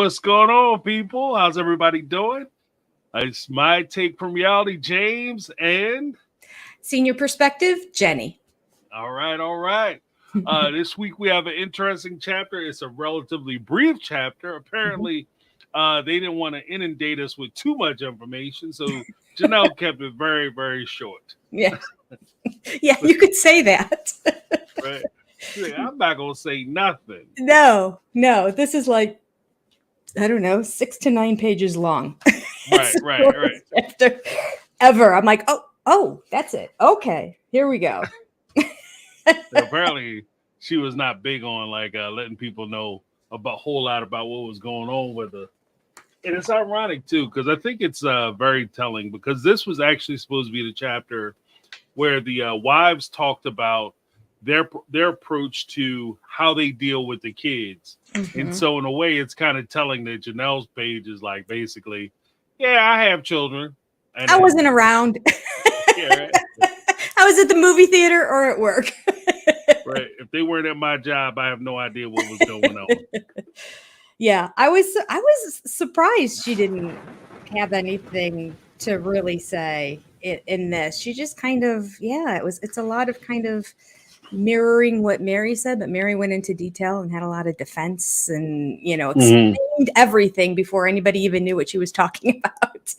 what's going on, people? How's everybody doing? It's my take from reality, James, and Senior perspective, Jenny. All right. This week we have an interesting chapter. It's a relatively brief chapter. Apparently, they didn't want to inundate us with too much information, so Janelle kept it very, very short. Yeah, yeah, you could say that. Right? I'm not gonna say nothing. No, this is like, I don't know, 6 to 9 pages long. Right. Chapter ever. I'm like, oh, that's it. Okay, here we go. Apparently, she was not big on letting people know a whole lot about what was going on with her. And it's ironic too, because I think it's very telling, because this was actually supposed to be the chapter where the wives talked about their approach to how they deal with the kids. Mm-hmm. And so in a way, it's kind of telling that Janelle's page is like, basically, yeah, I have children. And I wasn't around. Yeah, right. I was at the movie theater or at work. Right. If they weren't at my job, I have no idea what was going on. Yeah, I was surprised she didn't have anything to really say in this. She just kind of, it's a lot of kind of mirroring what Meri said, but Meri went into detail and had a lot of defense and, explained everything before anybody even knew what she was talking about.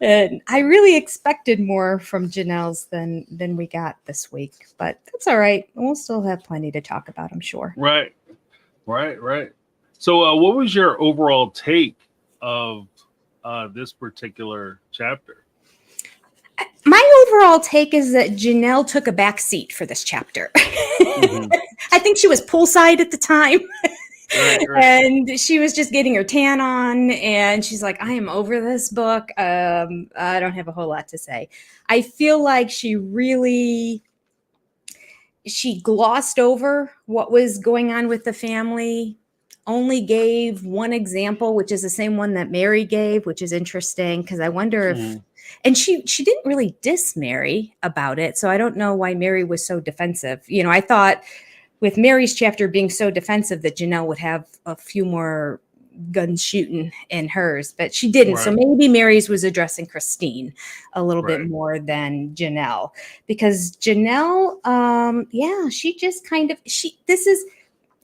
And I really expected more from Janelle's than we got this week, but that's all right. We'll still have plenty to talk about, I'm sure. Right. So what was your overall take of this particular chapter? My overall take is that Janelle took a back seat for this chapter. Mm-hmm. I think she was poolside at the time. Right. And she was just getting her tan on, and she's like, I am over this book. I don't have a whole lot to say. I feel like she glossed over what was going on with the family, only gave one example, which is the same one that Meri gave, which is interesting, because I wonder if, and she didn't really diss Meri about it, so I don't know why Meri was so defensive. I thought with Meri's chapter being so defensive that Janelle would have a few more guns shooting in hers, but she didn't. Right. So maybe Meri's was addressing Christine a little bit more than Janelle, because Janelle, she just kind of,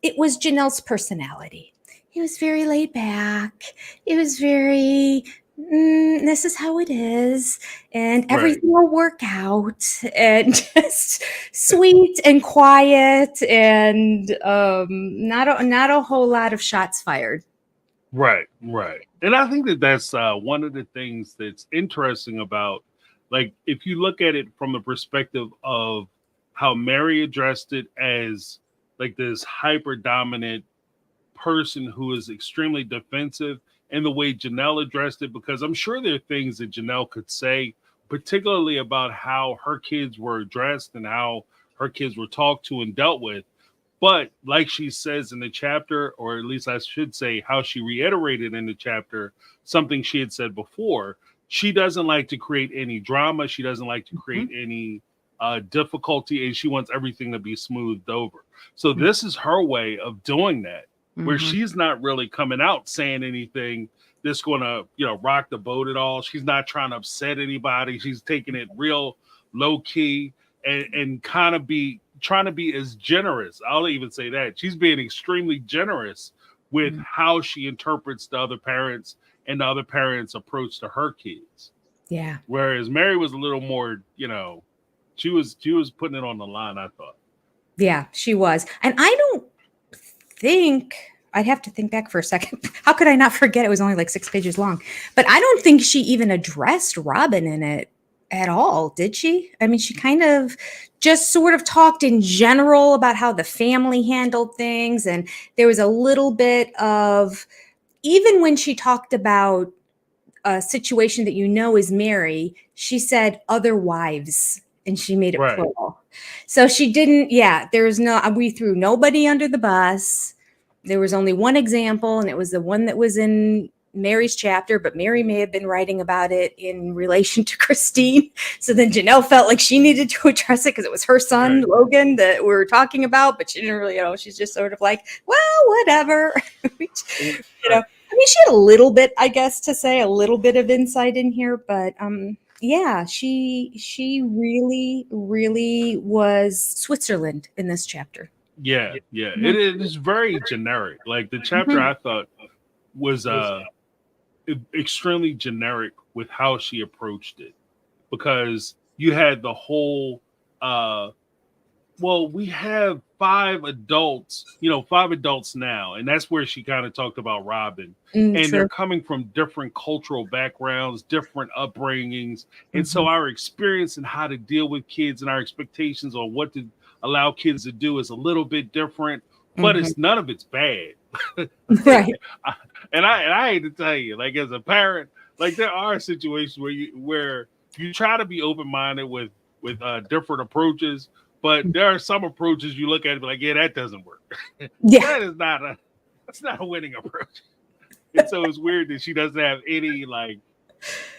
it was Janelle's personality. It was very laid back. It was very, this is how it is, and everything will work out, and just sweet and quiet, and not a whole lot of shots fired. Right. And I think that's one of the things that's interesting about, like, if you look at it from the perspective of how Meri addressed it as like this hyper dominant person who is extremely defensive, and the way Janelle addressed it, because I'm sure there are things that Janelle could say, particularly about how her kids were addressed and how her kids were talked to and dealt with. But like she says in the chapter, or at least I should say how she reiterated in the chapter, something she had said before, she doesn't like to create any drama. She doesn't like to create any difficulty, and she wants everything to be smoothed over. So this is her way of doing that, where she's not really coming out saying anything that's going to, rock the boat at all. She's not trying to upset anybody. She's taking it real low key and kind of trying to be as generous. I'll even say that. She's being extremely generous with how she interprets the other parents and the other parents' approach to her kids. Yeah. Whereas Meri was a little more, she was putting it on the line, I thought. Yeah, she was. And I don't think, I'd have to think back for a second. How could I not forget? It was only like 6 pages long. But I don't think she even addressed Robyn in it at all, did she? I mean, she kind of just sort of talked in general about how the family handled things. And there was a little bit of, even when she talked about a situation that is Meri, she said other wives, and she made it plural. So she didn't, we threw nobody under the bus. There was only one example, and it was the one that was in Meri's chapter, but Meri may have been writing about it in relation to Christine. So then Janelle felt like she needed to address it because it was her son, Logan, that we were talking about, but she didn't really, she's just sort of like, well, whatever. mean, she had a little bit, I guess, to say a little bit of insight in here, but yeah, she really, really was Switzerland in this chapter. Yeah, yeah. Mhm. It is very generic. Like the chapter Mhm. I thought was extremely generic with how she approached it, because you had the whole well, we have five adults, five adults now, and that's where she kind of talked about Robyn. And they're True. coming from different cultural backgrounds, different upbringings. And so Mhm. our experience in how to deal with kids and our expectations on what to allow kids to do is a little bit different, but Mhm. it's none of it's bad. Right. And I hate to tell you, like as a parent, like there are situations where you try to be open minded with different approaches, but there are some approaches you look at and be like, yeah, that doesn't work. Yeah. That's not a winning approach. And so it's weird that she doesn't have any like,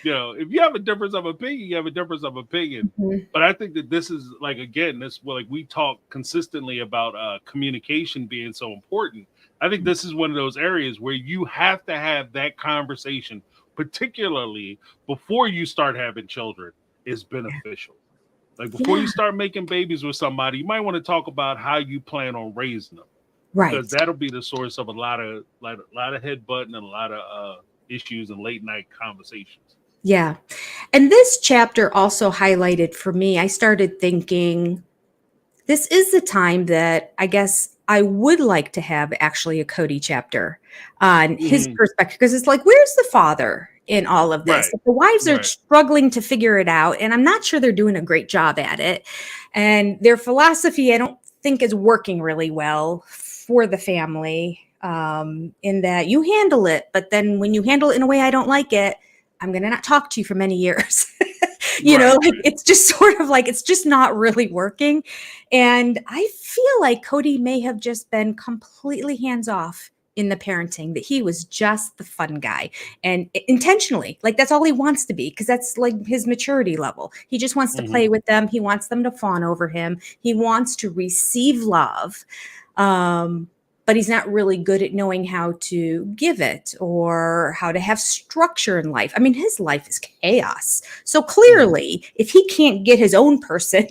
if you have a difference of opinion, you have a difference of opinion. Mhm. But I think that this is like, again, we talk consistently about communication being so important. I think this is one of those areas where you have to have that conversation, particularly before you start having children, is beneficial. Like before Yeah. you start making babies with somebody, you might want to talk about how you plan on raising them, because Right. that'll be the source of a lot of headbutting and a lot of issues and late night conversations. Yeah. And this chapter also highlighted for me, I started thinking, this is the time that I guess I would like to have actually a Cody chapter on his Hmm. perspective, because it's like, where's the father in all of this? Right, The wives are right. struggling to figure it out, and I'm not sure they're doing a great job at it. And their philosophy, I don't think, is working really well for the family, in that you handle it, but then when you handle it in a way I don't like it, I'm going to not talk to you for many years. Right, Like it's just sort of like it's just not really working. And I feel like Cody may have just been completely hands off in the parenting, that he was just the fun guy, and intentionally, like that's all he wants to be, because that's like his maturity level. He just wants to hmm, play with them. He wants them to fawn over him. He wants to receive love. Um, but he's not really good at knowing how to give it or how to have structure in life. I mean, his life is chaos. So hmm. clearly, if he can't get his own person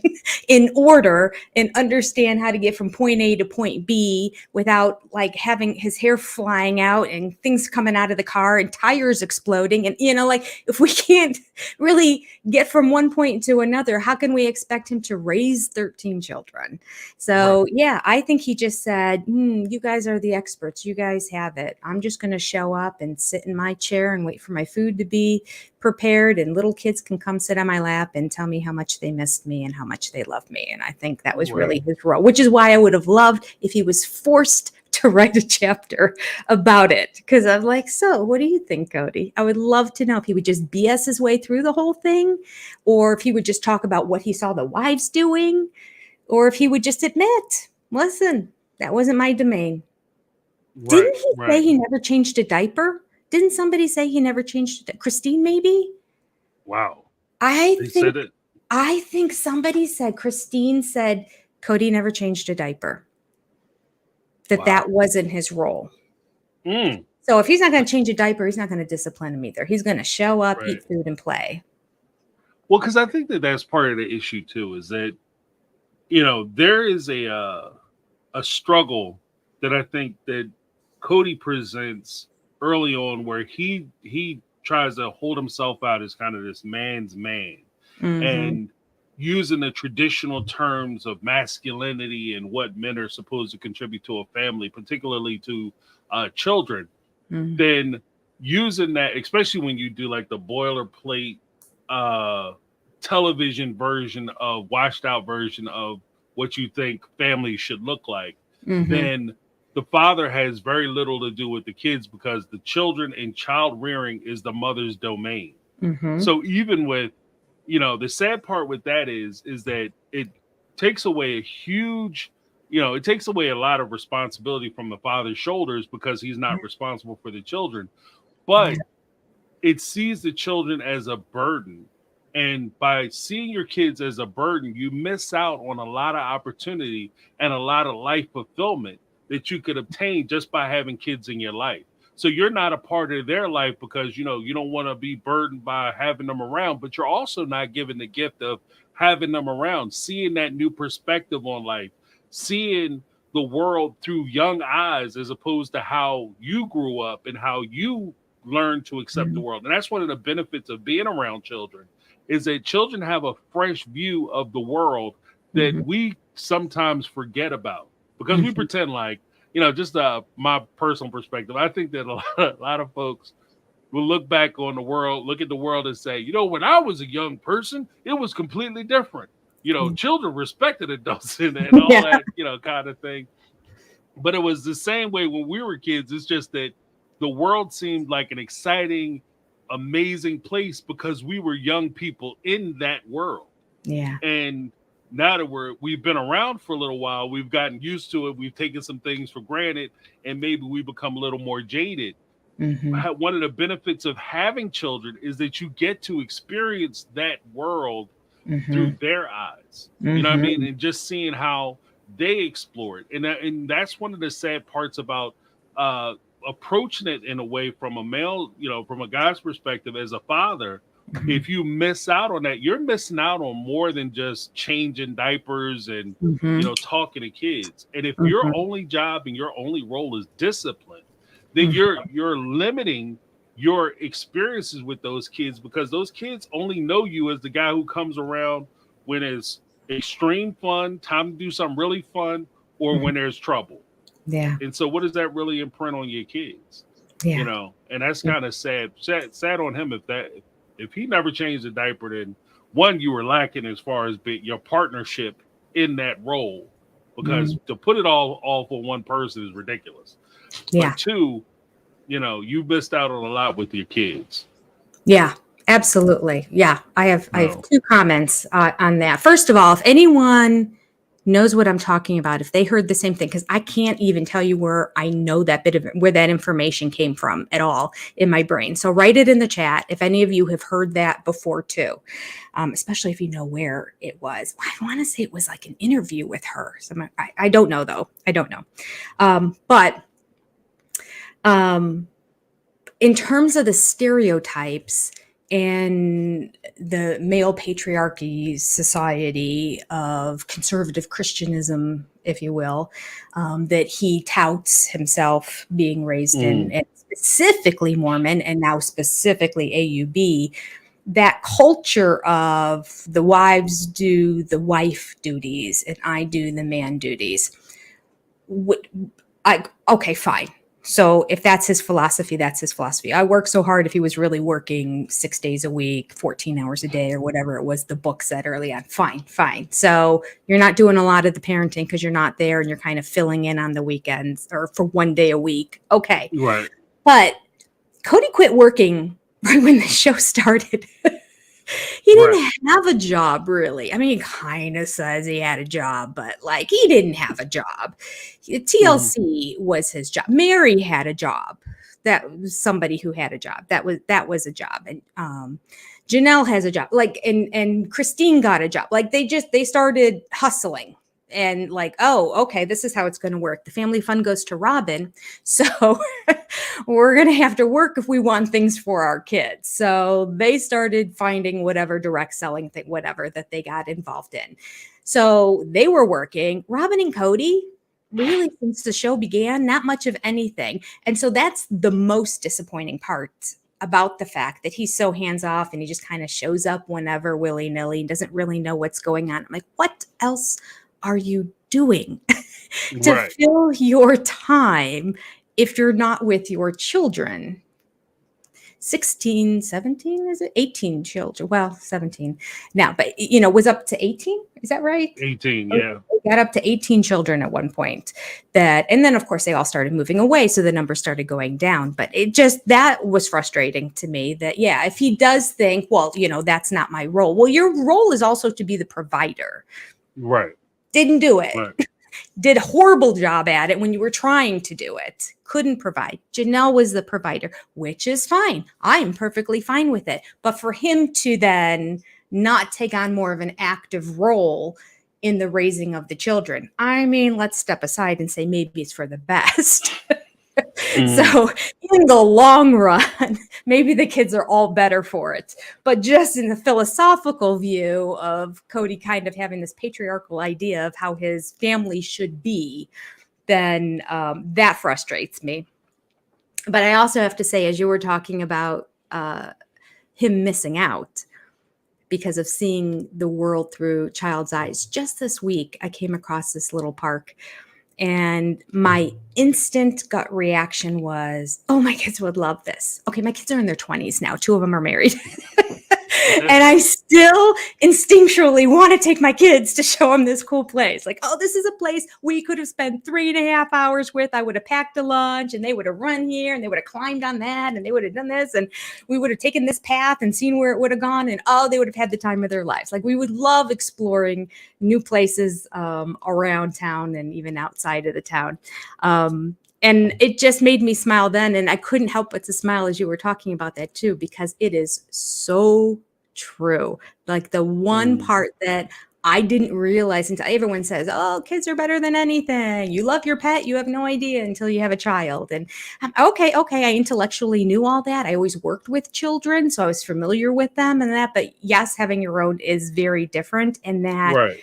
in order and understand how to get from point A to point B without like having his hair flying out and things coming out of the car and tires exploding, and like if we can't really get from one point to another, how can we expect him to raise 13 children? Right. So yeah, I think he just said, you guys are the experts. You guys have it. I'm just going to show up and sit in my chair and wait for my food to be prepared, and little kids can come sit on my lap and tell me how much they missed me and how much they love me. And I think that was Right. really his role, which is why I would have loved if he was forced to write a chapter about it. Because I'm like, so what do you think, Cody? I would love to know if he would just BS his way through the whole thing, or if he would just talk about what he saw the wives doing, or if he would just admit, listen, that wasn't my domain. Right. Didn't he say Right. he never changed a diaper? Didn't somebody say he never changed it? Christine, maybe? Wow. I They think said it. I think somebody said, Christine said Cody never changed a diaper. That Wow. wasn't his role. Mm. So if he's not going to change a diaper, he's not going to discipline him either. He's going to show up, Right. eat food, and play. Well, because I think that that's part of the issue too, is that there is a struggle that I think that Cody presents early on, where he tries to hold himself out as kind of this man's man, Mm-hmm. and using the traditional terms of masculinity and what men are supposed to contribute to a family, particularly to children. Mm-hmm. Then using that, especially when you do like the boilerplate uh, television version of washed out version of what you think families should look like, Mm-hmm. then the father has very little to do with the kids, because the children and child rearing is the mother's domain. Mm-hmm. So even with, the sad part with that is that it takes away a huge, it takes away a lot of responsibility from the father's shoulders, because he's not responsible for the children. Yeah. But it sees the children as a burden. And by seeing your kids as a burden, you miss out on a lot of opportunity and a lot of life fulfillment that you could obtain just by having kids in your life. So you're not a part of their life because, you don't want to be burdened by having them around, but you're also not given the gift of having them around, seeing that new perspective on life, seeing the world through young eyes as opposed to how you grew up and how you learned to accept the world. And that's one of the benefits of being around children, is that children have a fresh view of the world that we sometimes forget about because we pretend like, just my personal perspective. I think that a lot of folks will look back on the world, look at the world and say, when I was a young person, it was completely different. Children respected adults and all that, kind of thing. But it was the same way when we were kids. It's just that the world seemed like an exciting, amazing place because we were young people in that world. Yeah. And now that we've been around for a little while, we've gotten used to it. We've taken some things for granted, and maybe we become a little more jaded. One of the benefits of having children is that you get to experience that world through their eyes. You know what I mean? And just seeing how they explore it. And that's one of the sad parts about approaching it in a way from a male, from a guy's perspective as a father. If you miss out on that, you're missing out on more than just changing diapers and, talking to kids. And if your only job and your only role is discipline, then you're limiting your experiences with those kids because those kids only know you as the guy who comes around when it's extreme fun, time to do something really fun, or when there's trouble. Yeah. And so what does that really imprint on your kids? Yeah. And that's kind of sad on him if he never changed a diaper, then one, you were lacking as far as your partnership in that role, because to put it all for one person is ridiculous. Yeah. But two, you missed out on a lot with your kids. Yeah, absolutely. Yeah. I have 2 comments on that. First of all, if anyone knows what I'm talking about, if they heard the same thing, because I can't even tell you where I know where that information came from at all in my brain. So write it in the chat if any of you have heard that before too, especially if you know where it was. I want to say it was like an interview with her. So I don't know though. I don't know. But in terms of the stereotypes and the male patriarchy society of conservative Christianism, if you will, that he touts himself being raised in, and specifically Mormon and now specifically AUB, that culture of the wives do the wife duties and I do the man duties. Okay, fine. So if that's his philosophy, that's his philosophy. I work so hard if he was really working 6 days a week, 14 hours a day or whatever it was the book said early on. Fine. So you're not doing a lot of the parenting because you're not there and you're kind of filling in on the weekends or for 1 day a week. Okay. Right. But Cody quit working right when the show started. He didn't have a job, really. I mean, he kind of says he had a job, but like he didn't have a job. TLC was his job. Meri had a job. That was somebody who had a job. That was a job. And Janelle has a job. Like, and Christine got a job. Like they started hustling. And like, oh, okay, this is how it's going to work. The family fund goes to Robyn. So we're going to have to work if we want things for our kids. So they started finding whatever direct selling thing, whatever that they got involved in. So they were working. Robyn and Cody, really, since the show began, not much of anything. And so that's the most disappointing part about the fact that he's so hands off and he just kind of shows up whenever willy-nilly and doesn't really know what's going on. I'm like, what else are you doing to fill your time if you're not with your children? 16, 17, is it? 18 children. Well, 17 now, but was up to 18. Is that right? 18, yeah. We got up to 18 children at one point. And then of course they all started moving away. So the number started going down, but that was frustrating to me that, if he does think, well, that's not my role. Well, your role is also to be the provider. Right. Didn't do it. Right. Did a horrible job at it when you were trying to do it. Couldn't provide. Janelle was the provider, which is fine. I'm perfectly fine with it. But for him to then not take on more of an active role in the raising of the children, I mean, let's step aside and say maybe it's for the best. So in the long run, maybe the kids are all better for it. But just in the philosophical view of Cody kind of having this patriarchal idea of how his family should be, then that frustrates me. But I also have to say, as you were talking about him missing out because of seeing the world through child's eyes, just this week, I came across this little park. And my instant gut reaction was, oh, my kids would love this. Okay, my kids are in their 20s now. 2 of them are married. And I still instinctually want to take my kids to show them this cool place. Like, oh, this is a place we could have spent 3.5 hours with. I would have packed a lunch and they would have run here and they would have climbed on that and they would have done this and we would have taken this path and seen where it would have gone. And oh, they would have had the time of their lives. Like, we would love exploring new places around town and even outside of the town. And it just made me smile then. And I couldn't help but to smile as you were talking about that too, because it is so true. Like, the one part that I didn't realize until everyone says, oh, kids are better than anything. You love your pet. You have no idea until you have a child. And I'm, okay. I intellectually knew all that. I always worked with children, so I was familiar with them and that. But yes, having your own is very different. And that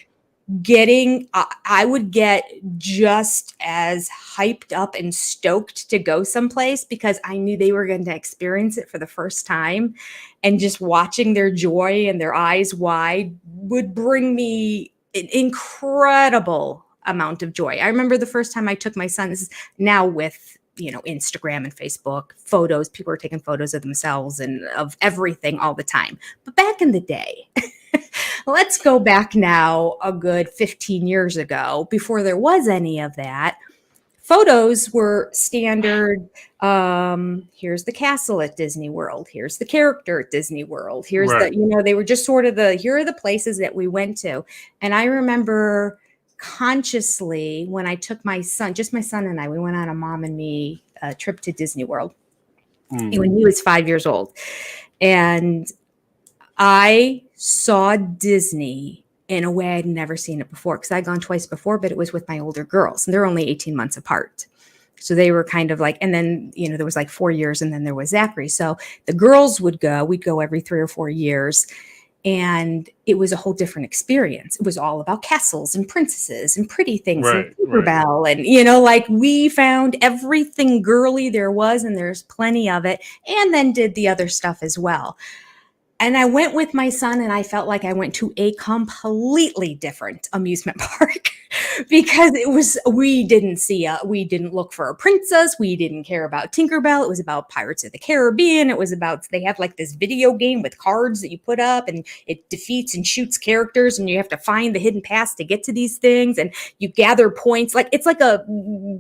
I would get just as hyped up and stoked to go someplace because I knew they were going to experience it for the first time, and just watching their joy and their eyes wide would bring me an incredible amount of joy. I remember the first time I took my son, this is now with, Instagram and Facebook photos, people are taking photos of themselves and of everything all the time. But back in the day, let's go back now a good 15 years ago, before there was any of that. Photos were standard. Here's the castle at Disney World. Here's the character at Disney World. Here's they were just sort of here are the places that we went to. And I remember consciously when I took my son, just my son and I, we went on a mom and me trip to Disney World when he was 5 years old. And I saw Disney in a way I'd never seen it before, because I'd gone twice before, but it was with my older girls, and they're only 18 months apart. So they were kind of like, and then, there was like 4 years, and then there was Zachary. So the girls we'd go every 3 or 4 years. And it was a whole different experience. It was all about castles and princesses and pretty things and Tinkerbell. And, we found everything girly there was, and there's plenty of it. And then did the other stuff as well. And I went with my son, and I felt like I went to a completely different amusement park because we didn't look for a princess. We didn't care about Tinkerbell. It was about Pirates of the Caribbean. It was about, they have like this video game with cards that you put up, and it defeats and shoots characters, and you have to find the hidden paths to get to these things, and you gather points. Like, it's like a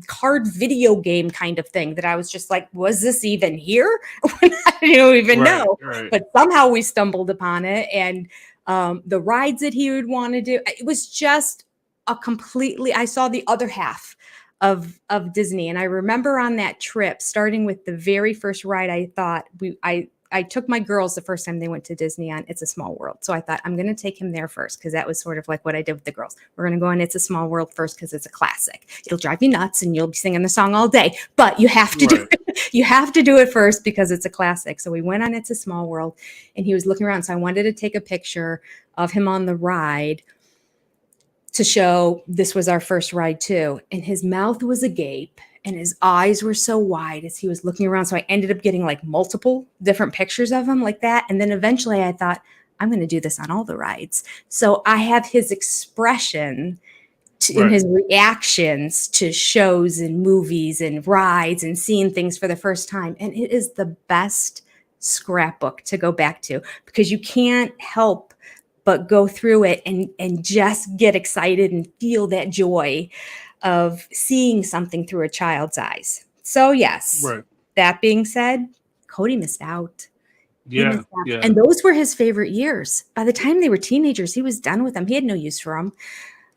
card video game kind of thing that I was just like, was this even here? I didn't even know. But somehow we stumbled upon it, and the rides that he would want to do, it was just I saw the other half of Disney. And I remember on that trip, starting with the very first ride, I thought I took my girls the first time they went to Disney on It's a Small World. So I thought, I'm going to take him there first, because that was sort of like what I did with the girls. We're going to go on It's a Small World first because it's a classic. It'll drive you nuts and you'll be singing the song all day, but you have to do it. You have to do it first because it's a classic. So we went on It's a Small World, and he was looking around. So I wanted to take a picture of him on the ride to show this was our first ride too. And his mouth was agape, and his eyes were so wide as he was looking around. So I ended up getting like multiple different pictures of him like that. And then eventually I thought, I'm going to do this on all the rides. So I have his expression in his reactions to shows and movies and rides and seeing things for the first time. And it is the best scrapbook to go back to, because you can't help but go through it and just get excited and feel that joy of seeing something through a child's eyes. So yes, that being said, Cody missed out. Yeah. And those were his favorite years. By the time they were teenagers, he was done with them. He had no use for them.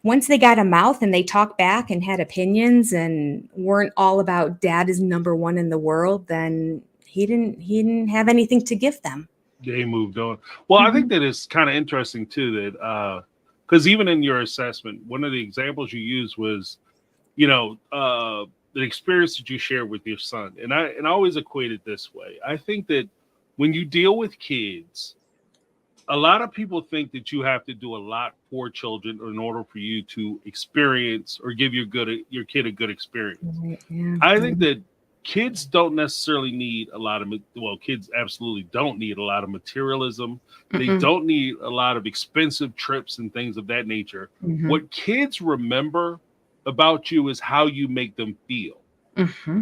Once they got a mouth and they talked back and had opinions and weren't all about dad is number one in the world, then he didn't have anything to give them. They moved on. Well, I think that it's kind of interesting too that because even in your assessment, one of the examples you used was, the experience that you share with your son. And I always equate it this way. I think that when you deal with kids, a lot of people think that you have to do a lot for children in order for you to experience or give your kid a good experience. Right, yeah. I think that kids don't necessarily need a lot of, kids absolutely don't need a lot of materialism. They don't need a lot of expensive trips and things of that nature. What kids remember about you is how you make them feel.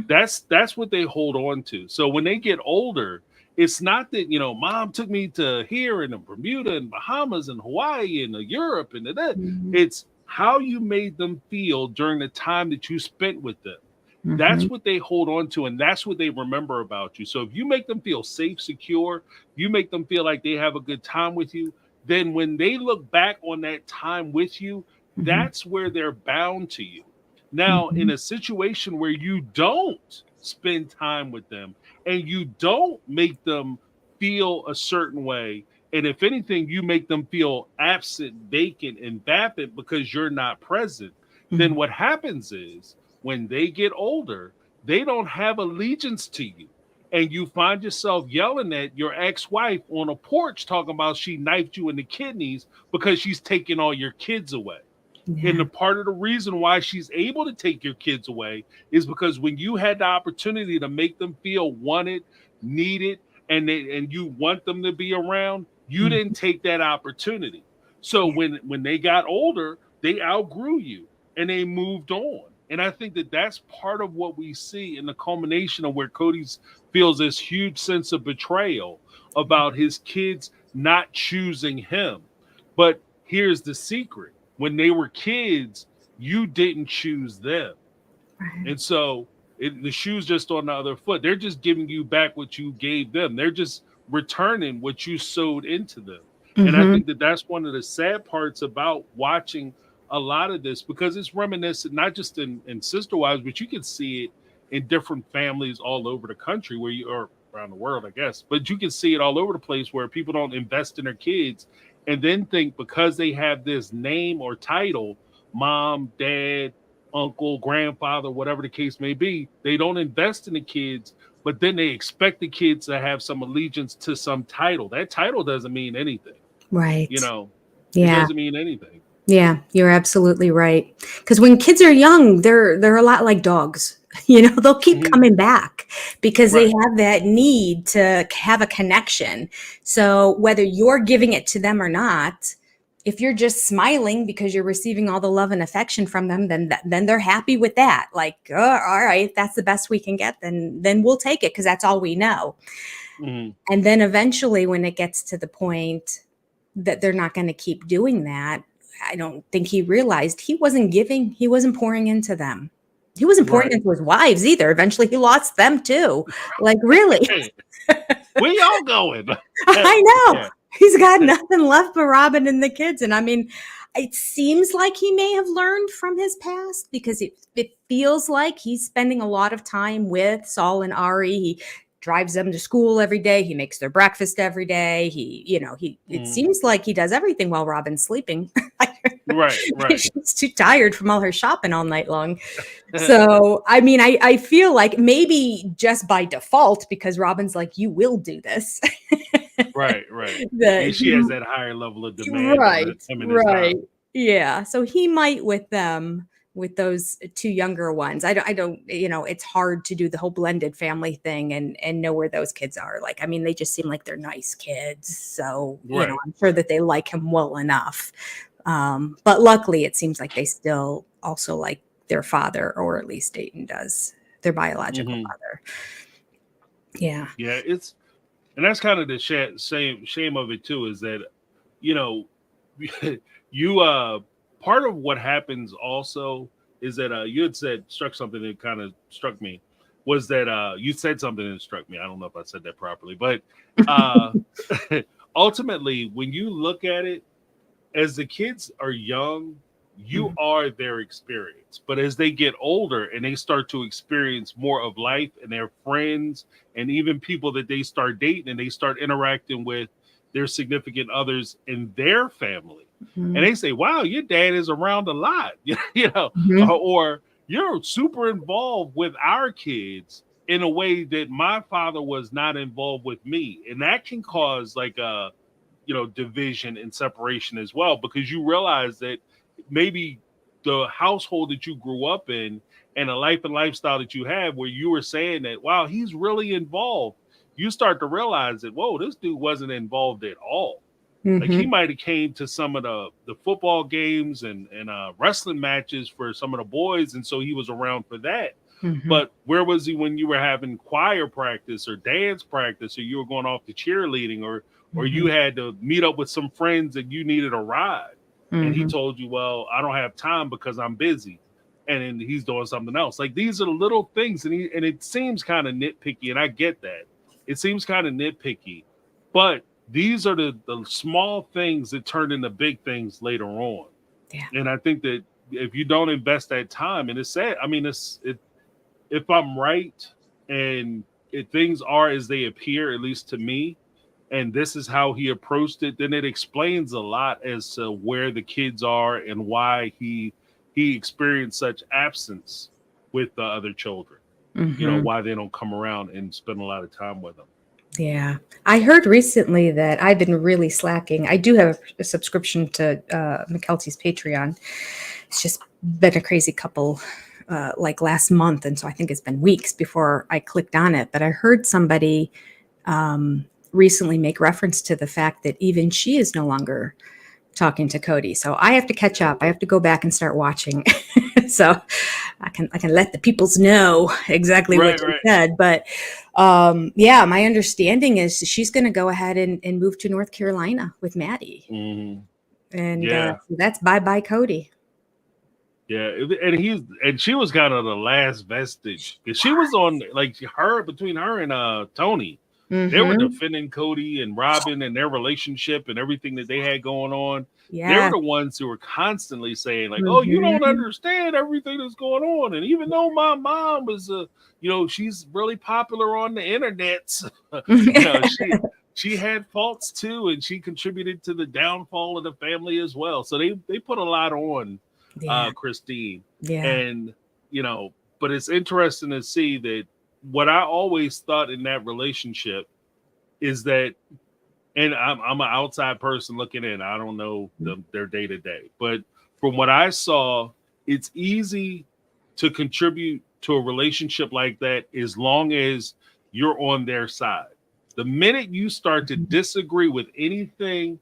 That's what they hold on to. So when they get older, it's not that, mom took me to here and Bermuda and Bahamas and Hawaii and Europe and that. It's how you made them feel during the time that you spent with them. That's what they hold on to, and that's what they remember about you. So if you make them feel safe, secure, you make them feel like they have a good time with you, then when they look back on that time with you, that's where they're bound to you. Now, in a situation where you don't spend time with them and you don't make them feel a certain way, and if anything, you make them feel absent, vacant, and vapid because you're not present, then what happens is when they get older, they don't have allegiance to you. And you find yourself yelling at your ex-wife on a porch talking about she knifed you in the kidneys because she's taking all your kids away. Yeah. And the part of the reason why she's able to take your kids away is because when you had the opportunity to make them feel wanted, needed, and you want them to be around, you didn't take that opportunity. So when they got older, they outgrew you and they moved on. And I think that that's part of what we see in the culmination of where Cody feels this huge sense of betrayal about his kids not choosing him. But here's the secret. When they were kids, you didn't choose them. And so the shoe's just on the other foot. They're just giving you back what you gave them. They're just returning what you sowed into them. And I think that that's one of the sad parts about watching a lot of this, because it's reminiscent, not just in sister wives, but you can see it in different families all over the country or around the world, I guess. But you can see it all over the place where people don't invest in their kids and then think because they have this name or title, mom, dad, uncle, grandfather, whatever the case may be, they don't invest in the kids, but then they expect the kids to have some allegiance to some title. That title doesn't mean anything. Right. It doesn't mean anything. Yeah, you're absolutely right. Because when kids are young, they're a lot like dogs. They'll keep coming back because they have that need to have a connection. So whether you're giving it to them or not, if you're just smiling because you're receiving all the love and affection from them, then they're happy with that. Like, oh, all right, that's the best we can get. Then we'll take it because that's all we know. And then eventually, when it gets to the point that they're not going to keep doing that, I don't think he realized he wasn't pouring into them. He wasn't pouring into his wives either. Eventually he lost them too. Like, really? Where y'all going? I know. Yeah. He's got nothing left but Robyn and the kids. And I mean, it seems like he may have learned from his past because it feels like he's spending a lot of time with Saul and Ari. He drives them to school every day. He makes their breakfast every day. It seems like he does everything while Robyn's sleeping. Right. She's too tired from all her shopping all night long. So, I mean, I feel like maybe just by default, because Robyn's like, you will do this. Right. And she has that higher level of demand. Right. Yeah. So he might with them, with those two younger ones. I don't, it's hard to do the whole blended family thing and know where those kids are. Like, I mean, they just seem like they're nice kids. So, I'm sure that they like him well enough. But luckily it seems like they still also like their father, or at least Dayton does, their biological father. Yeah. Yeah. And that's kind of the shame of it too, is that, part of what happens also is that you had struck something that kind of struck me, was that you said something that struck me. I don't know if I said that properly, but ultimately, when you look at it, as the kids are young, you are their experience. But as they get older and they start to experience more of life and their friends and even people that they start dating and they start interacting with their significant others in their family, and they say, wow, your dad is around a lot, or you're super involved with our kids in a way that my father was not involved with me. And that can cause like a, division and separation as well, because you realize that maybe the household that you grew up in and the life and lifestyle that you have, where you were saying that, wow, he's really involved. You start to realize that, whoa, this dude wasn't involved at all. Like he might have came to some of the football games and wrestling matches for some of the boys, and so he was around for that. But where was he when you were having choir practice or dance practice, or you were going off to cheerleading, or you had to meet up with some friends and you needed a ride, and he told you, well, I don't have time because I'm busy, and then he's doing something else. Like these are the little things, and it seems kind of nitpicky, and I get that. It seems kind of nitpicky, but these are the small things that turn into big things later on. Yeah. And I think that if you don't invest that time, and it's sad, I mean, if I'm right and if things are as they appear, at least to me, and this is how he approached it, then it explains a lot as to where the kids are and why he experienced such absence with the other children. Why they don't come around and spend a lot of time with them. Yeah. I heard recently that I've been really slacking. I do have a subscription to Mykelti's Patreon. It's just been a crazy couple like last month. And so I think it's been weeks before I clicked on it. But I heard somebody recently make reference to the fact that even she is no longer talking to Cody. So I have to catch up. I have to go back and start watching. So I can let the peoples know exactly what you said. But yeah, my understanding is she's going to go ahead and move to North Carolina with Maddie. And so that's bye Cody. Yeah, and she was kind of the last vestige, because she was on between her and Tony. They were defending Cody and Robyn and their relationship and everything that they had going on. Yeah. They were the ones who were constantly saying, like, oh, you don't understand everything that's going on. And even though my mom was, she's really popular on the internet, she had faults too, and she contributed to the downfall of the family as well. So they put a lot on Christine. Yeah. And, but it's interesting to see that what I always thought in that relationship is that, and I'm an outside person looking in, I don't know their day to day, but from what I saw, it's easy to contribute to a relationship like that as long as you're on their side. The minute you start to disagree with anything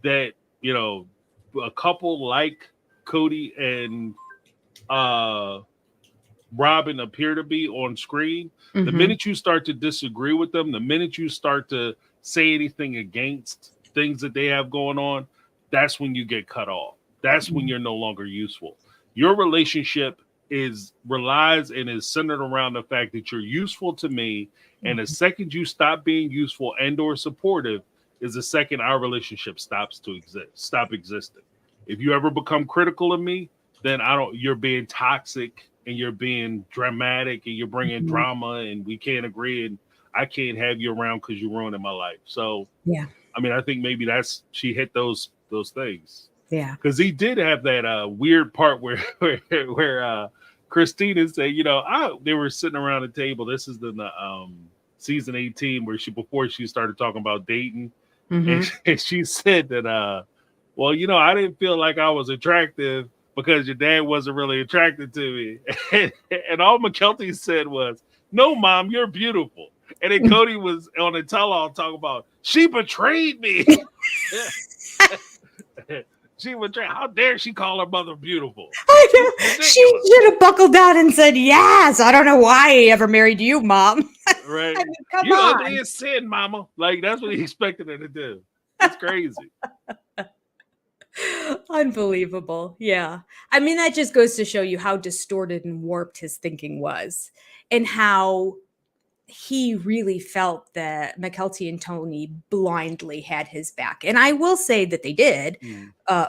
that, a couple like Cody and Robyn appear to be on screen, the minute you start to disagree with them, the minute you start to say anything against things that they have going on, that's when you get cut off. That's when you're no longer useful. Your relationship relies and is centered around the fact that you're useful to me. And the second you stop being useful and or supportive is the second our relationship stop existing. If you ever become critical of me, then you're being toxic and you're being dramatic and you're bringing drama and we can't agree and I can't have you around because you're ruining my life. So, yeah, I mean, I think maybe she hit those things. Yeah. Because he did have that weird part where Christina said, they were sitting around the table. This is the season 18 before she started talking about dating. And she said that, well, I didn't feel like I was attractive because your dad wasn't really attracted to me. And all Mykelti said was, no, Mom, you're beautiful. And then Cody was on a tell-all talking about, she betrayed me. How dare she call her mother beautiful? I know. She should have buckled down and said, yes. I don't know why he ever married you, Mom. Right. I mean, come on. Ugly as sin, Mama. Like, that's what he expected her to do. It's crazy. Unbelievable. Yeah. I mean, that just goes to show you how distorted and warped his thinking was and how he really felt that Mykelti and Tony blindly had his back. And I will say that they did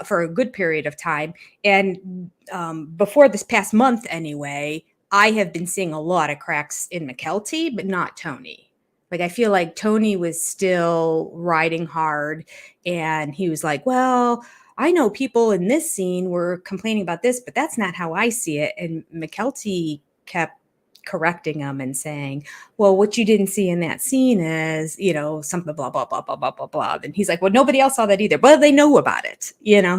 for a good period of time. And before this past month anyway, I have been seeing a lot of cracks in Mykelti, but not Tony. Like, I feel like Tony was still riding hard, and he was like, well, I know people in this scene were complaining about this, but that's not how I see it. And Mykelti kept correcting him and saying, well, what you didn't see in that scene is, something blah, blah, blah, blah, blah, blah, blah. And he's like, well, nobody else saw that either. But they know about it,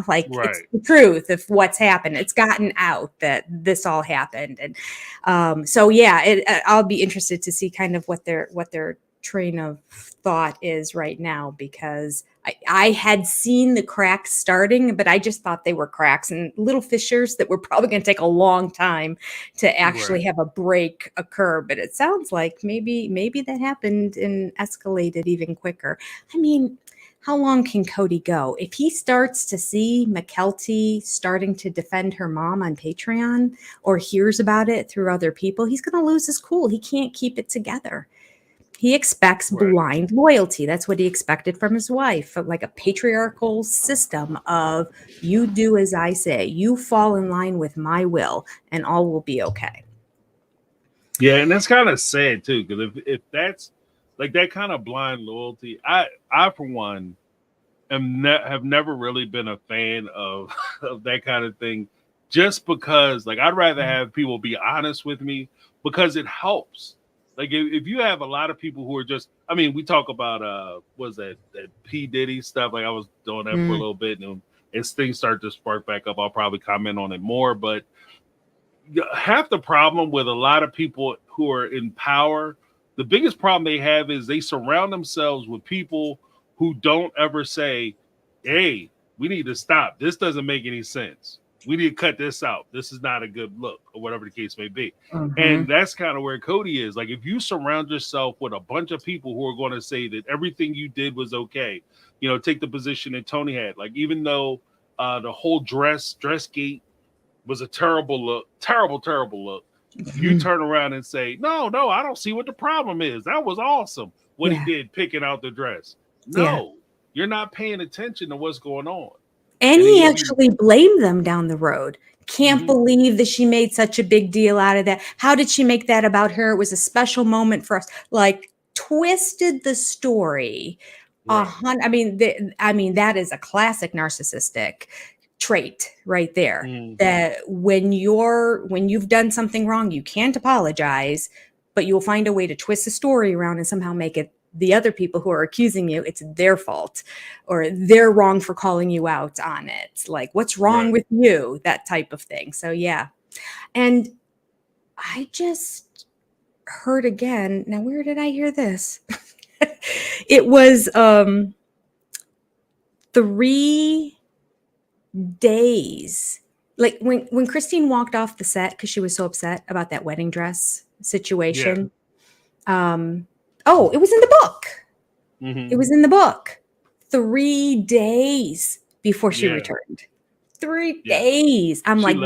like it's the truth of what's happened. It's gotten out that this all happened. And so, yeah, I'll be interested to see kind of what their train of thought is right now, because I had seen the cracks starting, but I just thought they were cracks and little fissures that were probably going to take a long time to actually have a break occur. But it sounds like maybe that happened and escalated even quicker. I mean, how long can Cody go? If he starts to see Mykelti starting to defend her mom on Patreon or hears about it through other people, he's going to lose his cool. He can't keep it together. He expects blind loyalty. That's what he expected from his wife, like a patriarchal system of you do as I say, you fall in line with my will, and all will be okay. Yeah, and that's kind of sad too, because if that's like that kind of blind loyalty, I for one have never really been a fan of that kind of thing, just because like I'd rather have people be honest with me, because it helps. Like if you have a lot of people who are just, I mean, we talk about was that P. Diddy stuff. Like I was doing that for a little bit, and as things start to spark back up, I'll probably comment on it more. But half the problem with a lot of people who are in power, the biggest problem they have is they surround themselves with people who don't ever say, hey, we need to stop. This doesn't make any sense. We need to cut this out. This is not a good look, or whatever the case may be. And that's kind of where Cody is. Like, if you surround yourself with a bunch of people who are going to say that everything you did was okay, take the position that Tony had. Like, even though the whole dress gate was a terrible look, terrible look, you turn around and say, no, I don't see what the problem is. That was awesome what he did picking out the dress. No, you're not paying attention to what's going on. And he actually blamed them down the road. Can't believe that she made such a big deal out of that. How did she make that about her? It was a special moment for us. Like, twisted the story. I mean, that is a classic narcissistic trait right there. That when you've done something wrong, you can't apologize, but you'll find a way to twist the story around and somehow make it the other people who are accusing you, it's their fault, or they're wrong for calling you out on it. Like, what's wrong with you? That type of thing. So, yeah. And I just heard again. Now, where did I hear this? It was 3 days. Like when Christine walked off the set because she was so upset about that wedding dress situation. Oh, it was in the book. It was in the book. 3 days before she returned. 3 days. I'm like,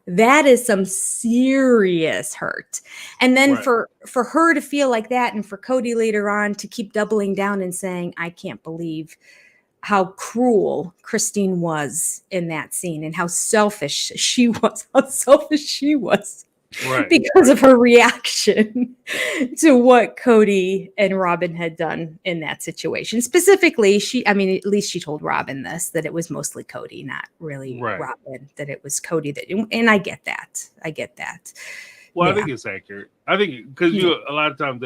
that is some serious hurt. And then for her to feel like that, and for Cody later on to keep doubling down and saying, I can't believe how cruel Christine was in that scene and how selfish she was. Because of her reaction to what Cody and Robyn had done in that situation. Specifically, at least she told Robyn that it was mostly Cody, not really Robyn, that it was Cody and I get that. Well, I think it's accurate. I think because a lot of times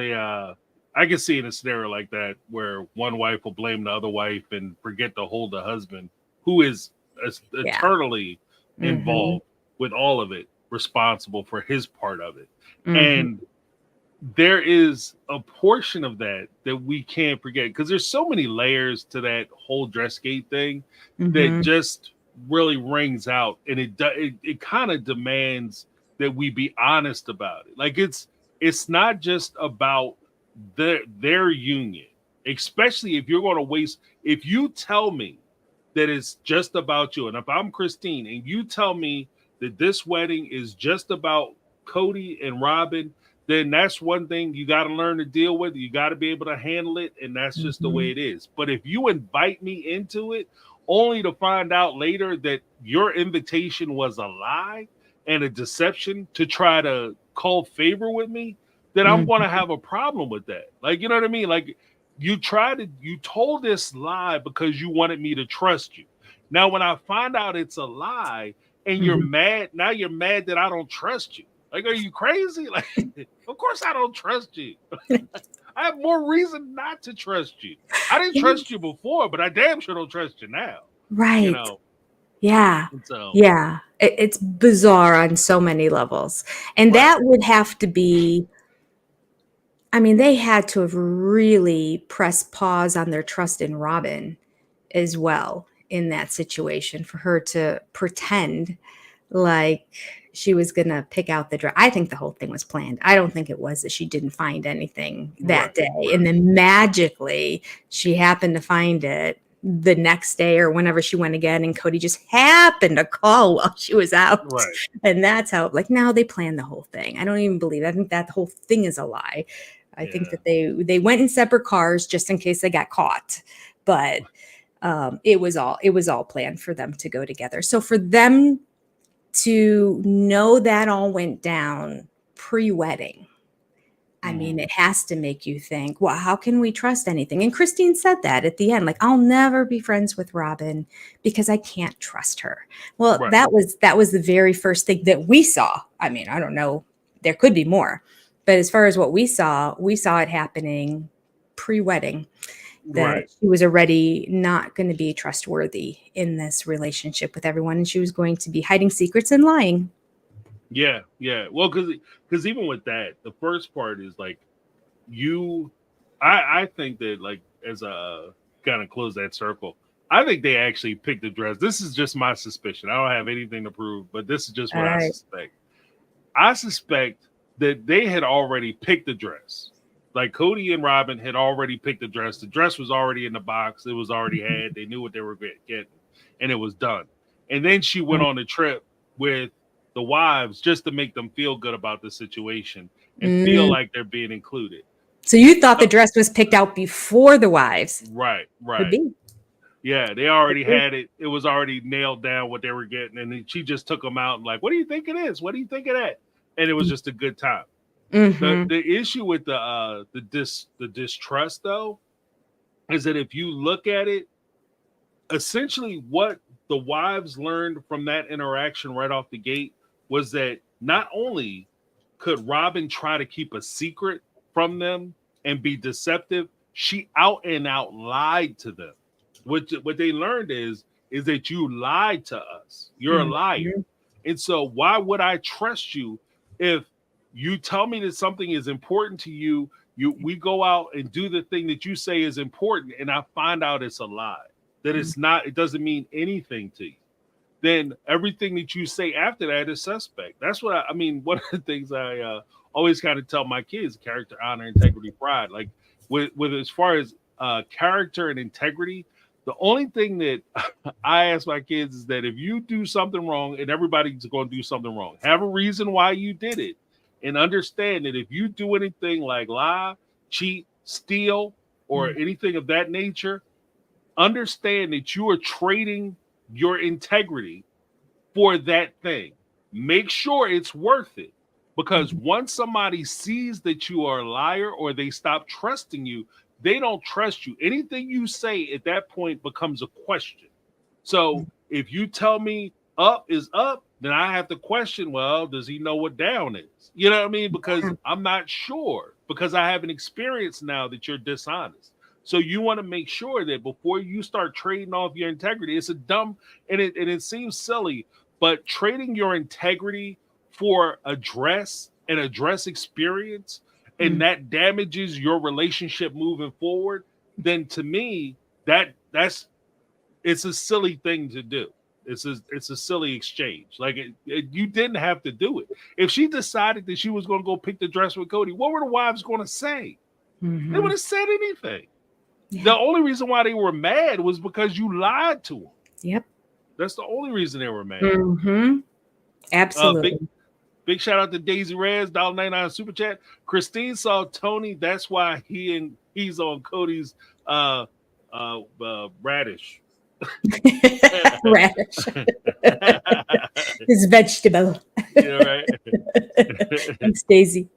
I can see in a scenario like that where one wife will blame the other wife and forget to hold the husband, who is eternally involved with all of it, responsible for his part of it. And there is a portion of that we can't forget, because there's so many layers to that whole Dressgate thing that just really rings out, and it kind of demands that we be honest about it. Like, it's not just about their union, especially if you're going to waste. If you tell me that it's just about you, and if I'm Christine and you tell me that this wedding is just about Cody and Robyn, then that's one thing you got to learn to deal with. You got to be able to handle it, and that's just the way it is. But if you invite me into it only to find out later that your invitation was a lie and a deception to try to call favor with me, then I'm going to have a problem with that. Like, you know what I mean? Like, you told this lie because you wanted me to trust you. Now, when I find out it's a lie and you're mad, now you're mad that I don't trust you. Like, are you crazy? Like, of course I don't trust you. I have more reason not to trust you. I didn't trust you before, but I damn sure don't trust you now. Right. You know? Yeah. So, yeah. It's bizarre on so many levels. And that would have to be, I mean, they had to have really pressed pause on their trust in Robyn as well in that situation for her to pretend like she was going to pick out the dress. I think the whole thing was planned. I don't think it was that she didn't find anything that day. And then magically she happened to find it the next day or whenever she went again. And Cody just happened to call while she was out. Right. And that's how, like, now they planned the whole thing. I don't even believe it. I think that whole thing is a lie. I think that they went in separate cars just in case they got caught. But it was all planned for them to go together. So for them to know that all went down pre-wedding, I mean, it has to make you think, well, how can we trust anything? And Christine said that at the end, like, I'll never be friends with Robyn because I can't trust her. Well, that was the very first thing that we saw. I mean, I don't know, there could be more, but as far as what we saw it happening pre-wedding, that she was already not going to be trustworthy in this relationship with everyone, and she was going to be hiding secrets and lying. Yeah. Well, because even with that, the first part is like I think that, like, as a kind of close that circle, I think they actually picked the dress. This is just my suspicion. I don't have anything to prove, but this is just what I suspect. I suspect that they had already picked the dress. Like, Cody and Robyn had already picked the dress. The dress was already in the box. It was already had. They knew what they were getting, and it was done. And then she went on the trip with the wives just to make them feel good about the situation and feel like they're being included. So you thought the dress was picked out before the wives? Right. Could be. Yeah, they already had it. It was already nailed down what they were getting, and then she just took them out and like, what do you think it is? What do you think of that? And it was just a good time. The issue with the distrust, though, is that if you look at it, essentially what the wives learned from that interaction right off the gate was that not only could Robyn try to keep a secret from them and be deceptive, she out and out lied to them. What they learned is that you lied to us. You're a liar. And so why would I trust you if you tell me that something is important to you, we go out and do the thing that you say is important, and I find out it's a lie, that it's not, it doesn't mean anything to you. Then everything that you say after that is suspect. That's what I mean. One of the things I always kind of tell my kids: character, honor, integrity, pride. Like with as far as character and integrity, the only thing that I ask my kids is that if you do something wrong, and everybody's going to do something wrong, have a reason why you did it, and understand that if you do anything like lie, cheat, steal, or anything of that nature, understand that you are trading your integrity for that thing. Make sure it's worth it, because once somebody sees that you are a liar or they stop trusting you, they don't trust you. Anything you say at that point becomes a question. So if you tell me up is up, then I have to question, well, does he know what down is? You know what I mean? Because I'm not sure, because I haven't experienced now that you're dishonest. So you want to make sure that before you start trading off your integrity, it's a dumb, and it seems silly, but trading your integrity for a dress and a dress experience, and that damages your relationship moving forward, then to me, it's a silly thing to do. It's a silly exchange. Like you didn't have to do it. If she decided that she was going to go pick the dress with Cody, what were the wives going to say? They would have said anything. Yeah. The only reason why they were mad was because you lied to them. Yep. That's the only reason they were mad. Absolutely. Big shout out to Daisy Rez, $1.99 super chat. Christine saw Tony. That's why he's on Cody's radish. Radish. His vegetable. Yeah, right. Thanks, Daisy.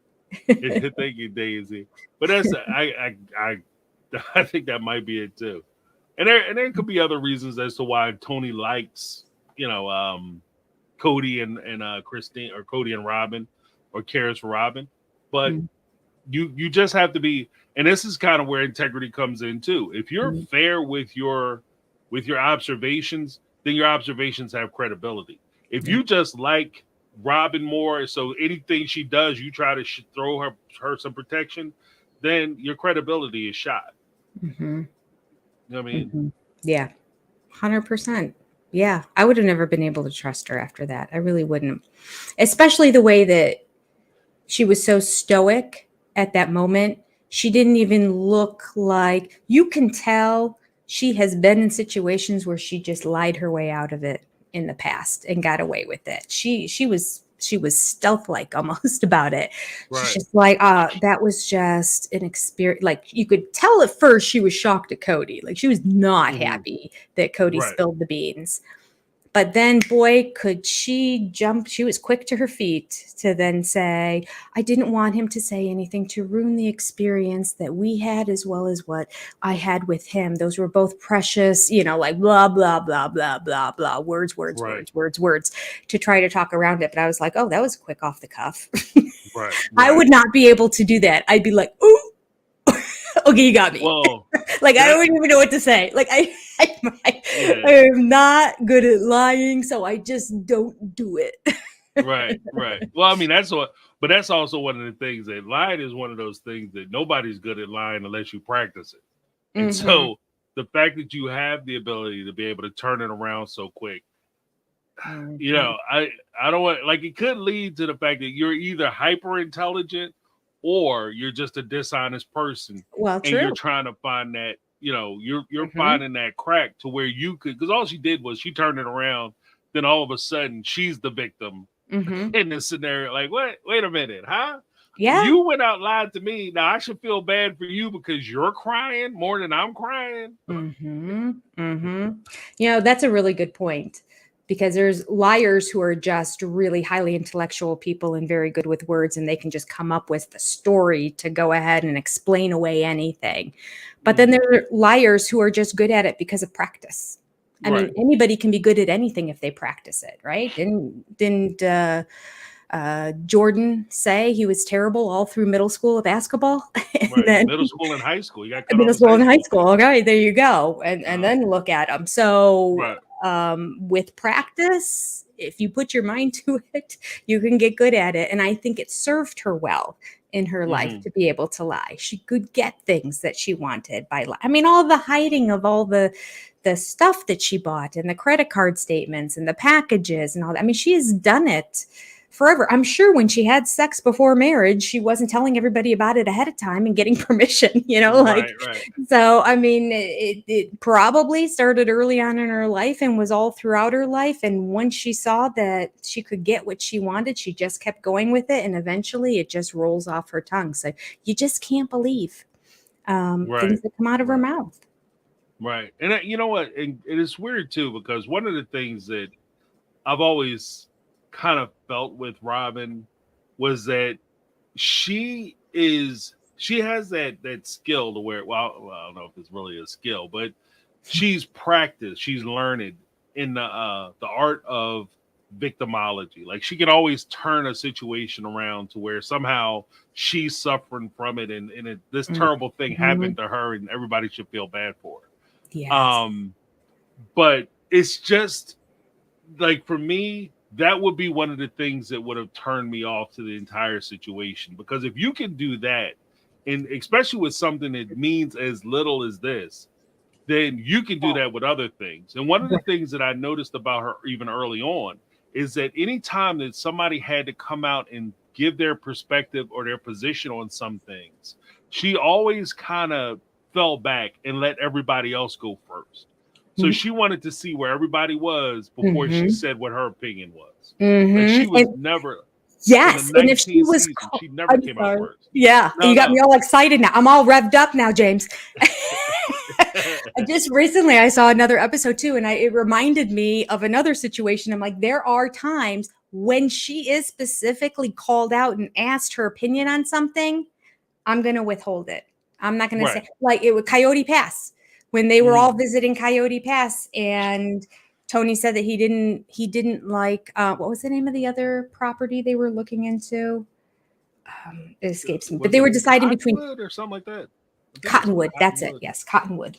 Thank you, Daisy. But that's I think that might be it too. And there could be other reasons as to why Tony likes, Cody and Christine, or Cody and Robyn, or cares for Robyn. But Mm, you just have to be, and this is kind of where integrity comes in too. If you're mm, fair with your observations, then your observations have credibility. If yeah. you just like Robyn more, so anything she does, you try to throw her some protection, then your credibility is shot. Mm-hmm. You know what I mean? Mm-hmm. Yeah. 100%. Yeah. I would have never been able to trust her after that. I really wouldn't. Especially the way that she was so stoic at that moment. She didn't even look like, you can tell she has been in situations where she just lied her way out of it in the past and got away with it. She was stealth like almost about it. She's Right. just like, that was just an experience. Like you could tell at first she was shocked at Cody. Like she was not Hmm. happy that Cody Right. spilled the beans. But then, boy, could she jump. She was quick to her feet to then say, I didn't want him to say anything to ruin the experience that we had as well as what I had with him. Those were both precious, like blah, blah, blah, blah, blah, blah, words, words, Right. words, words, words, to try to talk around it. But I was like, oh, that was quick off the cuff. Right. I Right. would not be able to do that. I'd be like, ooh, okay, you got me. Well, Like I that don't even know what to say. Like I yeah. am not good at lying, so I just don't do it. Right. Right. Well, I mean, but that's also one of the things that lying is one of those things that nobody's good at lying unless you practice it. And Hmm. so the fact that you have the ability to be able to turn it around so quick, Hmm. I don't want, like, it could lead to the fact that you're either hyper intelligent or you're just a dishonest person, Well, and you're true. trying to find that, you're Hmm. finding that crack to where you could, because all she did was she turned it around, then all of a sudden she's the victim Hmm. in this scenario. Like, what? Wait a minute, huh? Yeah. You went out lied to me. Now I should feel bad for you because you're crying more than I'm crying. Hmm. Hmm. That's a really good point because there's liars who are just really highly intellectual people and very good with words, and they can just come up with the story to go ahead and explain away anything. But then Mhm. there are liars who are just good at it because of practice. I mean, Right, anybody can be good at anything if they practice it, right? Didn't Jordan say he was terrible all through middle school at basketball, and right. then Middle school and high school. You got cut off middle his school high and high school school? team. Okay, there you go, and Uh, then look at him. So, right. with practice, if you put your mind to it, you can get good at it. And I think it served her well in her life Hmm. to be able to lie. She could get things that she wanted by I mean, all the hiding of all the stuff that she bought and the credit card statements and the packages and all that. I mean, she has done it forever. I'm sure when she had sex before marriage, she wasn't telling everybody about it ahead of time and getting permission, like, Right, right. so, I mean, it probably started early on in her life and was all throughout her life. And once she saw that she could get what she wanted, she just kept going with it. And eventually it just rolls off her tongue. So you just can't believe things Right, that come out of her right, mouth. right. And you know what? And it is weird too, because one of the things that I've always kind of felt with Robyn was that she has that skill to where, I don't know if it's really a skill, but she's practiced, she's learned in the art of victimology. Like, she can always turn a situation around to where somehow she's suffering from it, and this terrible thing Mhm. happened to her and everybody should feel bad for her. Yes. But it's just, like, for me, that would be one of the things that would have turned me off to the entire situation. Because if you can do that, and especially with something that means as little as this, then you can do that with other things. And one of the things that I noticed about her even early on is that anytime that somebody had to come out and give their perspective or their position on some things, she always kind of fell back and let everybody else go first. So she wanted to see where everybody was before she Mm-hmm. said what her opinion was. Like, she Mm-hmm. was never, in the Yes, and if she 19th was, season, she never I'm came out sorry. first. Yeah, No, you got no. me all excited now. I'm all revved up now, James. I just recently I saw another episode too, and it reminded me of another situation. I'm like, there are times when she is specifically called out and asked her opinion on something, I'm going to withhold it. I'm not going to say, like it was Coyote Pass, when they were all visiting Coyote Pass, and Tony said that he didn't like, what was the name of the other property they were looking into? It escapes me, but they were deciding between or something like that. Cottonwood. That's it. Yes, Cottonwood.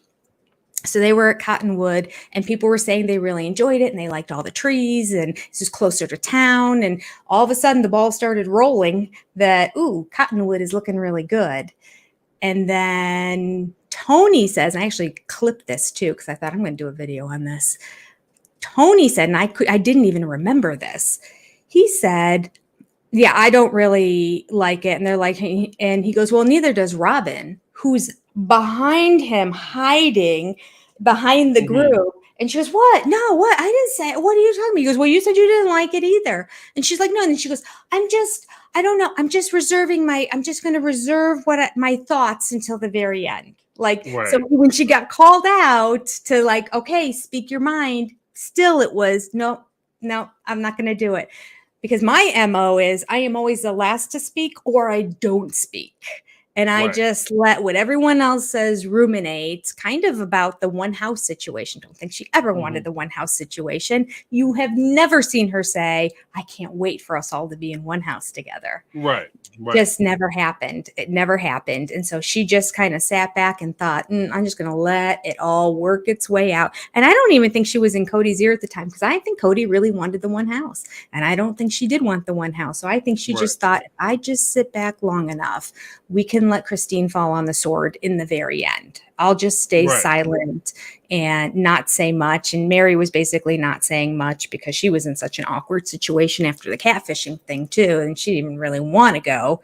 So they were at Cottonwood, and people were saying they really enjoyed it and they liked all the trees and this is closer to town. And all of a sudden the ball started rolling that, ooh, Cottonwood is looking really good. And then Tony says, and I actually clipped this too, because I thought I'm going to do a video on this. Tony said, and I didn't even remember this. He said, yeah, I don't really like it. And they're like, and he goes, well, neither does Robyn, who's behind him, hiding behind the group. And she goes, what? No, what? I didn't say it. What are you talking about? He goes, well, you said you didn't like it either. And she's like, no. And then she goes, I don't know. I'm just going to reserve my thoughts until the very end. Like, so when she got called out to like, okay, speak your mind, still it was, no, I'm not going to do it. Because my MO is I am always the last to speak or I don't speak. And I just let what everyone else says ruminate kind of about the one house situation. Don't think she ever wanted the one house situation. You have never seen her say, I can't wait for us all to be in one house together. Right. Just never happened. It never happened. And so she just kind of sat back and thought, I'm just going to let it all work its way out. And I don't even think she was in Cody's ear at the time, because I think Cody really wanted the one house. And I don't think she did want the one house. So I think she just thought, if I just sit back long enough, we can let Christine fall on the sword in the very end. I'll just stay silent and not say much. And Meri was basically not saying much because she was in such an awkward situation after the catfishing thing too. And she didn't even really want to go.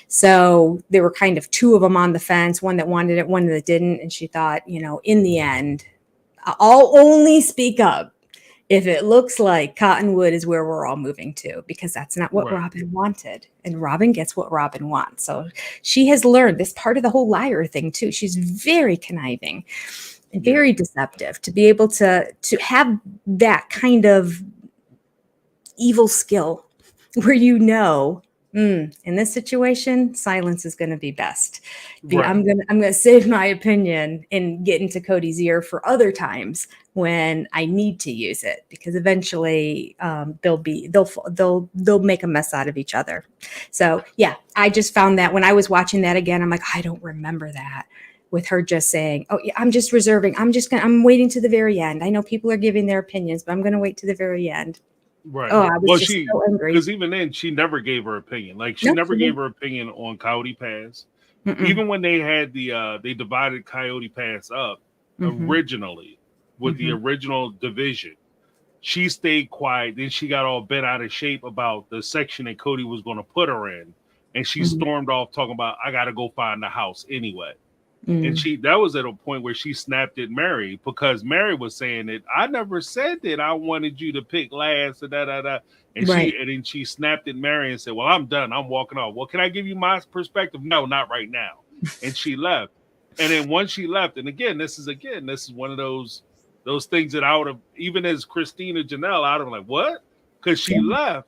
So there were kind of two of them on the fence, one that wanted it, one that didn't. And she thought, in the end, I'll only speak up if it looks like Cottonwood is where we're all moving to, because that's not what Robyn wanted. And Robyn gets what Robyn wants. So she has learned this part of the whole liar thing too. She's very conniving and very deceptive to be able to have that kind of evil skill where in this situation, silence is going to be best. I'm going to save my opinion and get into Cody's ear for other times when I need to use it, because eventually they'll make a mess out of each other. So yeah, I just found that when I was watching that again, I'm like, I don't remember that, with her just saying, oh yeah, I'm just reserving. I'm waiting to the very end. I know people are giving their opinions, but I'm going to wait to the very end. Right. Oh, I was so angry. Because even then, she never gave her opinion. Like, she never gave her opinion on Coyote Pass. Even when they had they divided Coyote Pass up originally with the original division, she stayed quiet. Then she got all bent out of shape about the section that Cody was going to put her in. And she stormed off talking about, I got to go find the house anyway. And that was at a point where she snapped at Meri, because Meri was saying that I never said that I wanted you to pick last and and then she snapped at Meri and said, well, I'm done. I'm walking off. Well, can I give you my perspective? No, not right now. And she left. And then once she left, and this is one of those things that I would have, even as Christina Janelle, I'd have like, what? Because she left.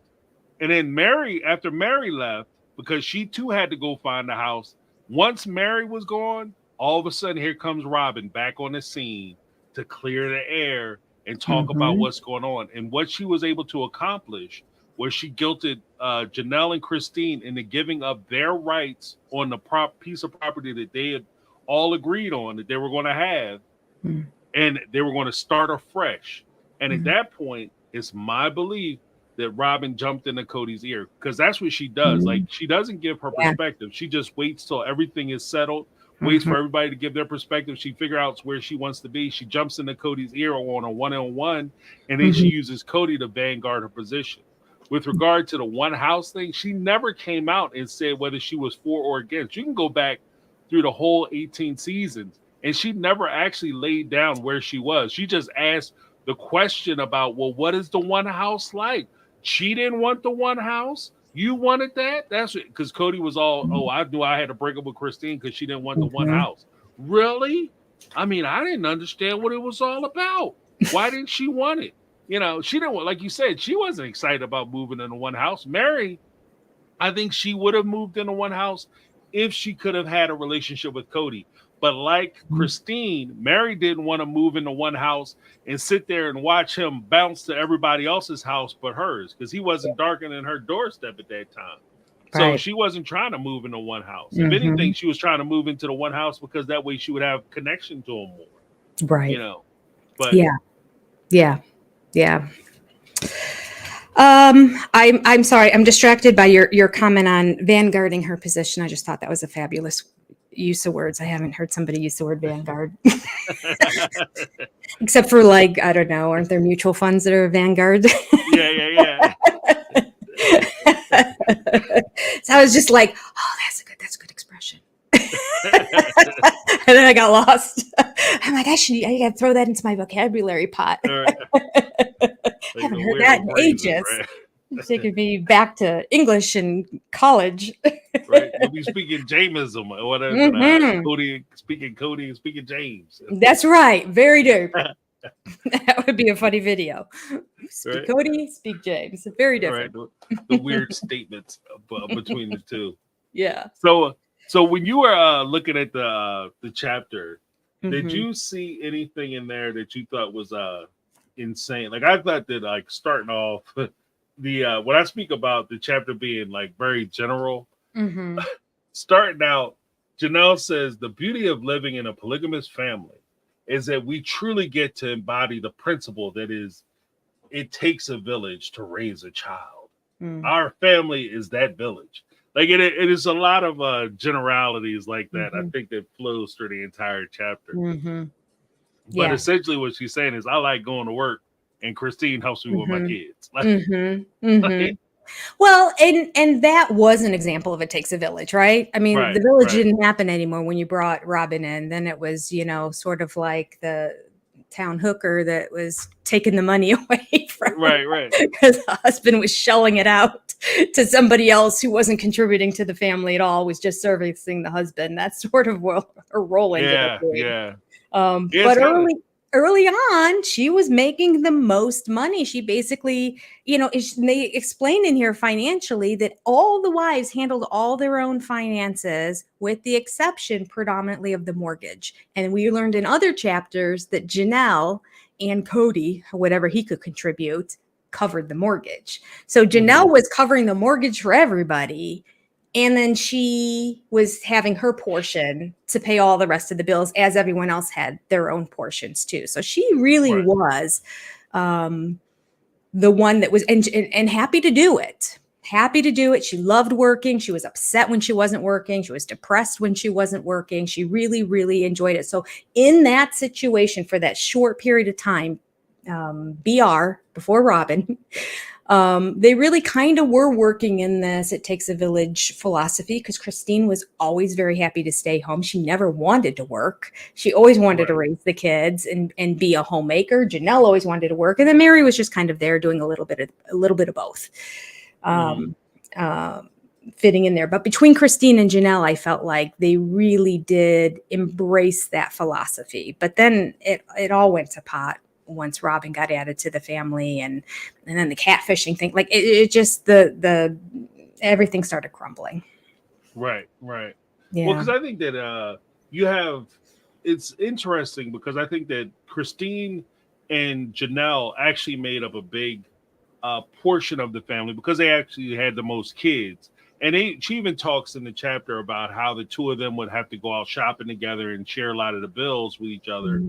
And then after Meri left, because she too had to go find the house. Once Meri was gone, all of a sudden, here comes Robyn back on the scene to clear the air and talk about what's going on. And what she was able to accomplish was she guilted Janelle and Christine into giving up their rights on the piece of property that they had all agreed on that they were going to have. And they were going to start afresh. And at that point, it's my belief that Robyn jumped into Cody's ear, because that's what she does. Like, she doesn't give her perspective. She just waits till everything is settled. Waits for everybody to give their perspective. She figures out where she wants to be. She jumps into Cody's ear on a one-on-one, and then she uses Cody to vanguard her position. With regard to the one house thing, she never came out and said whether she was for or against. You can go back through the whole 18 seasons, and she never actually laid down where she was. She just asked the question about, well, what is the one house like? She didn't want the one house. You wanted that? That's it. Because Cody was all, I knew I had to break up with Christine because she didn't want the one house. Really? I mean, I didn't understand what it was all about. Why didn't she want it? she didn't want, like you said, she wasn't excited about moving into one house. Meri, I think she would have moved into one house if she could have had a relationship with Cody. But like Christine, Meri didn't want to move into one house and sit there and watch him bounce to everybody else's house but hers, because he wasn't darkening her doorstep at that time. So she wasn't trying to move into one house. If anything, she was trying to move into the one house because that way she would have connection to him more. Right. But yeah. I'm sorry. I'm distracted by your comment on vanguarding her position. I just thought that was a fabulous use of words. I haven't heard somebody use the word vanguard. Except for, like, I don't know, aren't there mutual funds that are vanguard? Yeah. So I was just like, oh, that's a good expression. And then I got lost. I'm like, I gotta throw that into my vocabulary pot. Right. I haven't heard that in ages. Right? It's taking me back to English in college. Right. You'll be speaking Jamesism or whatever. Cody speaking James. That's right. Very dope. That would be a funny video. Speak Cody, speak James. Very different. Right. The weird statements between the two. Yeah. So when you were looking at the chapter, did you see anything in there that you thought was insane? Like, I thought that, like, starting off the when I speak about the chapter being, like, very general, starting out, Janelle says the beauty of living in a polygamous family is that we truly get to embody the principle that is, it takes a village to raise a child. Our family is that village. Like, it is a lot of generalities like that. I think that flows through the entire chapter. But essentially what she's saying is, I like going to work and Christine helps me with my kids. Like, well, and that was an example of it takes a village, right? I mean, the village didn't happen anymore when you brought Robyn in. Then it was, sort of like the town hooker that was taking the money away from because the husband was shelling it out to somebody else who wasn't contributing to the family at all, was just servicing the husband. That's sort of what her role ended up being. But early on, she was making the most money. She basically, they explain in here financially that all the wives handled all their own finances, with the exception predominantly of the mortgage. And we learned in other chapters that Janelle and Cody, whatever he could contribute, covered the mortgage. So Janelle was covering the mortgage for everybody. And then she was having her portion to pay all the rest of the bills, as everyone else had their own portions too. So she really was the one that was, and happy to do it. Happy to do it. She loved working. She was upset when she wasn't working. She was depressed when she wasn't working. She really, really enjoyed it. So in that situation, for that short period of time, BR, before Robyn, they really kind of were working in this "it takes a village" philosophy, because Christine was always very happy to stay home. She never wanted to work. She always wanted to raise the kids and be a homemaker. Janelle always wanted to work, and then Meri was just kind of there doing a little bit of both, fitting in there. But between Christine and Janelle, I felt like they really did embrace that philosophy. But then it all went to pot once Robyn got added to the family, and then the catfishing thing, like it just the everything started crumbling. Right. Yeah. Well, because I think that it's interesting, because I think that Christine and Janelle actually made up a big portion of the family, because they actually had the most kids. And she even talks in the chapter about how the two of them would have to go out shopping together and share a lot of the bills with each other.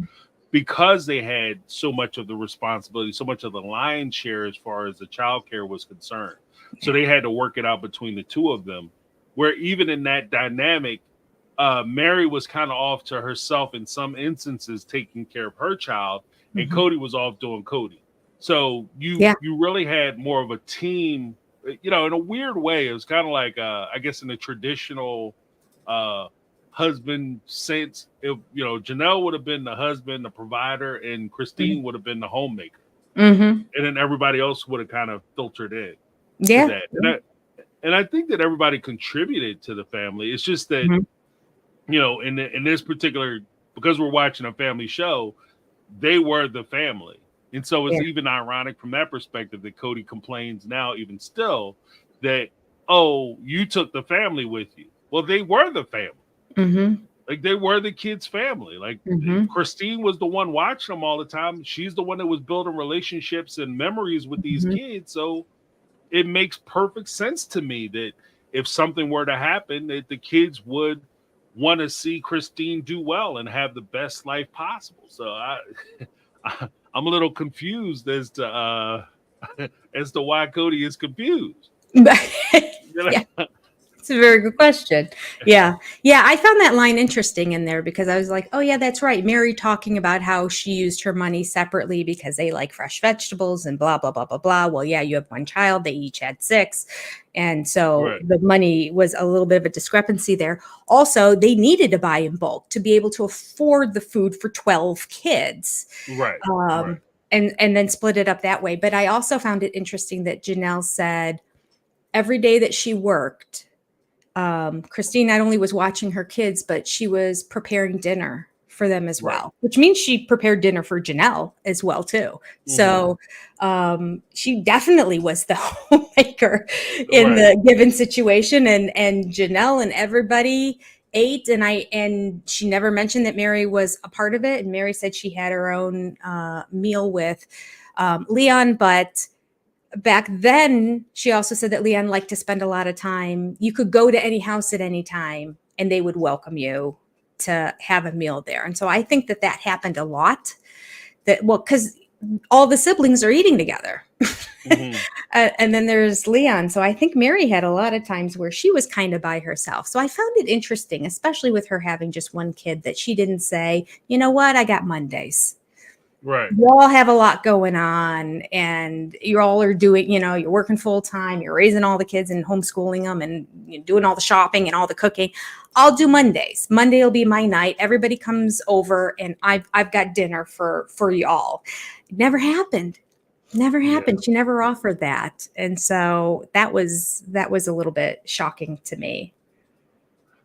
Because they had so much of the responsibility, so much of the lion's share as far as the child care was concerned. So they had to work it out between the two of them, where even in that dynamic, Meri was kind of off to herself in some instances, taking care of her child, and Cody was off doing Cody. So you really had more of a team, in a weird way. It was kind of like, I guess in the traditional husband sense, if Janelle would have been the husband, the provider, and Christine would have been the homemaker, and then everybody else would have kind of filtered in to that. And I think that everybody contributed to the family. It's just that in this particular, because we're watching a family show, they were the family. And so it's even ironic from that perspective that Cody complains now, even still, that, oh, you took the family with you. Well, they were the family. Mm-hmm. Like, they were the kids' family. Like, Christine was the one watching them all the time. She's the one that was building relationships and memories with these kids. So it makes perfect sense to me that if something were to happen, that the kids would want to see Christine do well and have the best life possible. So I'm a little confused as to why Cody is confused. You know? Yeah. It's a very good question. Yeah. Yeah. I found that line interesting in there because I was like, oh, yeah, that's right. Meri talking about how she used her money separately because they like fresh vegetables and blah, blah, blah, blah, blah. Well, yeah, you have one child. They each had 6. And so the money was a little bit of a discrepancy there. Also, they needed to buy in bulk to be able to afford the food for 12 kids. Right. And then split it up that way. But I also found it interesting that Janelle said every day that she worked, Christine not only was watching her kids, but she was preparing dinner for them as well, which means she prepared dinner for Janelle as well too. So she definitely was the homemaker in the given situation, and Janelle and everybody ate, and she never mentioned that Meri was a part of it. And Meri said she had her own meal with Leon, but back then, she also said that Leon liked to spend a lot of time. You could go to any house at any time and they would welcome you to have a meal there. And so I think that happened a lot. Because all the siblings are eating together. And then there's Leon. So I think Meri had a lot of times where she was kind of by herself. So I found it interesting, especially with her having just one kid, that she didn't say, you know what, I got Mondays. Right. You all have a lot going on and you all are doing, you're working full time, you're raising all the kids and homeschooling them and doing all the shopping and all the cooking. I'll do Mondays. Monday will be my night. Everybody comes over and I've got dinner for y'all. It never happened. Never happened. Yeah. She never offered that. And so that was a little bit shocking to me.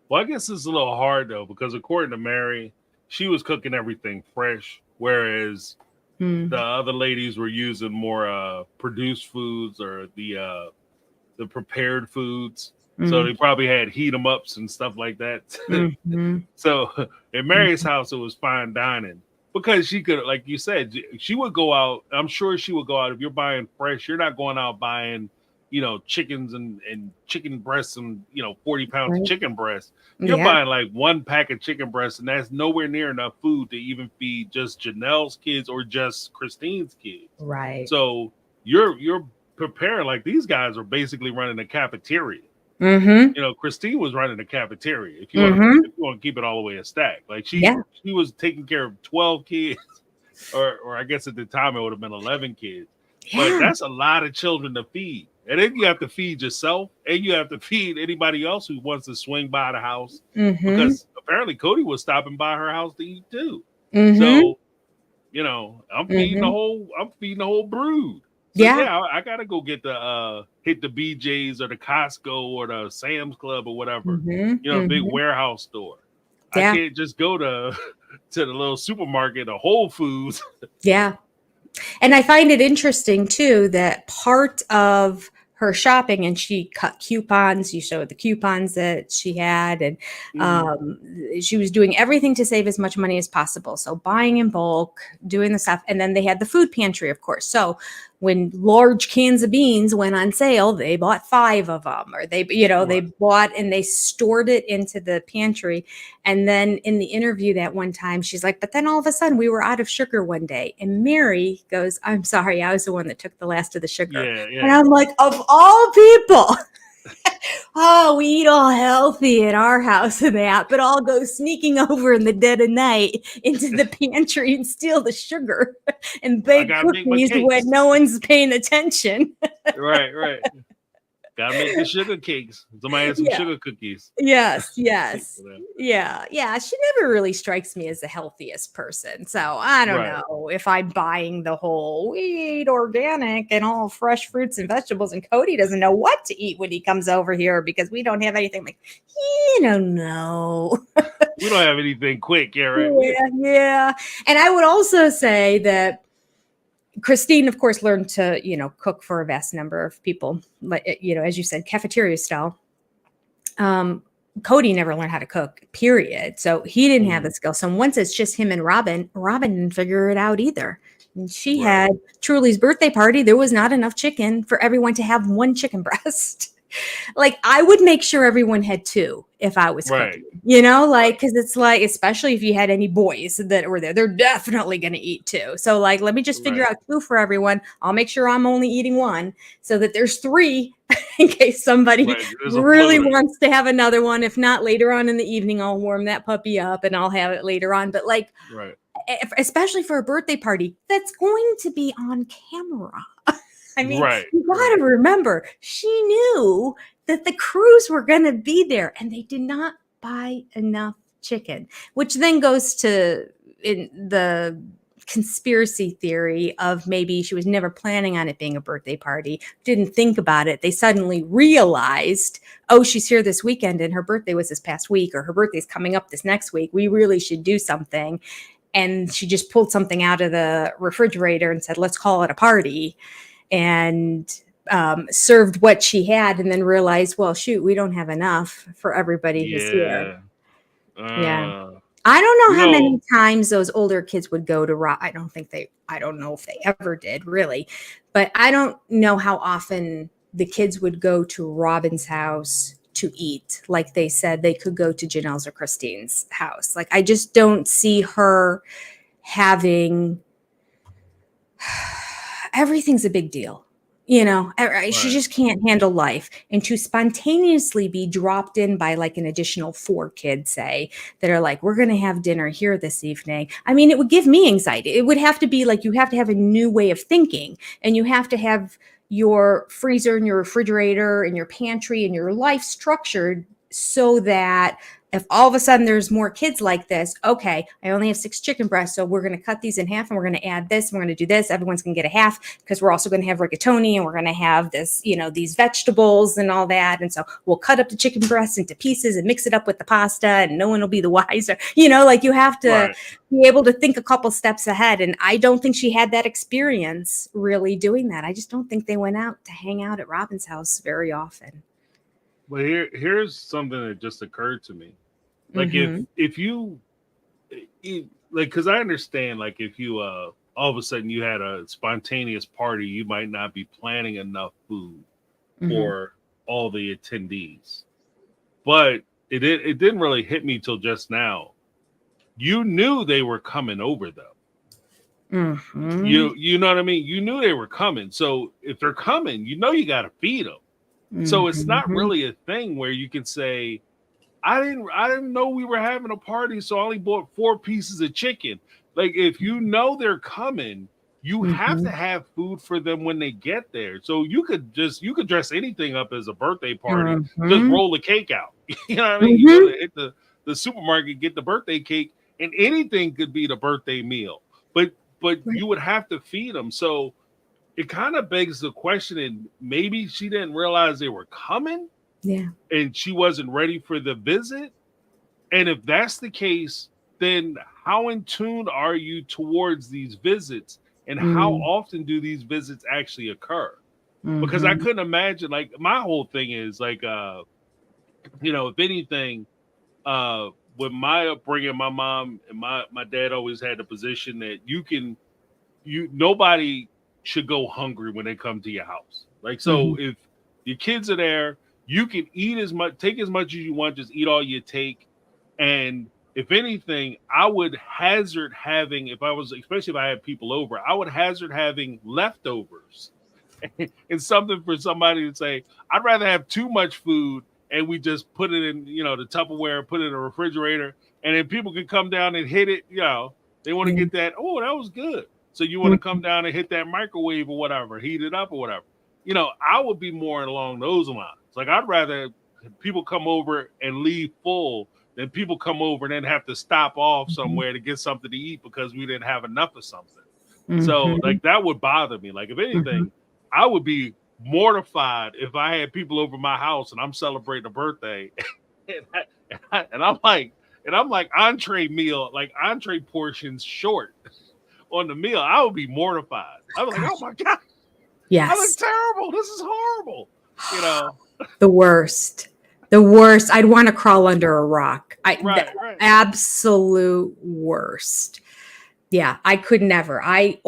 Well, I guess it's a little hard though, because according to Meri, she was cooking everything fresh. Whereas the other ladies were using more produced foods or the prepared foods. So they probably had heat 'em ups and stuff like that. So in Meri's house, it was fine dining because she could, like you said, she would go out. I'm sure she would go out. If you're buying fresh, you're not going out buying, chickens and chicken breasts and, 40 pounds of chicken breasts. You're buying like one pack of chicken breasts, and that's nowhere near enough food to even feed just Janelle's kids or just Christine's kids. Right. So you're preparing, like these guys are basically running a cafeteria. Christine was running a cafeteria. If you want to keep it all the way a stack, like she was taking care of 12 kids, or I guess at the time it would have been 11 kids. But that's a lot of children to feed. And then you have to feed yourself and you have to feed anybody else who wants to swing by the house. Because apparently Cody was stopping by her house to eat too. So, I'm feeding the whole brood. So I gotta go get hit the BJ's or the Costco or the Sam's Club or whatever. Big warehouse store. I can't just go to the little supermarket or Whole Foods. And I find it interesting too that part of her shopping, and she cut coupons. You showed the coupons that she had, and she was doing everything to save as much money as possible. So buying in bulk, doing the stuff, and then they had the food pantry, of course. So when large cans of beans went on sale, they bought 5 of them, or they bought and they stored it into the pantry. And then in the interview that one time, she's like, but then all of a sudden we were out of sugar one day. And Meri goes, I'm sorry, I was the one that took the last of the sugar. And I'm like, of all people, we eat all healthy at our house and that, but I'll go sneaking over in the dead of night into the pantry and steal the sugar and bake cookies when no one's paying attention. Right. Gotta make the sugar cakes. Somebody has some sugar cookies. Yes. Yeah. She never really strikes me as the healthiest person. So I don't know if I'm buying the whole we eat organic and all fresh fruits and vegetables. And Cody doesn't know what to eat when he comes over here because we don't have anything. Like, no. We don't have anything quick, right? Yeah. And I would also say that Christine, of course, learned to, cook for a vast number of people, like, as you said, cafeteria style. Cody never learned how to cook, period. So he didn't have the skill. So once it's just him and Robyn didn't figure it out either. And she had Truly's birthday party. There was not enough chicken for everyone to have one chicken breast. Like, I would make sure everyone had two if I was cooking, because it's like, especially if you had any boys that were there, they're definitely going to eat two. So like, let me just figure out two for everyone. I'll make sure I'm only eating one so that there's three in case somebody really wants to have another one. If not, later on in the evening, I'll warm that puppy up and I'll have it later on. But like, especially for a birthday party, that's going to be on camera. I mean, you got to remember, she knew that the crews were going to be there and they did not buy enough chicken, which then goes to the conspiracy theory of maybe she was never planning on it being a birthday party, didn't think about it. They suddenly realized, oh, she's here this weekend and her birthday was this past week, or her birthday's coming up this next week. We really should do something. And she just pulled something out of the refrigerator and said, let's call it a party. And served what she had, and then realized, well, shoot, we don't have enough for everybody who's here. I don't know how many times those older kids would go to I don't know if they ever did, really, but I don't know how often the kids would go to Robyn's house to eat. Like they said, they could go to Janelle's or Christine's house. Like, I just don't see her having. Everything's a big deal, she just can't handle life. And to spontaneously be dropped in by like an additional 4 kids, say, that are like, we're going to have dinner here this evening. I mean, it would give me anxiety. It would have to be like, you have to have a new way of thinking, and you have to have your freezer and your refrigerator and your pantry and your life structured so that if all of a sudden there's more kids like this, okay, I only have 6 chicken breasts, so we're going to cut these in half and we're going to add this and we're going to do this. Everyone's going to get a half because we're also going to have rigatoni and we're going to have this, these vegetables and all that. And so we'll cut up the chicken breasts into pieces and mix it up with the pasta, and no one will be the wiser. Like, you have to be able to think a couple steps ahead. And I don't think she had that experience really doing that. I just don't think they went out to hang out at Robyn's house very often. Well, here's something that just occurred to me. Like, if you like, because I understand, like, if you all of a sudden you had a spontaneous party, you might not be planning enough food for all the attendees. But it didn't really hit me till just now. You knew they were coming over, though. You know what I mean? You knew they were coming. So if they're coming, you got to feed them. So it's not really a thing where you can say, I didn't know we were having a party, so I only bought 4 pieces of chicken. Like, if you know they're coming, you have to have food for them when they get there. So you could dress anything up as a birthday party, just roll the cake out. You know what I mean? You go to hit the supermarket, get the birthday cake, and anything could be the birthday meal. But you would have to feed them. So it kind of begs the question, and maybe she didn't realize they were coming. Yeah. And she wasn't ready for the visit. And if that's the case, then how in tune are you towards these visits, and how often do these visits actually occur? Because I couldn't imagine, like, my whole thing is like, if anything, with my upbringing, my mom and my dad always had the position that nobody should go hungry when they come to your house. Like, so if your kids are there, you can take as much as you want, just eat all you take. And if anything, I would hazard having, especially if I had people over, I would hazard having leftovers and something for somebody to say, I'd rather have too much food and we just put it in, the Tupperware, put it in a refrigerator, and then people can come down and hit it. They want to get that. Oh, that was good. So you want to come down and hit that microwave or whatever, heat it up or whatever. I would be more along those lines. Like, I'd rather people come over and leave full than people come over and then have to stop off somewhere to get something to eat because we didn't have enough of something. So, like, that would bother me. Like, if anything, I would be mortified if I had people over my house and I'm celebrating a birthday and I'm like entree portions short. on the meal, I would be mortified. I was like, oh my God, I Yes. look terrible. This is horrible. You know, The worst. The worst. I'd want to crawl under a rock. right. Absolute worst. Yeah, I could never. I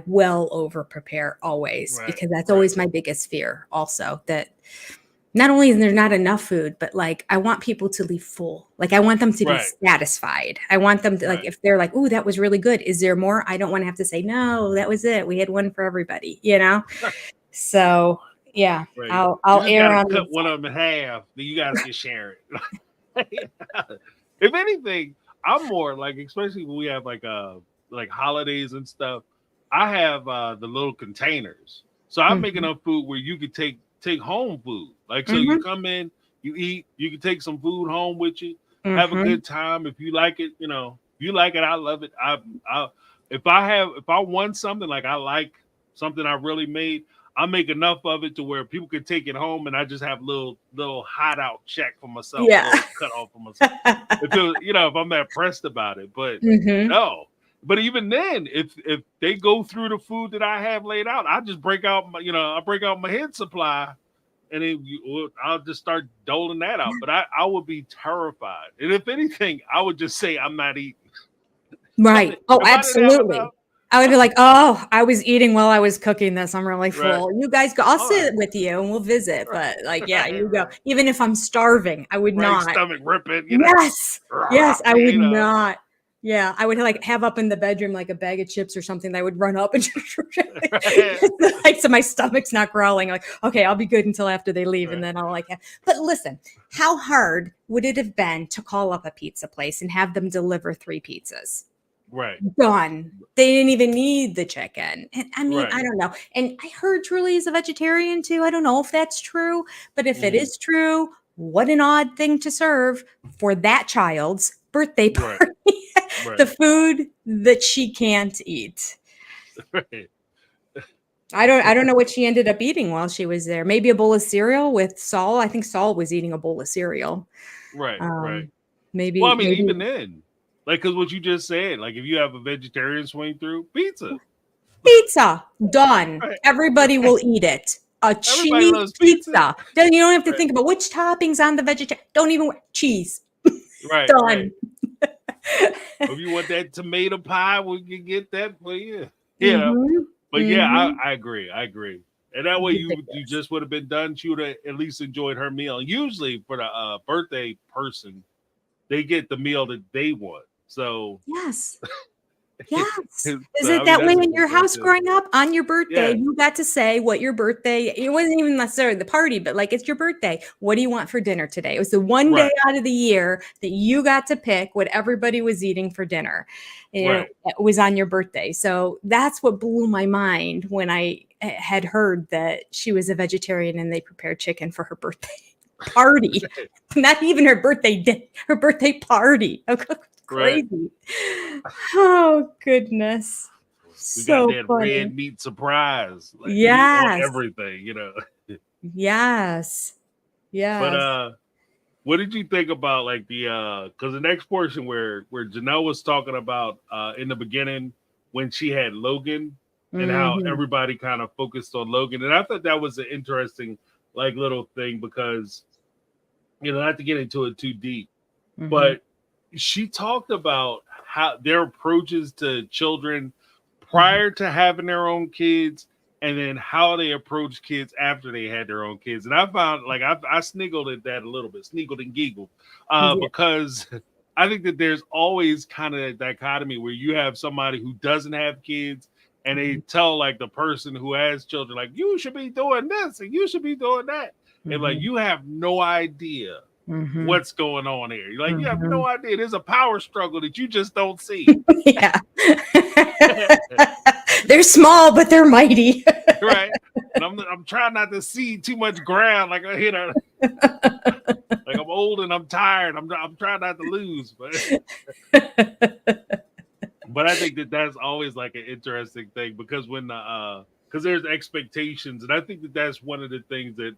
well over prepare always, Right, because that's right. always my biggest fear also, that not only is there not enough food, but like I want people to leave full. Like I want them to be Right. satisfied. I want them to, like, Right. if they're like, "Ooh, that was really good. Is there more?" I don't want to have to say, "No, that was it. We had one for everybody," you know? So, yeah, Right. I'll You just err gotta on cut the one of them in half. Then you gotta just share it. If anything, I'm more like, especially when we have like holidays and stuff. I have the little containers, so I make Mhm. enough food where you could take home food. Like, so you Mhm. come in, you eat, you can take some food home with you, have a Mhm. good time. If you like it, you know, if you like it, I love it. I if I want something, like I like something I really made, I make enough of it to where people can take it home, and I just have little hideout check for myself, Yeah. little cut off for myself. If it, you know, if I'm that pressed about it, but Mhm. no. But even then, if they go through the food that I have laid out, I just break out my, I break out my head supply, and then I'll just start doling that out. But I would be terrified, and if anything, I would just say I'm not eating. Right. Oh, If I didn't have absolutely. enough, I would be like, "Oh, I was eating while I was cooking this. I'm really right? full. You guys go. I'll All right, sit with you and we'll visit." But like, yeah, right, you go. right, Even if I'm starving, I would right. not. Stomach ripping, Yes. Yes, I would you know. not. Yeah, I would like have up in the bedroom like a bag of chips or something that I would run up and Right, like, so my stomach's not growling. Like, okay, I'll be good until after they leave, and right, then I'll like. But listen, how hard would it have been to call up a pizza place and have them deliver 3 pizzas? right, Done. They didn't even need the chicken. And I mean, right. I don't know. And I heard Truly is a vegetarian too. I don't know if that's true, but if it Hmm. is true, what an odd thing to serve for that child's birthday Right, party. The right, food that she can't eat. right, I don't know what she ended up eating while she was there. Maybe a bowl of cereal with Saul. I think Saul was eating a bowl of cereal. right, right. Um, Well, I maybe mean, maybe even then, like, because what you just said, like, if you have a vegetarian swing through, pizza, pizza, done. right, Everybody right. will eat it. A Everybody cheese loves pizza, pizza. Then you don't have to right, think about which toppings on the vegetarian. Don't even cheese. right, right. Done. If you want that tomato pie, we can get that for you. Yeah, Mhm. but yeah, Mhm. I agree, I agree. And that way, you Ridiculous. just would have been done. She would have at least enjoyed her meal. Usually, for the birthday person, they get the meal that they want. So, Yes. Yes. Is so it I mean, that way that's a in good your thing house too. growing up? On your birthday, Yeah, you got to say what your birthday, it wasn't even necessarily the party, but like it's your birthday. What do you want for dinner today? It was the one day right, out of the year that you got to pick what everybody was eating for dinner. And right. it was on your birthday. So that's what blew my mind when I had heard that she was a vegetarian and they prepared chicken for her birthday party. Not even her birthday day, her birthday party. Right. Crazy. Oh goodness. We got So that funny. red meat surprise, like meat on Yes. everything. Yes. But Yes. what did you think about like the because the next portion where Janelle was talking about in the beginning when she had Logan and how Mhm. everybody kind of focused on Logan, and I thought that was an interesting like little thing because not to get into it too deep, Mhm. but she talked about how their approaches to children Mhm. prior to having their own kids and then how they approach kids after they had their own kids. And I found like I sniggled at that a little bit, sniggled and giggled, Yeah. because I think that there's always kind of a dichotomy where you have somebody who doesn't have kids and they Mhm. tell like the person who has children, like, you should be doing this and you should be doing that. And like, Mhm. you have no idea Mhm. what's going on here. You're like, you have Mhm. no idea. There's a power struggle that you just don't see. Yeah. They're small, but they're mighty. Right. And I'm trying not to see too much ground. Like, like I'm old and I'm tired. I'm trying not to lose. But I think that that's always like an interesting thing because when the because there's expectations, and I think that that's one of the things that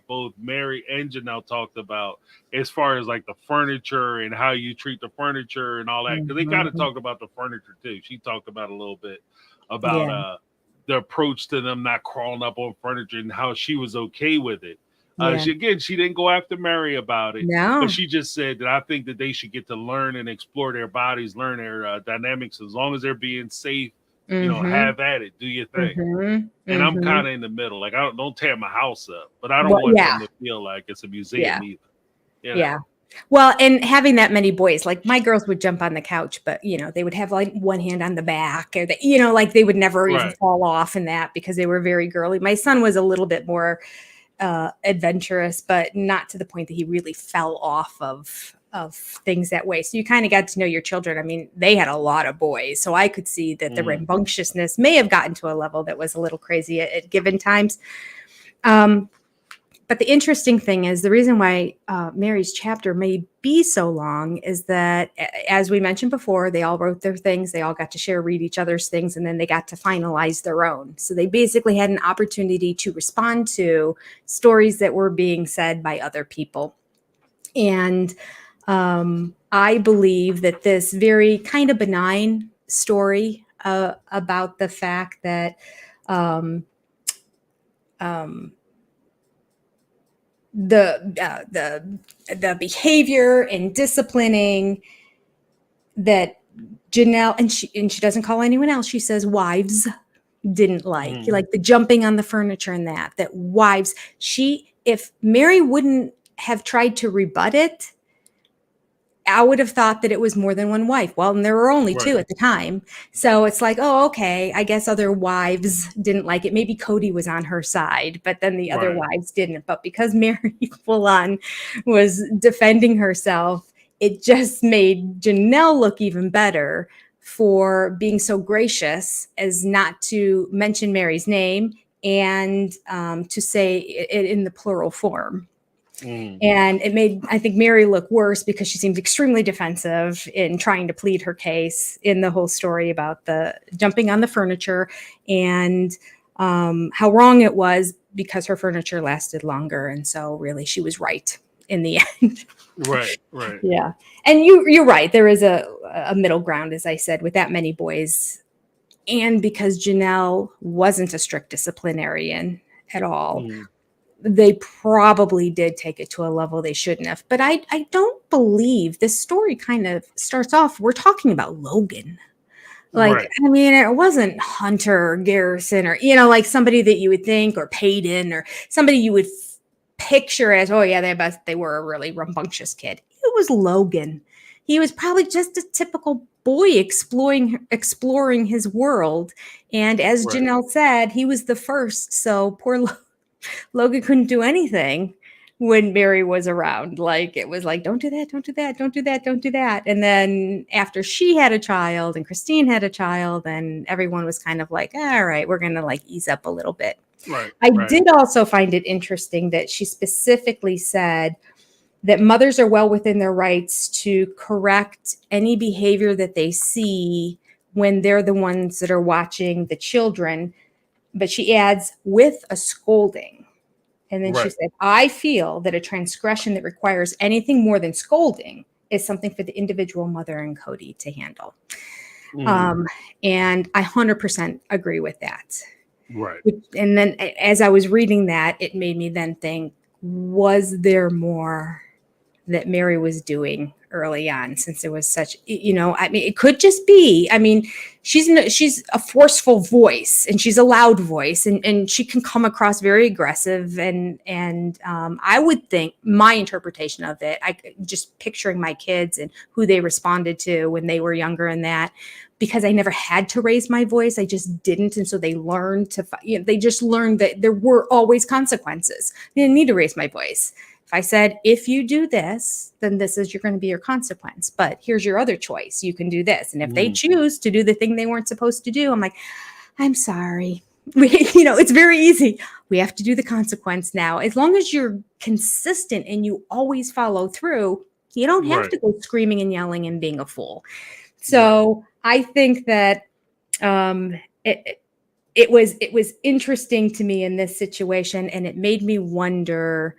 both Meri and Janelle talked about, as far as like the furniture and how you treat the furniture and all that. Because they kind of talked about the furniture too. She talked about a little bit about the approach to them not crawling up on furniture and how she was okay with it. She didn't go after Meri about it, but she just said that I think that they should get to learn and explore their bodies, learn their dynamics, as long as they're being safe. You know, have at it, do your thing. And I'm kind of in the middle. Like, I don't tear my house up, but I don't want them to feel like it's a museum either. You know? Yeah. Well, and having that many boys, like my girls would jump on the couch, but you know, they would have like one hand on the back, or you know, like they would never even fall off in that because they were very girly. My son was a little bit more adventurous, but not to the point that he really fell off of things that way. So you kind of got to know your children. I mean, they had a lot of boys, so I could see that the rambunctiousness may have gotten to a level that was a little crazy at given times. But the interesting thing is the reason why Meri's chapter may be so long is that, as we mentioned before, they all wrote their things. They all got to read each other's things, and then they got to finalize their own. So they basically had an opportunity to respond to stories that were being said by other people. And I believe that this very kind of benign story about the fact that the behavior and disciplining that Janelle, and she doesn't call anyone else, she says wives didn't like the jumping on the furniture and that wives, if Meri wouldn't have tried to rebut it, I would have thought that it was more than one wife. Well, and there were only two at the time. So it's like, oh, okay, I guess other wives didn't like it. Maybe Cody was on her side, but then the other wives didn't. But because Meri full on was defending herself, it just made Janelle look even better for being so gracious as not to mention Meri's name and to say it in the plural form. And it made, I think, Meri look worse because she seemed extremely defensive in trying to plead her case in the whole story about the jumping on the furniture and how wrong it was because her furniture lasted longer. And so really she was right in the end. Right. Yeah. And you're right. There is a middle ground, as I said, with that many boys. And because Janelle wasn't a strict disciplinarian at all. They probably did take it to a level they shouldn't have. But I don't believe this story kind of starts off, we're talking about Logan. Like, I mean, it wasn't Hunter or Garrison or, you know, like somebody that you would think, or Peyton or somebody you would picture as, oh yeah, they were a really rambunctious kid. It was Logan. He was probably just a typical boy exploring his world. And as Janelle said, he was the first. So poor Logan couldn't do anything when Meri was around. Like, it was like, don't do that, don't do that, don't do that, don't do that. And then after she had a child and Christine had a child, then everyone was kind of like, all right, we're going to like ease up a little bit. I did also find it interesting that she specifically said that mothers are well within their rights to correct any behavior that they see when they're the ones that are watching the children. But she adds, with a scolding. And then she said, I feel that a transgression that requires anything more than scolding is something for the individual mother and Cody to handle. And I 100% agree with that. And then as I was reading that, it made me then think, was there more that Meri was doing early on, since it was such, you know, I mean, it could just be, I mean, she's a forceful voice and she's a loud voice and she can come across very aggressive. And I would think my interpretation of it, just picturing my kids and who they responded to when they were younger, and that, because I never had to raise my voice, I just didn't. And so they learned they just learned that there were always consequences. I didn't need to raise my voice. If I said, if you do this, then this is going to be your consequence. But here's your other choice. You can do this. And if they choose to do the thing they weren't supposed to do, I'm like, I'm sorry. It's very easy. We have to do the consequence now. As long as you're consistent and you always follow through, you don't have to go screaming and yelling and being a fool. So I think that it was interesting to me in this situation, and it made me wonder,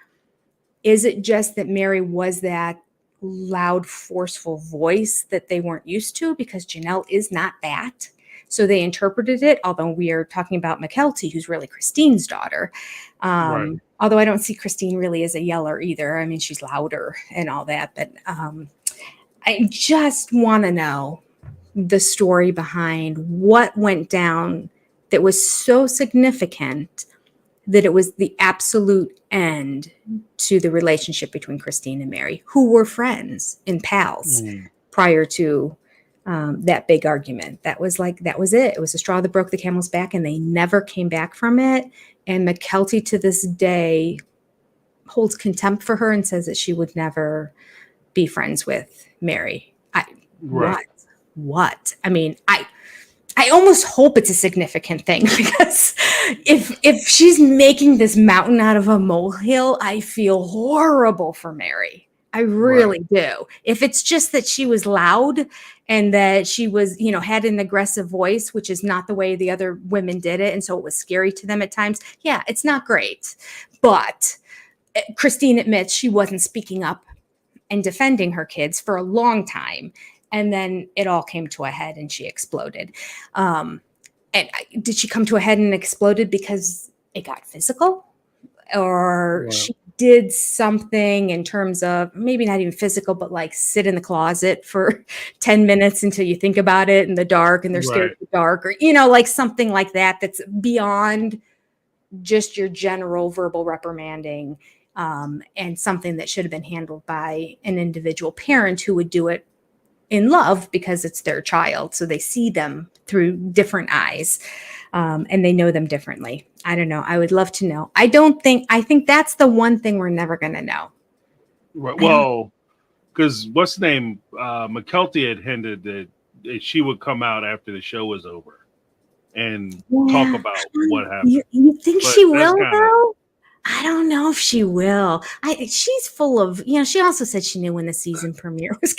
is it just that Meri was that loud, forceful voice that they weren't used to? Because Janelle is not that. So they interpreted it, although we are talking about Mykelti, who's really Christine's daughter. Right. Although I don't see Christine really as a yeller either. I mean, she's louder and all that. But I just want to know the story behind what went down that was so significant that it was the absolute end to the relationship between Christine and Meri, who were friends and pals prior to that big argument. That was it. It was the straw that broke the camel's back, and they never came back from it. And Mykelti to this day holds contempt for her and says that she would never be friends with Meri. What? I mean, I almost hope it's a significant thing, because if she's making this mountain out of a molehill, I feel horrible for Meri. I really do. If it's just that she was loud and that she was, had an aggressive voice, which is not the way the other women did it, and so it was scary to them at times, yeah, it's not great. But Christine admits she wasn't speaking up and defending her kids for a long time. And then it all came to a head and she exploded. And did she come to a head and exploded because it got physical? Or she did something in terms of maybe not even physical, but like sit in the closet for 10 minutes until you think about it in the dark and they're scared of the dark, or, like something like that, that's beyond just your general verbal reprimanding, and something that should have been handled by an individual parent who would do it in love because it's their child. So they see them through different eyes, and they know them differently. I don't know. I would love to know. I think that's the one thing we're never going to know. Right. Well, because what's the name? Mykelti had hinted that she would come out after the show was over and talk about what happened. You think she will, though? I don't know if she will. She's full of, she also said she knew when the season premiere was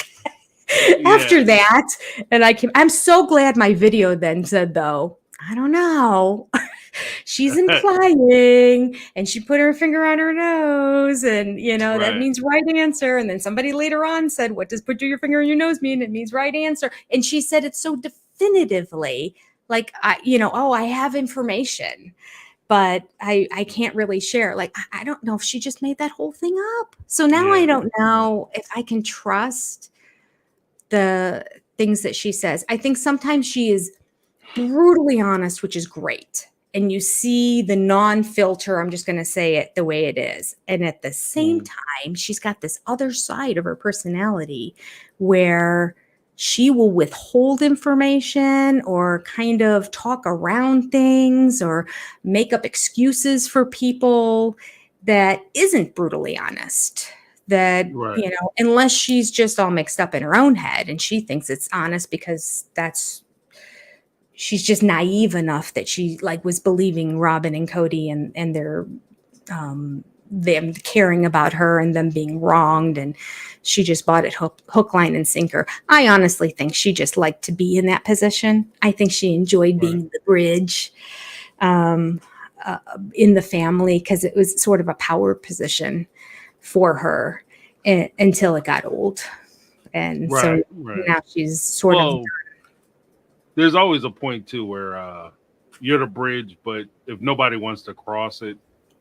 after that. And I'm so glad my video then said, though, I don't know. She's implying, and she put her finger on her nose, and that means right answer. And then somebody later on said, what does put your finger on your nose mean? It means right answer. And she said it so definitively, like, I have information, but I can't really share. Like, I don't know if she just made that whole thing up. So now I don't know if I can trust the things that she says. I think sometimes she is brutally honest, which is great. And you see the non-filter, I'm just going to say it the way it is. And at the same time, she's got this other side of her personality where she will withhold information or kind of talk around things or make up excuses for people that isn't brutally honest. That, unless she's just all mixed up in her own head and she thinks it's honest because she's just naive enough that she was believing Robyn and Cody and their them caring about her and them being wronged, and she just bought it hook, line, and sinker. I honestly think she just liked to be in that position. I think she enjoyed being the bridge in the family, because it was sort of a power position for her until it got old. And so now she's sort of... There's always a point too where you're the bridge, but if nobody wants to cross it,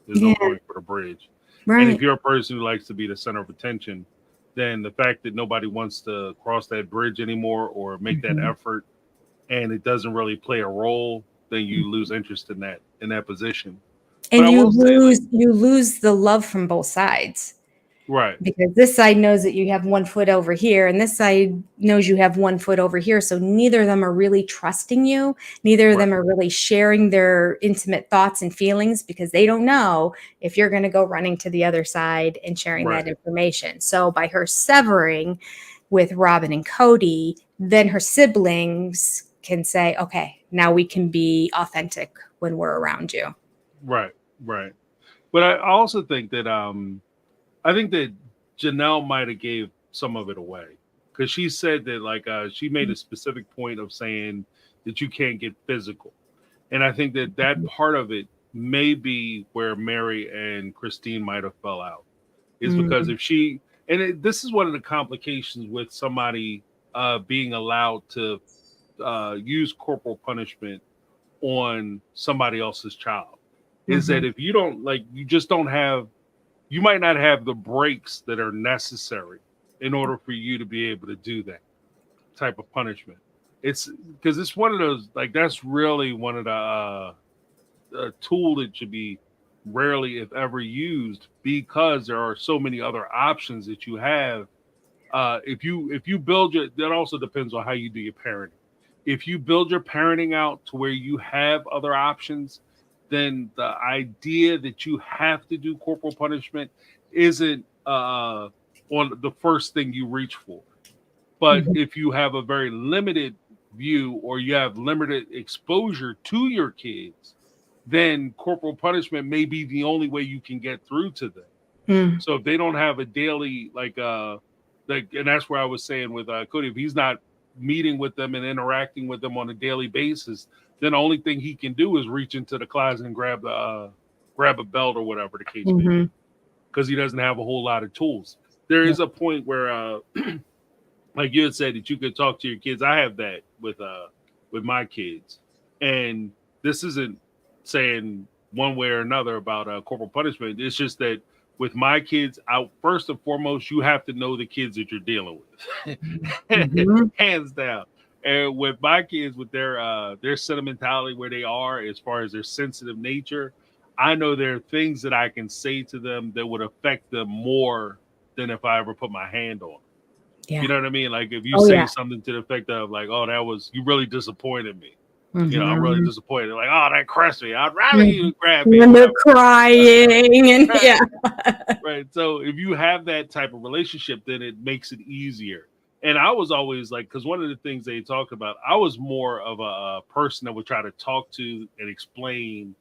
there's no point for the bridge. And if you're a person who likes to be the center of attention, then the fact that nobody wants to cross that bridge anymore or make that effort, and it doesn't really play a role, then you lose interest in that position. And you lose the love from both sides. Right. Because this side knows that you have 1 foot over here, and this side knows you have 1 foot over here. So neither of them are really trusting you. Neither of them are really sharing their intimate thoughts and feelings, because they don't know if you're going to go running to the other side and sharing that information. So by her severing with Robyn and Cody, then her siblings can say, okay, now we can be authentic when we're around you. Right. But I also think that I think that Janelle might have gave some of it away, because she said that she made a specific point of saying that you can't get physical. And I think that that part of it may be where Meri and Christine might have fell out, is because if she, and this is one of the complications with somebody being allowed to use corporal punishment on somebody else's child, is that if you don't, like, you just don't have, you might not have the breaks that are necessary in order for you to be able to do that type of punishment. It's because it's one of those, like, that's really one of the tool that should be rarely, if ever, used, because there are so many other options that you have. If you build your, that also depends on how you do your parenting. If you build your parenting out to where you have other options, then the idea that you have to do corporal punishment isn't on the first thing you reach for. But if you have a very limited view, or you have limited exposure to your kids, then corporal punishment may be the only way you can get through to them. So if they don't have a daily, like, and that's where I was saying with Cody, if he's not meeting with them and interacting with them on a daily basis, then the only thing he can do is reach into the closet and grab a belt or whatever the case may be, because he doesn't have a whole lot of tools. There is a point where, like you had said, that you could talk to your kids. I have that with my kids, and this isn't saying one way or another about corporal punishment. It's just that with my kids, first and foremost, you have to know the kids that you're dealing with, hands down. And with my kids, with their sentimentality, where they are as far as their sensitive nature, I know there are things that I can say to them that would affect them more than if I ever put my hand on them. Yeah. You know what I mean? Like, if you say something to the effect of, like, "Oh, you really disappointed me." You know, I'm really disappointed. Like, "Oh, that crushed me. I'd rather you grab me." And they're crying, and right. So if you have that type of relationship, then it makes it easier. And I was always like, because one of the things they talked about, I was more of a person that would try to talk to and explain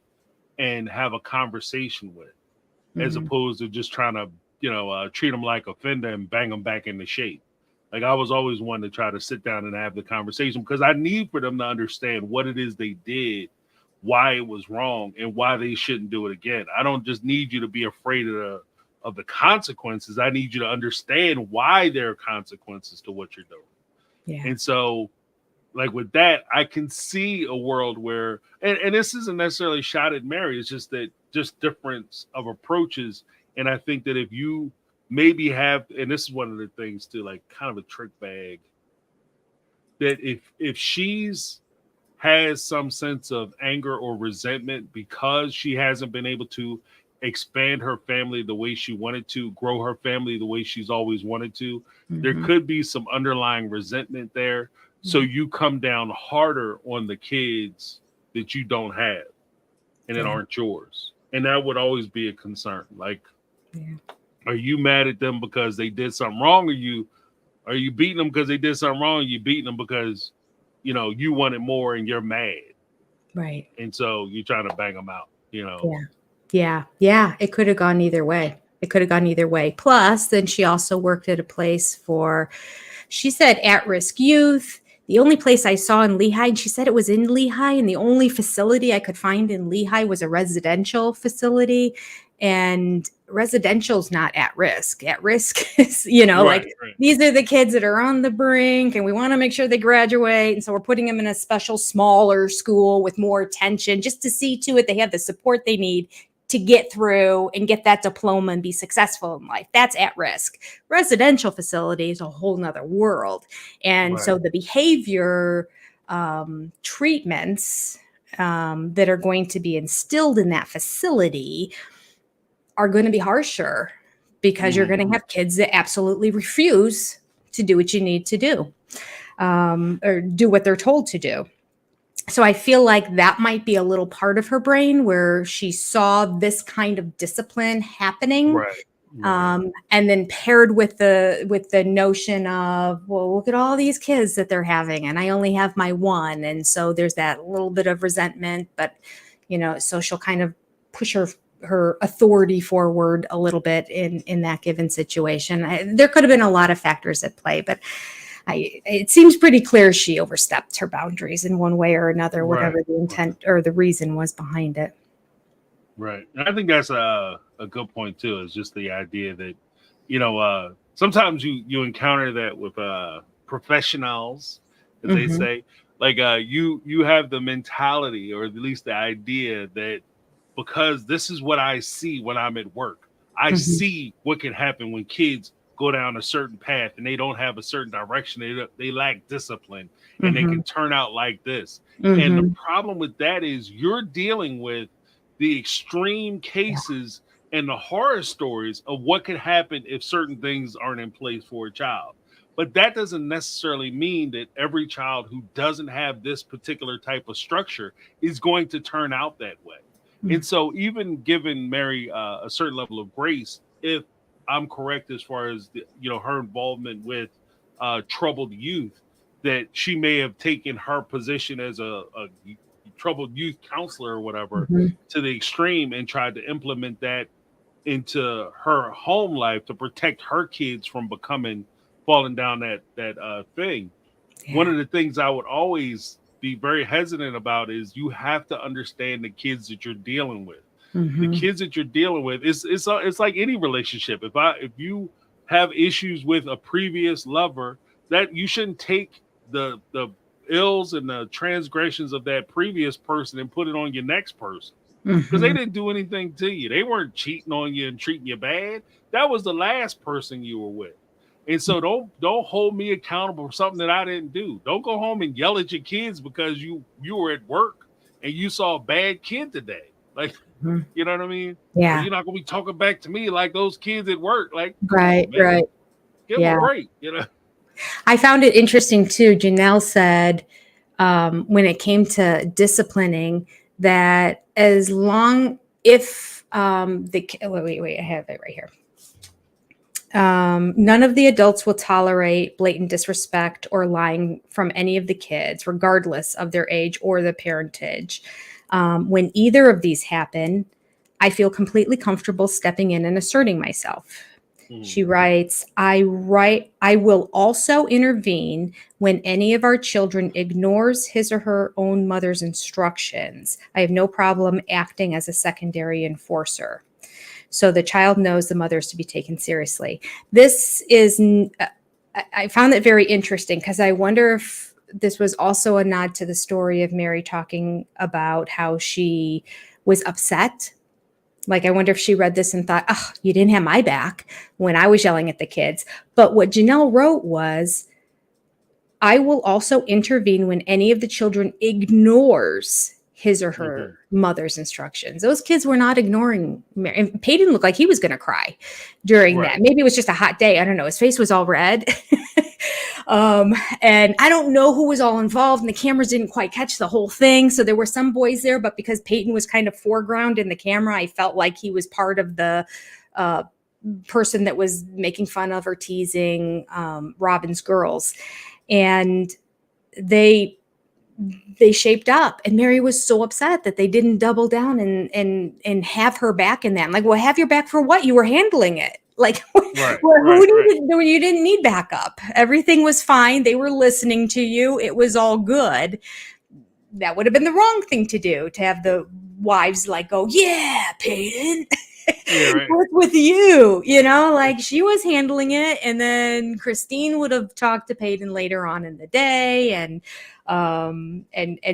and have a conversation with, as opposed to just trying to, treat them like a fender and bang them back into shape. Like, I was always one to try to sit down and have the conversation, because I need for them to understand what it is they did, why it was wrong, and why they shouldn't do it again. I don't just need you to be afraid of the consequences. I need you to understand why there are consequences to what you're doing. Yeah. And so, like, with that, I can see a world where, and this isn't necessarily shot at Meri, it's just that, just difference of approaches. And I think that if you maybe have, and this is one of the things too, like, kind of a trick bag, that if she's has some sense of anger or resentment because she hasn't been able to expand her family the way she wanted to, grow her family the way she's always wanted to, there could be some underlying resentment there. So you come down harder on the kids that you don't have and that aren't yours. And that would always be a concern. Like, are you mad at them because they did something wrong? Or are you beating them because they did something wrong? Or you beating them because, you wanted more and you're mad. Right. And so you're trying to bang them out, Yeah. It could have gone either way. Plus, then she also worked at a place for, she said, at-risk youth. The only place I saw in Lehigh, and she said it was in Lehigh, and the only facility I could find in Lehigh was a residential facility. And residential's not at risk. At risk is, right. These are the kids that are on the brink, and we want to make sure they graduate. And so we're putting them in a special, smaller school with more attention, just to see to it they have the support they need to get through and get that diploma and be successful in life. That's at risk. Residential facility is a whole nother world. And so the behavior treatments that are going to be instilled in that facility are going to be harsher, because you're going to have kids that absolutely refuse to do what you need to do, or do what they're told to do. So I feel like that might be a little part of her brain where she saw this kind of discipline happening. And then paired with the notion of, well, look at all these kids that they're having, and I only have my one. And so there's that little bit of resentment, but, so she'll kind of push her authority forward a little bit in that given situation. There could have been a lot of factors at play, but it seems pretty clear she overstepped her boundaries in one way or another, whatever the intent or the reason was behind it. Right. And I think that's a good point too, is just the idea that, sometimes you encounter that with professionals, as they say. Like you have the mentality, or at least the idea, that because this is what I see when I'm at work. I see what can happen when kids go down a certain path and they don't have a certain direction. They lack discipline, and they can turn out like this. And the problem with that is you're dealing with the extreme cases and the horror stories of what could happen if certain things aren't in place for a child. But that doesn't necessarily mean that every child who doesn't have this particular type of structure is going to turn out that way. And so even giving Meri a certain level of grace, if I'm correct as far as her involvement with troubled youth, that she may have taken her position as a troubled youth counselor or whatever to the extreme and tried to implement that into her home life to protect her kids from falling down that thing. One of the things I would always be very hesitant about is you have to understand the kids that you're dealing with. The kids that you're dealing with, it's like any relationship. If you have issues with a previous lover, that you shouldn't take the ills and the transgressions of that previous person and put it on your next person, because they didn't do anything to you. They weren't cheating on you and treating you bad. That was the last person you were with. And so don't hold me accountable for something that I didn't do. Don't go home and yell at your kids because you were at work and you saw a bad kid today. Like, you know what I mean? Yeah. You're not gonna be talking back to me like those kids at work. Like, right. Give them a break, I found it interesting too. Janelle said when it came to disciplining that as long if wait, I have it right here. None of the adults will tolerate blatant disrespect or lying from any of the kids, regardless of their age or the parentage. When either of these happen, I feel completely comfortable stepping in and asserting myself. She writes, I will also intervene when any of our children ignores his or her own mother's instructions. I have no problem acting as a secondary enforcer. So the child knows the mother is to be taken seriously. This is, I found it very interesting because I wonder if this was also a nod to the story of Meri talking about how she was upset. Like, I wonder if she read this and thought, oh, you didn't have my back when I was yelling at the kids. But what Janelle wrote was, I will also intervene when any of the children ignores his or her mother's instructions. Those kids were not ignoring Meri. And Peyton looked like he was going to cry during that. Maybe it was just a hot day. I don't know. His face was all red. And I don't know who was all involved, and the cameras didn't quite catch the whole thing. So there were some boys there, but because Peyton was kind of foreground in the camera, I felt like he was part of the person that was making fun of or teasing Robyn's girls. And they shaped up, and Meri was so upset that they didn't double down and have her back in that. I'm like, well, have your back for what? You were handling it. Like, you didn't need backup. Everything was fine. They were listening to you. It was all good. That would have been the wrong thing to do, to have the wives like go, yeah, Peyton. Work with you, like she was handling it. And then Christine would have talked to Peyton later on in the day. And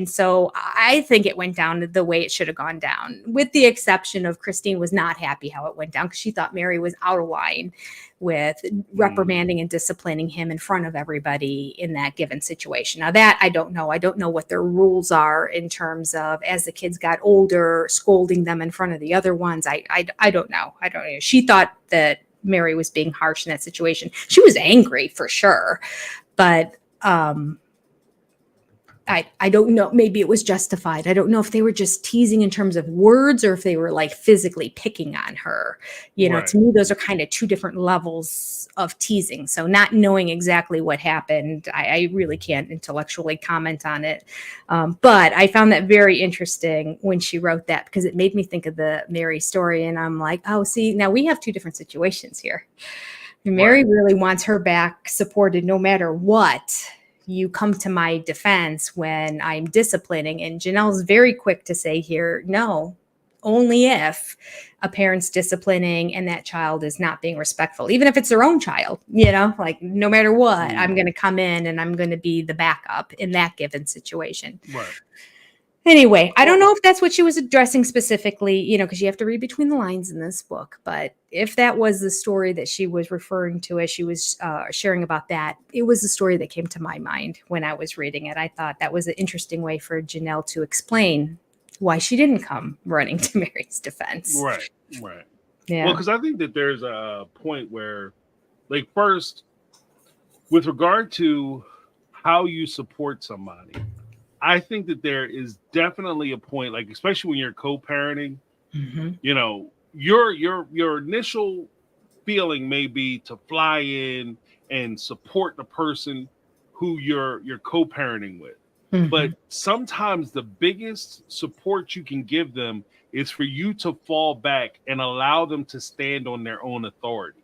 so I think it went down the way it should have gone down, with the exception of Christine was not happy how it went down because she thought Meri was out of line with reprimanding and disciplining him in front of everybody in that given situation. Now that I don't know. I don't know what their rules are in terms of, as the kids got older, scolding them in front of the other ones. I don't know. I don't know. She thought that Meri was being harsh in that situation. She was angry for sure, but I don't know. Maybe it was justified. I don't know if they were just teasing in terms of words or if they were like physically picking on her. To me, those are kind of two different levels of teasing. So not knowing exactly what happened, I really can't intellectually comment on it. But I found that very interesting when she wrote that, because it made me think of the Meri story. And I'm like, oh, see, now we have two different situations here. Meri really wants her back supported no matter what. You come to my defense when I'm disciplining. And Janelle's very quick to say here, no, only if a parent's disciplining and that child is not being respectful, even if it's their own child, like no matter what, I'm going to come in and I'm going to be the backup in that given situation. Right. Anyway, I don't know if that's what she was addressing specifically, because you have to read between the lines in this book. But if that was the story that she was referring to as she was sharing about that, it was the story that came to my mind when I was reading it. I thought that was an interesting way for Janelle to explain why she didn't come running to Meri's defense. Right. Yeah. Well, because I think that there's a point where, like, first, with regard to how you support somebody, I think that there is definitely a point, like, especially when you're co-parenting, your initial feeling may be to fly in and support the person who you're co-parenting with. But sometimes the biggest support you can give them is for you to fall back and allow them to stand on their own authority.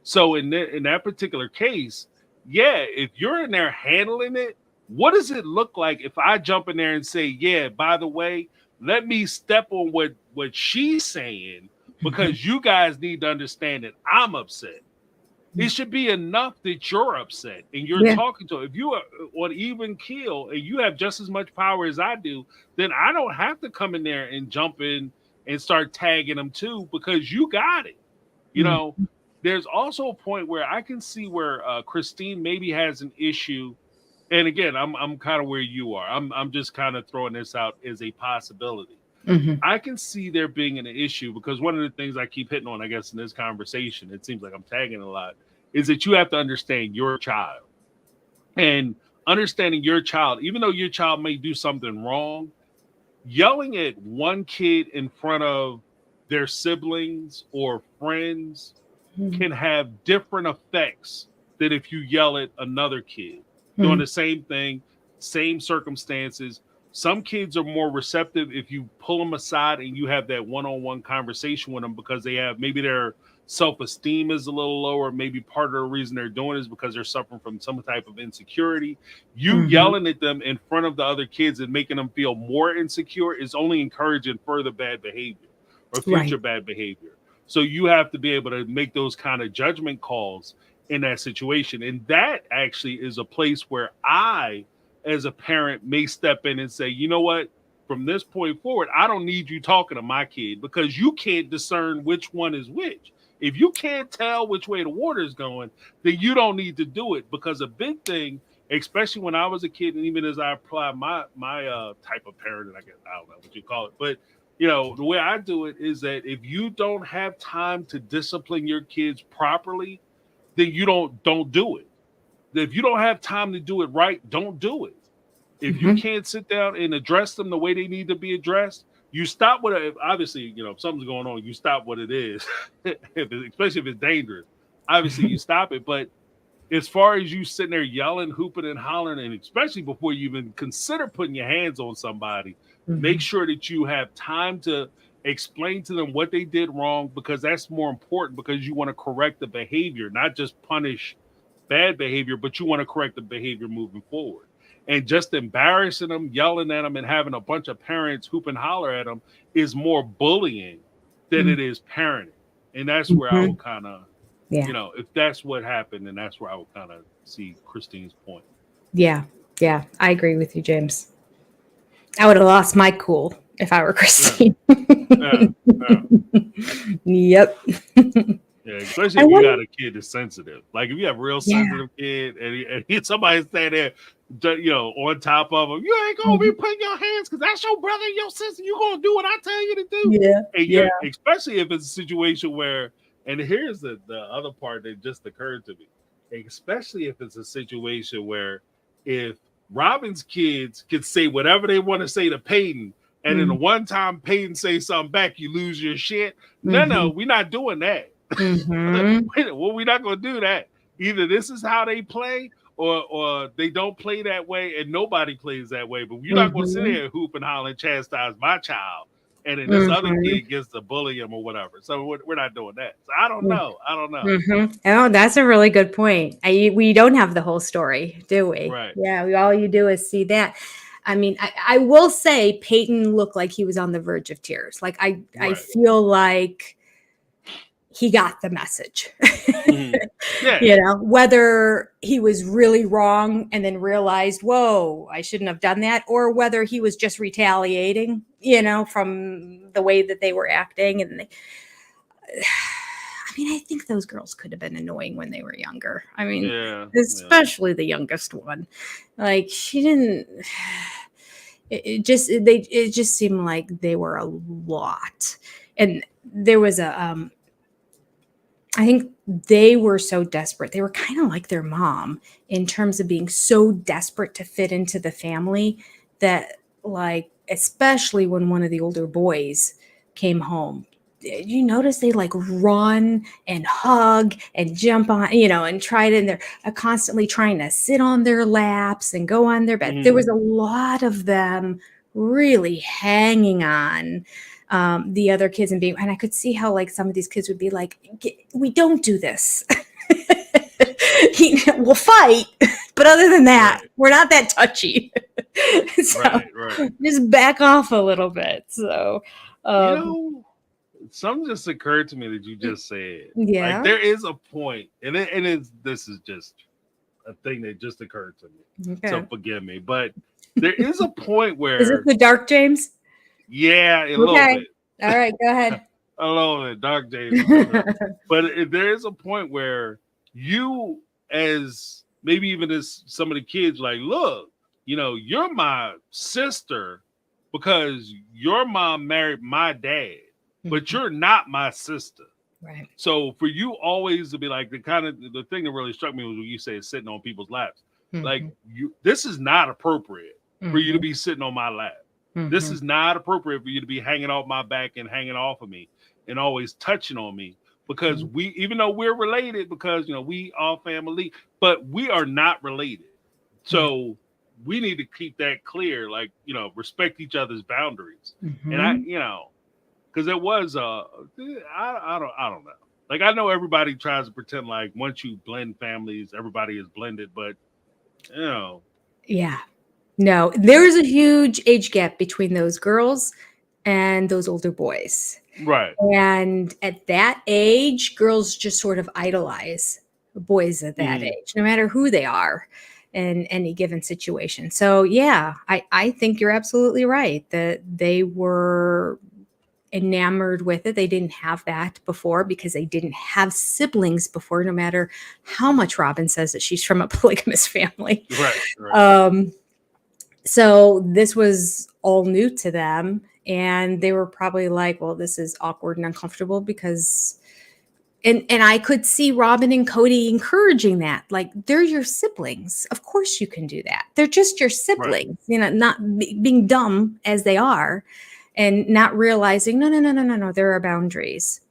So in that particular case, if you're in there handling it, what does it look like if I jump in there and say, yeah, by the way, let me step on what she's saying, because you guys need to understand that I'm upset. It should be enough that you're upset and you're talking to her. If you are on even keel and you have just as much power as I do, then I don't have to come in there and jump in and start tagging them too, because you got it. There's also a point where I can see where Christine maybe has an issue. And again, I'm kind of where you are. I'm just kind of throwing this out as a possibility. I can see there being an issue, because one of the things I keep hitting on, I guess, in this conversation, it seems like I'm tagging a lot, is that you have to understand your child. And understanding your child, even though your child may do something wrong, yelling at one kid in front of their siblings or friends can have different effects than if you yell at another kid doing the same thing, same circumstances. Some kids are more receptive if you pull them aside and you have that one-on-one conversation with them, because they have, maybe their self-esteem is a little lower. Maybe part of the reason they're doing it is because they're suffering from some type of insecurity. You yelling at them in front of the other kids and making them feel more insecure is only encouraging further bad behavior or future bad behavior. So you have to be able to make those kind of judgment calls in that situation. And that actually is a place where I, as a parent, may step in and say, you know what, from this point forward, I don't need you talking to my kid, because you can't discern which one is which. If you can't tell which way the water is going, then you don't need to do it. Because a big thing, especially when I was a kid, and even as I apply my type of parenting, I guess, I don't know what you call it, but the way I do it is that if you don't have time to discipline your kids properly, then you don't do it. If you don't have time to do it right, don't do it. If you can't sit down and address them the way they need to be addressed, you stop with it. Obviously, if something's going on, you stop what it is, especially if it's dangerous. Obviously, you stop it. But as far as you sitting there yelling, hooping, and hollering, and especially before you even consider putting your hands on somebody, make sure that you have time to explain to them what they did wrong, because that's more important, because you want to correct the behavior, not just punish bad behavior, but you want to correct the behavior moving forward. And just embarrassing them, yelling at them, and having a bunch of parents hoop and holler at them is more bullying than it is parenting. And that's where I would kind of, if that's what happened, then that's where I would kind of see Christine's point. Yeah. I agree with you, James. I would have lost my cool if I were Christine. Yep. Yeah, especially if you got a kid that's sensitive. Like if you have a real sensitive kid and somebody stand there, on top of them, you ain't gonna be putting your hands, because that's your brother and your sister. You gonna do what I tell you to do. And especially if it's a situation where, and here's the other part that just occurred to me, especially if it's a situation where if Robyn's kids could say whatever they want to say to Peyton, and then the one time Peyton say something back, you lose your shit. No, we're not doing that. Well, we're not going to do that. Either this is how they play, or they don't play that way, and nobody plays that way. But you're not going to sit there and hoop and holler and chastise my child and then this other kid gets to bully him or whatever. So we're not doing that. So I don't know. Oh, that's a really good point. We don't have the whole story, do we? Right. Yeah, all you do is see that. I mean, I will say Peyton looked like he was on the verge of tears. Like I feel like he got the message. Yeah. You know, whether he was really wrong and then realized, whoa, I shouldn't have done that, or whether he was just retaliating, you know, from the way that they were acting. And I mean, I think those girls could have been annoying when they were younger. I mean, especially the youngest one. Like, she didn't. It just seemed like they were a lot, and there was a. I think they were so desperate. They were kind of like their mom in terms of being so desperate to fit into the family that, like, especially when one of the older boys came home, you notice they like run and hug and jump on, you know, and try to, and they're constantly trying to sit on their laps and go on their bed. There was a lot of them really hanging on the other kids and I could see how like some of these kids would be like, we don't do this. We'll fight, but other than that, we're not that touchy. So just back off a little bit. So, you know, something just occurred to me that you just said. Yeah. Like, there is a point, and this is just a thing that just occurred to me. Okay. So forgive me, but there is a point where. Is it the dark, James? Yeah, a little bit. All right, go ahead. A little bit, dark James. But there is a point where you, as maybe even as some of the kids, like, look, you know, you're my sister because your mom married my dad, but you're not my sister. Right. So for you always to be like, the thing that really struck me was when you say sitting on people's laps. Like, this is not appropriate for you to be sitting on my lap. This is not appropriate for you to be hanging off my back and hanging off of me and always touching on me, because we, even though we're related, because, you know, we are family, but we are not related. So we need to keep that clear, like, you know, respect each other's boundaries. And I, you know, because it was, I don't know. Like, I know everybody tries to pretend like once you blend families, everybody is blended, but, you know. Yeah. No, there's a huge age gap between those girls and those older boys. Right. And at that age, girls just sort of idolize boys at that age, no matter who they are in any given situation. So, yeah, I think you're absolutely right that they were enamored with it. They didn't have that before because they didn't have siblings before, no matter how much Robyn says that she's from a polygamous family. Right. So this was all new to them, and they were probably like, well, this is awkward and uncomfortable because, and I could see Robyn and Cody encouraging that. Like, they're your siblings. Of course you can do that. They're just your siblings, you know, not being dumb as they are and not realizing, no, there are boundaries.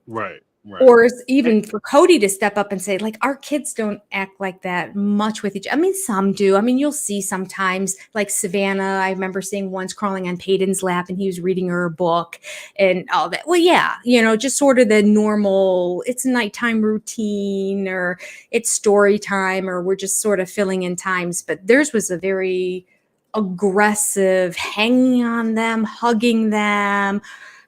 Right. Or even for Cody to step up and say, like, our kids don't act like that much with each other. I mean, some do. I mean, you'll see sometimes, like Savannah, I remember seeing once crawling on Peyton's lap and he was reading her a book and all that. Well, yeah, you know, just sort of the normal, it's nighttime routine or it's story time or we're just sort of filling in times. But theirs was a very aggressive, hanging on them, hugging them,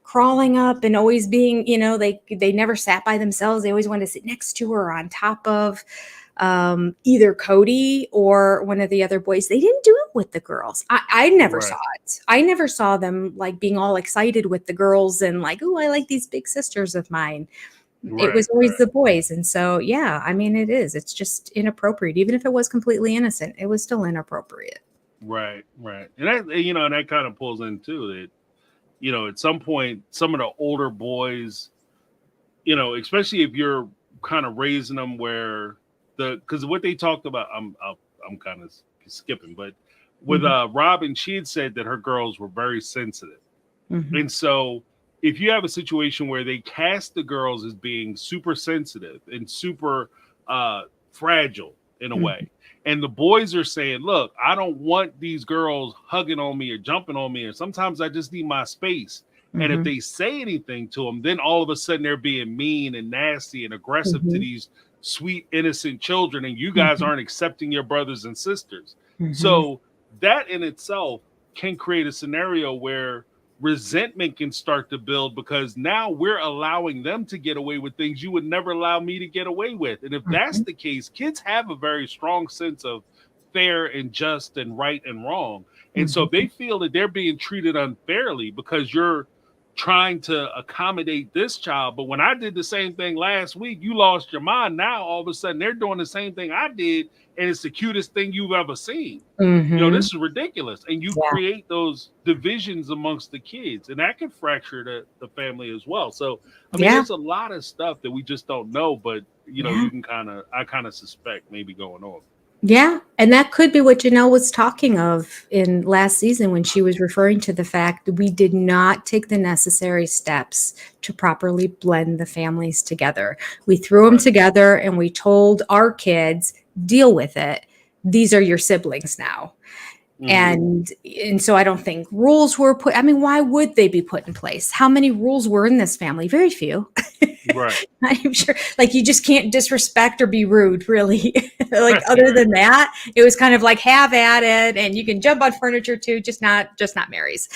crawling up and always being, you know, they never sat by themselves. They always wanted to sit next to or on top of either Cody or one of the other boys. They didn't do it with the girls. I never saw it. I never saw them like being all excited with the girls and like, oh, I like these big sisters of mine. It was always the boys. And so, yeah, I mean, it's just inappropriate. Even if it was completely innocent, it was still inappropriate. Right. And that, you know, and that kind of pulls into it. You know, at some point, some of the older boys, you know, especially if you're kind of raising them where because what they talked about, I'm kind of skipping, but with Robyn, she had said that her girls were very sensitive. And so if you have a situation where they cast the girls as being super sensitive and super fragile in a way, and the boys are saying, look, I don't want these girls hugging on me or jumping on me. And sometimes I just need my space. And if they say anything to them, then all of a sudden they're being mean and nasty and aggressive to these sweet, innocent children. And you guys aren't accepting your brothers and sisters. So that in itself can create a scenario where resentment can start to build, because now we're allowing them to get away with things you would never allow me to get away with. And if that's the case, kids have a very strong sense of fair and just and right and wrong. And so they feel that they're being treated unfairly because you're trying to accommodate this child. But when I did the same thing last week, you lost your mind. Now all of a sudden they're doing the same thing I did, and it's the cutest thing you've ever seen. You know, this is ridiculous. And you create those divisions amongst the kids, and that can fracture the family as well. So I mean, there's a lot of stuff that we just don't know, but you know, you can I kind of suspect maybe going on. Yeah. And that could be what Janelle was talking of in last season when she was referring to the fact that we did not take the necessary steps to properly blend the families together. We threw them together and we told our kids, deal with it. These are your siblings now. And so I don't think rules were put. I mean, why would they be put in place? How many rules were in this family? Very few. Right. I'm sure, like, you just can't disrespect or be rude, really. Like, other than that, it was kind of like, have at it, and you can jump on furniture too, just not Mary's.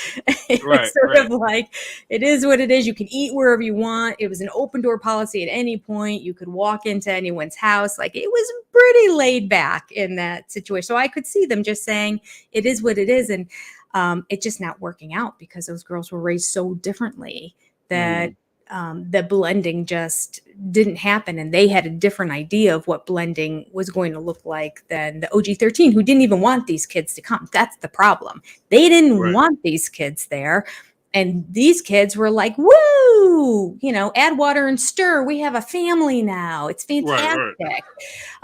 It was sort of like, it is what it is. You can eat wherever you want. It was an open door policy at any point. You could walk into anyone's house. Like, it was pretty laid back in that situation. So I could see them just saying, it is what it is. And it's just not working out because those girls were raised so differently that the blending just didn't happen. And they had a different idea of what blending was going to look like than the OG-13, who didn't even want these kids to come. That's the problem. They didn't want these kids there. And these kids were like, woo, you know, add water and stir. We have a family now. It's fantastic.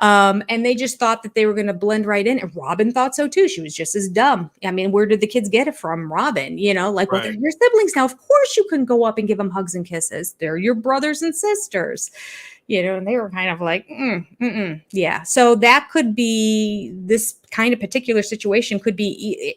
And they just thought that they were going to blend right in. And Robyn thought so too. She was just as dumb. I mean, where did the kids get it from? Robyn, you know, like, well, they're your siblings now. Of course you can go up and give them hugs and kisses. They're your brothers and sisters. You know, and they were kind of like, yeah. So that could be, this kind of particular situation could be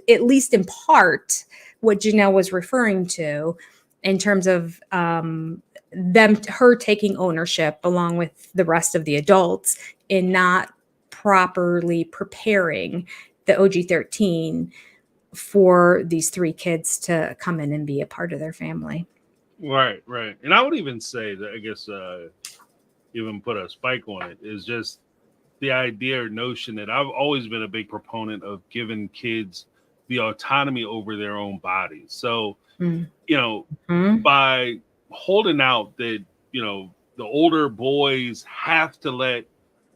at least in part what Janelle was referring to in terms of her taking ownership along with the rest of the adults in not properly preparing the OG-13 for these three kids to come in and be a part of their family. Right. And I would even say that, I guess, even put a spike on it, is just the idea or notion that I've always been a big proponent of giving kids the autonomy over their own bodies. So, you know, by holding out that, you know, the older boys have to let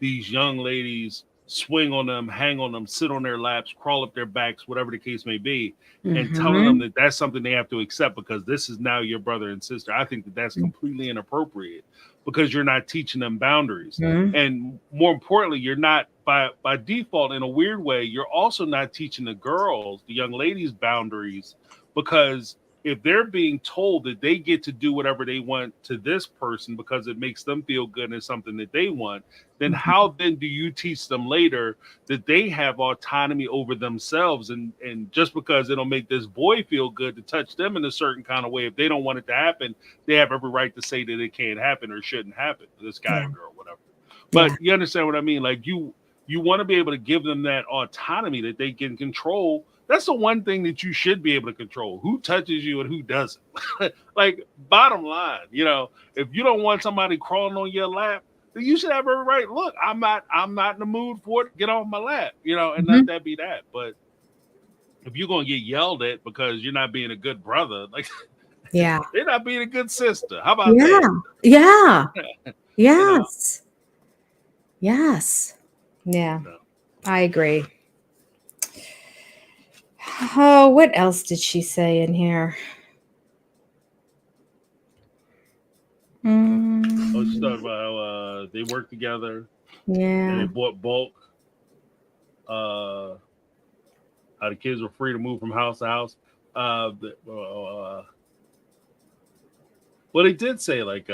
these young ladies swing on them, hang on them, sit on their laps, crawl up their backs, whatever the case may be, and telling them that that's something they have to accept because this is now your brother and sister. I think that that's completely inappropriate because you're not teaching them boundaries. And more importantly, you're not, by default, in a weird way, you're also not teaching the girls, the young ladies, boundaries, because if they're being told that they get to do whatever they want to this person because it makes them feel good and it's something that they want, then how then do you teach them later that they have autonomy over themselves? And just because it'll make this boy feel good to touch them in a certain kind of way, if they don't want it to happen, they have every right to say that it can't happen or shouldn't happen to this guy or girl, whatever. But you understand what I mean? Like, you want to be able to give them that autonomy that they can control. That's the one thing that you should be able to control: who touches you and who doesn't. Like, bottom line, you know, if you don't want somebody crawling on your lap, then you should have every right. Look, I'm not in the mood for it. Get off my lap, you know, and let that be that. But if you're gonna get yelled at because you're not being a good brother, like, they're not being a good sister. How about that? Yes. Yes. Yeah. No. I agree. Oh, what else did she say in here? Oh, she talked about how they work together. Yeah. And they bought bulk. How the kids were free to move from house to house. Well, they did say, like,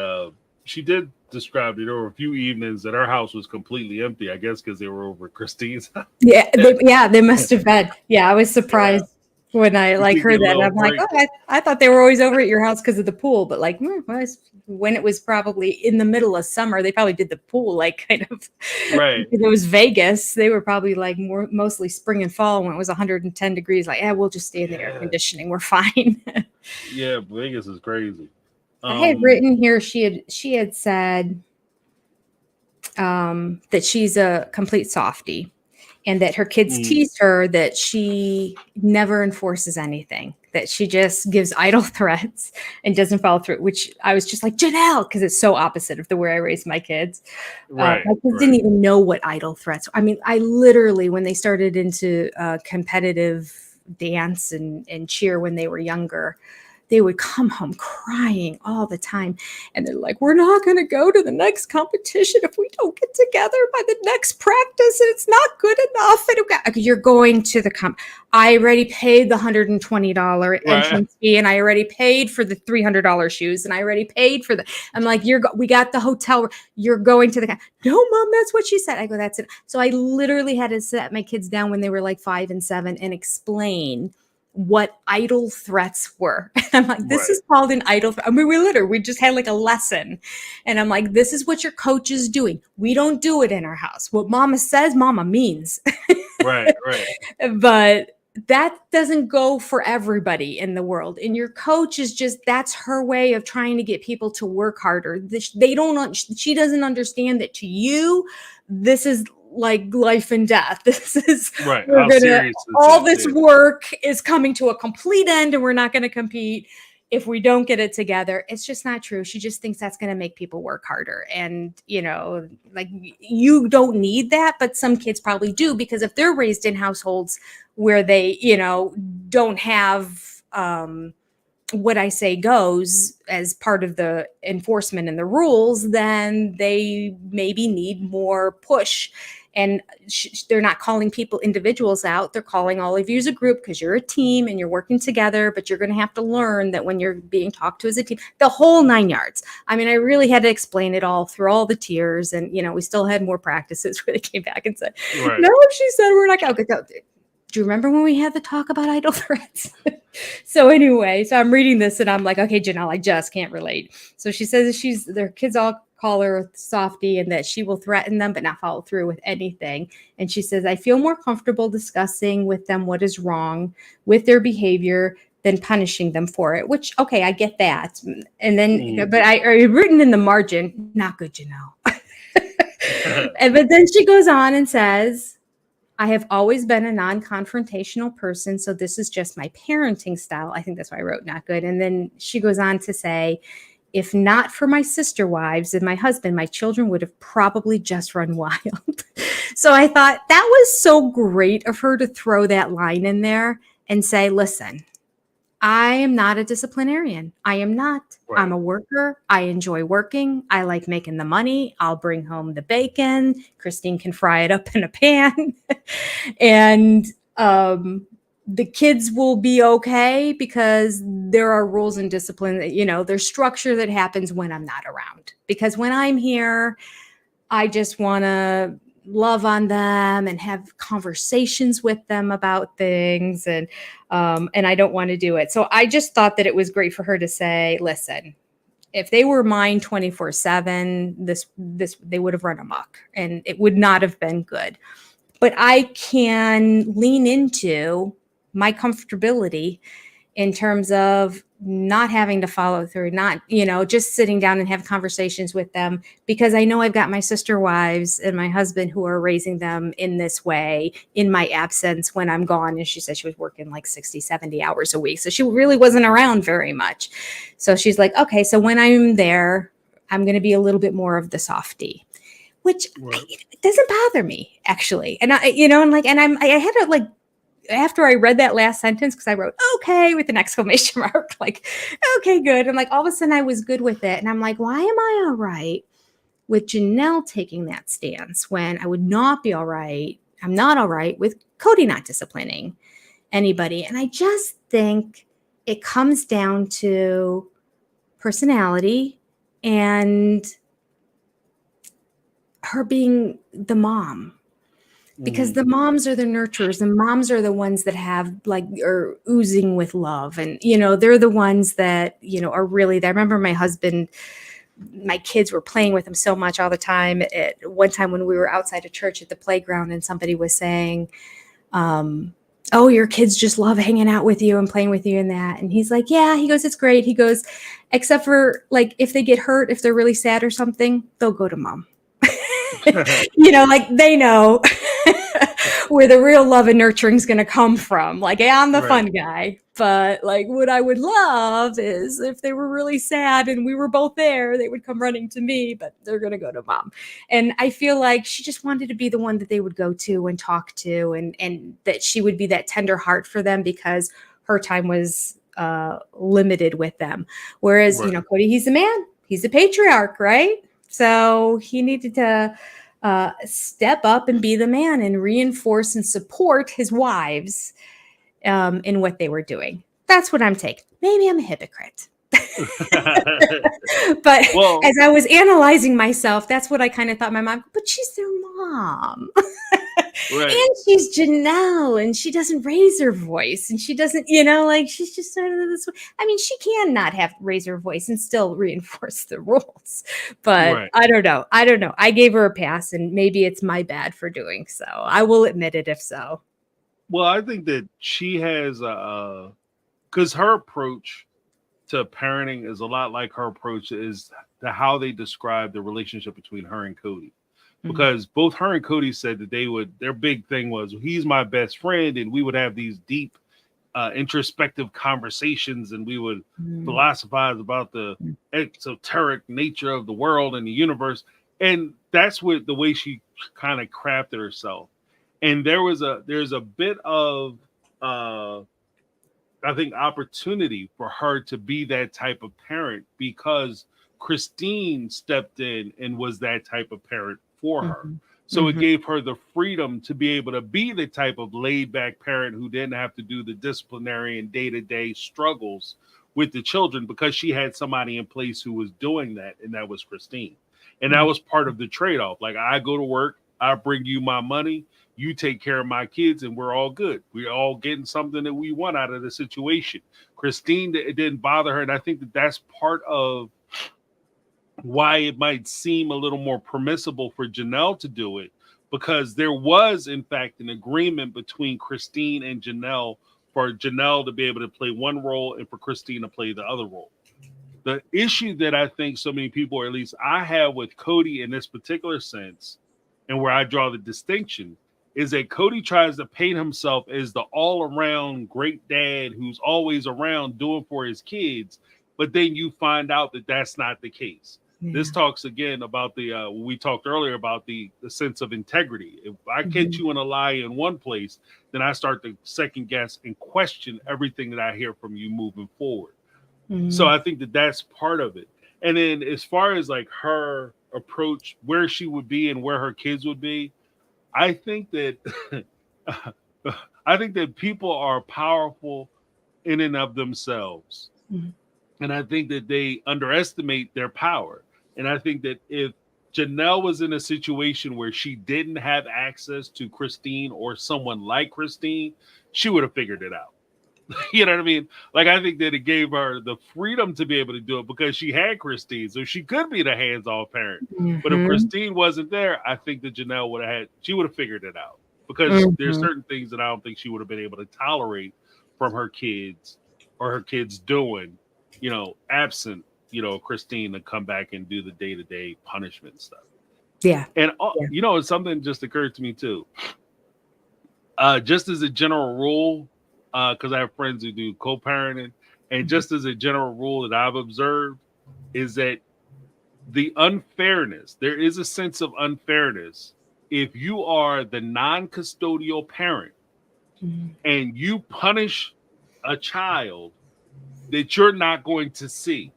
she did describe that there were a few evenings that her house was completely empty, I guess because they were over at Christine's. They must have been. Yeah, I was surprised. when I You like could heard get a that. And little I'm like, break. oh, I thought they were always over at your house because of the pool. But like, when it was probably in the middle of summer, they probably did the pool like kind of. Right. It was Vegas. They were probably like mostly spring and fall when it was 110 degrees. Like, yeah, we'll just stay in the air conditioning. We're fine. Yeah, Vegas is crazy. I had written here she had said that she's a complete softie and that her kids teased her that she never enforces anything, that she just gives idle threats and doesn't follow through, which I was just like, Janelle, because it's so opposite of the way I raised my kids. Right. My kids didn't even know what idle threats. I mean, I literally, when they started into competitive dance and cheer when they were younger, they would come home crying all the time. And they're like, we're not going to go to the next competition if we don't get together by the next practice. And it's not good enough. And you're going to the I already paid the $120 entrance fee. And I already paid for the $300 shoes. And I already paid for I'm like, we got the hotel. You're going to no, Mom, that's what she said. I go, that's it. So I literally had to set my kids down when they were like 5 and 7 and explain what idle threats were. And I'm like, this is called an idle threat. I mean, we just had like a lesson. And I'm like, this is what your coach is doing. We don't do it in our house. What Mama says, Mama means. Right. But that doesn't go for everybody in the world. And your coach is that's her way of trying to get people to work harder. She doesn't understand that to you, this is like life and death. This is all this work is coming to a complete end and we're not going to compete if we don't get it together. It's just not true. She just thinks that's going to make people work harder. And, like you don't need that, but some kids probably do, because if they're raised in households where they, don't have, what I say goes as part of the enforcement and the rules, then they maybe need more push. And they're not calling individuals out. They're calling all of you as a group because you're a team and you're working together, but you're going to have to learn that when you're being talked to as a team, the whole 9 yards. I mean, I really had to explain it all through all the tears. And, we still had more practices where they came back and said, no, she said we're not going to go. Do you remember when we had the talk about idle threats? So anyway, I'm reading this and I'm like, okay, Janelle, I just can't relate. So she says their kids all call her softie and that she will threaten them but not follow through with anything. And she says, I feel more comfortable discussing with them what is wrong with their behavior than punishing them for it, which, okay, I get that. And then, but I written in the margin, not good, Janelle. But then she goes on and says, I have always been a non-confrontational person, so this is just my parenting style. I think that's why I wrote not good. And then she goes on to say, if not for my sister wives and my husband, my children would have probably just run wild. So I thought that was so great of her to throw that line in there and say, listen, I am not a disciplinarian. I am not. Right. I'm a worker. I enjoy working. I like making the money. I'll bring home the bacon. Christine can fry it up in a pan. And the kids will be okay because there are rules and discipline that, there's structure that happens when I'm not around. Because when I'm here, I just want to love on them and have conversations with them about things. And I don't want to do it. So I just thought that it was great for her to say, listen, if they were mine 24/7, this they would have run amok and it would not have been good. But I can lean into my comfortability in terms of not having to follow through, not, just sitting down and have conversations with them, because I know I've got my sister wives and my husband who are raising them in this way in my absence when I'm gone. And she said she was working like 60, 70 hours a week. So she really wasn't around very much. So she's like, okay, so when I'm there, I'm going to be a little bit more of the softie, which it doesn't bother me actually. And I had to like, after I read that last sentence, because I wrote, okay, with an exclamation mark, like, okay, good. And like, all of a sudden I was good with it. And I'm like, why am I all right with Janelle taking that stance when I would not be all right? I'm not all right with Cody not disciplining anybody. And I just think it comes down to personality and her being the mom. because the moms are the nurturers. The moms are the ones that have are oozing with love. And, they're the ones that, are really there. I remember my kids were playing with him so much all the time. At one time when we were outside of church at the playground and somebody was saying, oh, your kids just love hanging out with you and playing with you and that. And he's like, yeah, he goes, it's great. He goes, except for if they get hurt, if they're really sad or something, they'll go to mom. They know where the real love and nurturing is going to come from. I'm the fun guy, but what I would love is if they were really sad and we were both there, they would come running to me, but they're going to go to mom. And I feel like she just wanted to be the one that they would go to and talk to, and that she would be that tender heart for them because her time was limited with them. Whereas, Cody, he's a man, he's a patriarch, right? So he needed to step up and be the man and reinforce and support his wives in what they were doing. That's what I'm taking. Maybe I'm a hypocrite. But as I was analyzing myself, that's what I kind of thought my mom, but she's their mom. Right. And she's Janelle, and she doesn't raise her voice, and she doesn't, she's just sort of this way. I mean, she can not raise her voice and still reinforce the rules, but I don't know. I gave her a pass, and maybe it's my bad for doing so. I will admit it if so. Well, I think that she has, because her approach to parenting is a lot like her approach is to how they describe the relationship between her and Cody. Because both her and Cody said that their big thing was, he's my best friend, and we would have these deep introspective conversations, and we would philosophize about the exoteric nature of the world and the universe. And that's what the way she kind of crafted herself. And there's a bit of I think opportunity for her to be that type of parent because Christine stepped in and was that type of parent for her. So it gave her the freedom to be able to be the type of laid back parent who didn't have to do the disciplinary and day-to-day struggles with the children because she had somebody in place who was doing that. And that was Christine. And that was part of the trade-off. I go to work, I bring you my money, you take care of my kids, and we're all good. We're all getting something that we want out of the situation. Christine, it didn't bother her. And I think that that's part of why it might seem a little more permissible for Janelle to do it, because there was, in fact, an agreement between Christine and Janelle for Janelle to be able to play one role and for Christine to play the other role. The issue that I think so many people, or at least I have with Cody in this particular sense, and where I draw the distinction, is that Cody tries to paint himself as the all-around great dad who's always around doing for his kids, but then you find out that that's not the case. Yeah. This talks again about we talked earlier about the sense of integrity. If I catch you in a lie in one place, then I start to second guess and question everything that I hear from you moving forward. So I think that that's part of it. And then as far as her approach, where she would be and where her kids would be, I think that people are powerful in and of themselves. And I think that they underestimate their power. And I think that if Janelle was in a situation where she didn't have access to Christine or someone like Christine, she would have figured it out. You know what I mean? I think that it gave her the freedom to be able to do it because she had Christine. So she could be the hands-off parent. But if Christine wasn't there, I think that Janelle would have figured it out. Because there's certain things that I don't think she would have been able to tolerate from her kids or her kids doing, absent, Christine to come back and do the day-to-day punishment stuff. Yeah. And, something just occurred to me too. Just as a general rule, because I have friends who do co-parenting, and just as a general rule that I've observed is that the unfairness, there is a sense of unfairness if you are the non-custodial parent and you punish a child that you're not going to see.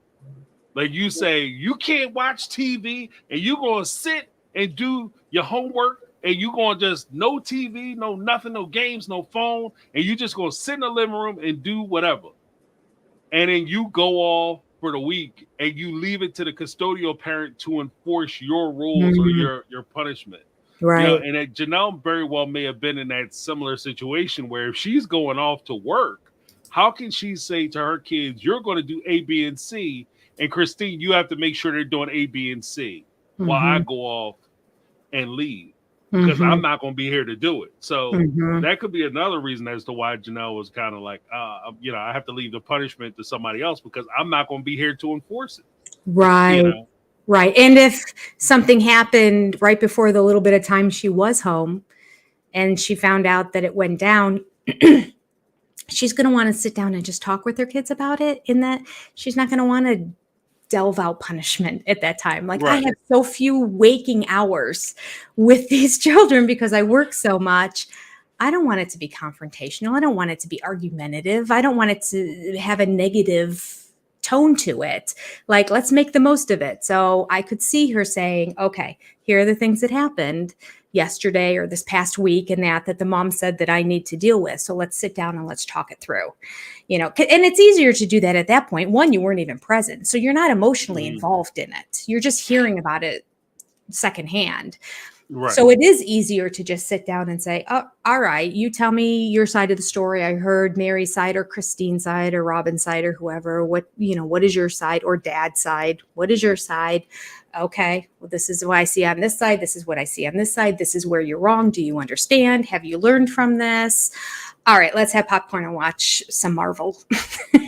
You say, you can't watch TV and you're going to sit and do your homework and you're going to just no TV, no nothing, no games, no phone. And you just going to sit in the living room and do whatever. And then you go off for the week and you leave it to the custodial parent to enforce your rules or your punishment. Right. And that Janelle very well may have been in that similar situation where if she's going off to work, how can she say to her kids, you're going to do A, B, and C, and Christine, you have to make sure they're doing A, B, and C while I Mm-hmm. go off and leave because Mm-hmm. I'm not going to be here to do it. So Mm-hmm. that could be another reason as to why Janelle was kind of like, I have to leave the punishment to somebody else because I'm not going to be here to enforce it. Right. Right. And if something happened right before the little bit of time she was home and she found out that it went down, she's going to want to sit down and just talk with her kids about it. In that she's not going to want to delve out punishment at that time. Like, I have so few waking hours with these children because I work so much. I don't want it to be confrontational. I don't want it to be argumentative. I don't want it to have a negative tone to it. Like, let's make the most of it. So I could see her saying, okay, here are the things that happened yesterday or this past week and that the mom said that I need to deal with. So let's sit down and let's talk it through, and it's easier to do that at that point. One, you weren't even present. So you're not emotionally involved in it. You're just hearing about it secondhand. Right. So it is easier to just sit down and say, oh, all right, you tell me your side of the story. I heard Meri's side or Christine's side or Robyn's side or whoever. What is your side, or Dad's side? What is your side? Okay, well, this is what I see on this side. This is what I see on this side. This is where you're wrong. Do you understand? Have you learned from this? All right, let's have popcorn and watch some Marvel.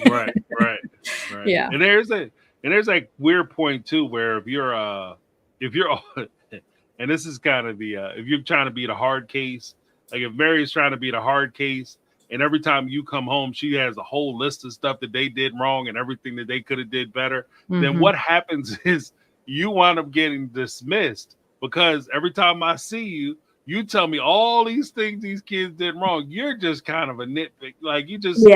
Right. Yeah. And there's a weird point too, where if you're and this is kind of the if you're trying to beat a hard case, like if Meri's trying to beat a hard case, and every time you come home, she has a whole list of stuff that they did wrong and everything that they could have did better. Then what happens is you wind up getting dismissed because every time I see you, you tell me all these things these kids did wrong. You're just kind of a nitpick. Like you just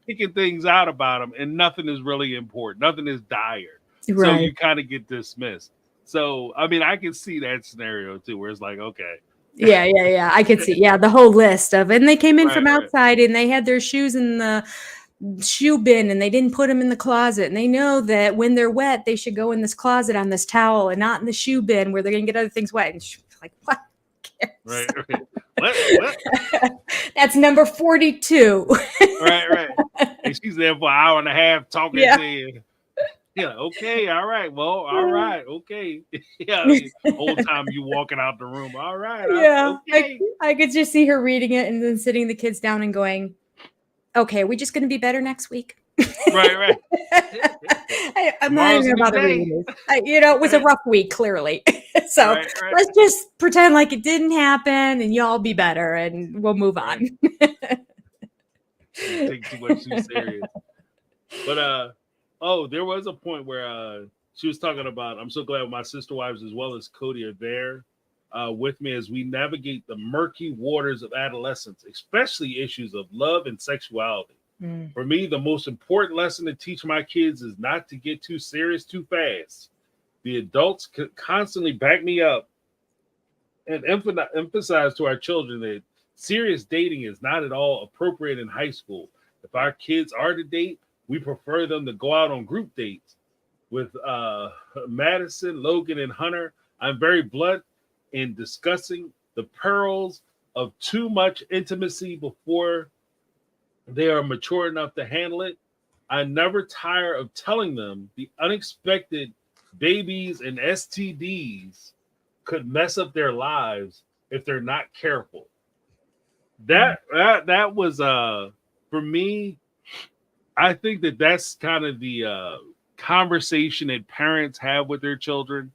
picking things out about them and nothing is really important. Nothing is dire. Right. So you kind of get dismissed. So, I mean, I can see that scenario too, where it's like, okay. Yeah. I could see. Yeah. The whole list of, and they came in from outside and they had their shoes in the shoe bin and they didn't put them in the closet. And they know that when they're wet, they should go in this closet on this towel and not in the shoe bin where they're going to get other things wet. And she's like, what? Right. What? That's number 42. Right. And she's there for an hour and a half talking to you. Yeah, okay, all right. Well, all right, okay. Yeah, I mean, whole time you walking out the room. All right. Yeah. Okay. I could just see her reading it and then sitting the kids down and going, okay, we're just going to be better next week. Right. I'm not even about to read it. It was a rough week, clearly. So let's just pretend like it didn't happen and y'all be better and we'll move on. Take too much too serious. But there was a point where she was talking about, I'm so glad my sister wives as well as Cody are there with me as we navigate the murky waters of adolescence, especially issues of love and sexuality. For me, the most important lesson to teach my kids is not to get too serious too fast. The adults constantly back me up and emphasize to our children that serious dating is not at all appropriate in high school. If our kids are to date, we prefer them to go out on group dates. With Madison, Logan, and Hunter, I'm very blunt in discussing the perils of too much intimacy before they are mature enough to handle it. I never tire of telling them the unexpected babies and STDs could mess up their lives if they're not careful. That was for me. I think that's kind of the conversation that parents have with their children.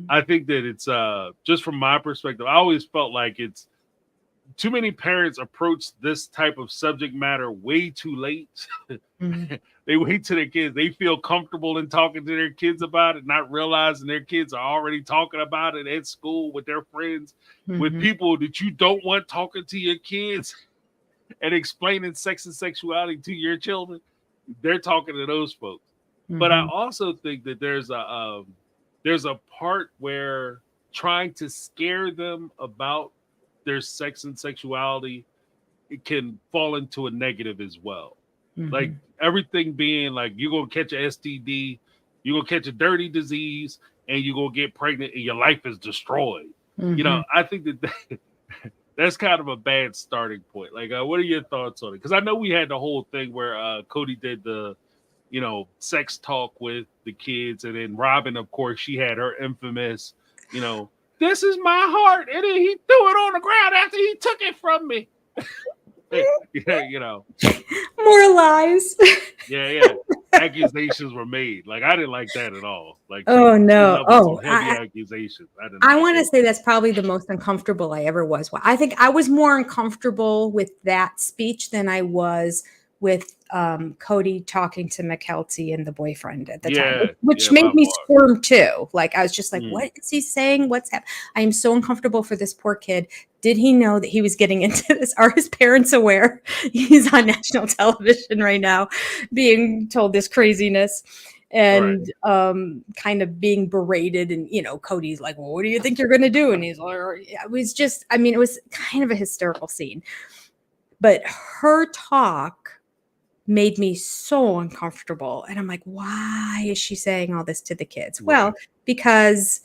I think that it's just from my perspective, I always felt like it's too many parents approach this type of subject matter way too late. They wait till their kids, they feel comfortable in talking to their kids about it, not realizing their kids are already talking about it at school with their friends, with people that you don't want talking to your kids and explaining sex and sexuality to your children. They're talking to those folks. But I also think that there's a part where trying to scare them about their sex and sexuality, it can fall into a negative as well. Like everything being like, you're going to catch an STD, you're going to catch a dirty disease, and you're going to get pregnant and your life is destroyed. you know, I think that that's kind of a bad starting point. Like, what are your thoughts on it? Because I know we had the whole thing where Cody did the, you know, sex talk with the kids, and then Robyn, of course, she had her infamous, you know, this is my heart, and then he threw it on the ground after he took it from me. Yeah, you know, more lies. yeah. Accusations were made. Like, I didn't like that at all. Like, Oh no! some heavy accusations. I want to say that's probably the most uncomfortable I ever was. I think I was more uncomfortable with that speech than I was with Cody talking to Mykelti and the boyfriend at the time, which made me squirm too. Like, I was just like, what is he saying? What's happening? I am so uncomfortable for this poor kid. Did he know that he was getting into this? Are his parents aware? He's on national television right now being told this craziness and kind of being berated. And, you know, Cody's like, well, what do you think you're going to do? And he's like, it was just, I mean, it was kind of a hysterical scene. But her talk made me so uncomfortable. And I'm like, why is she saying all this to the kids? Right. Well, because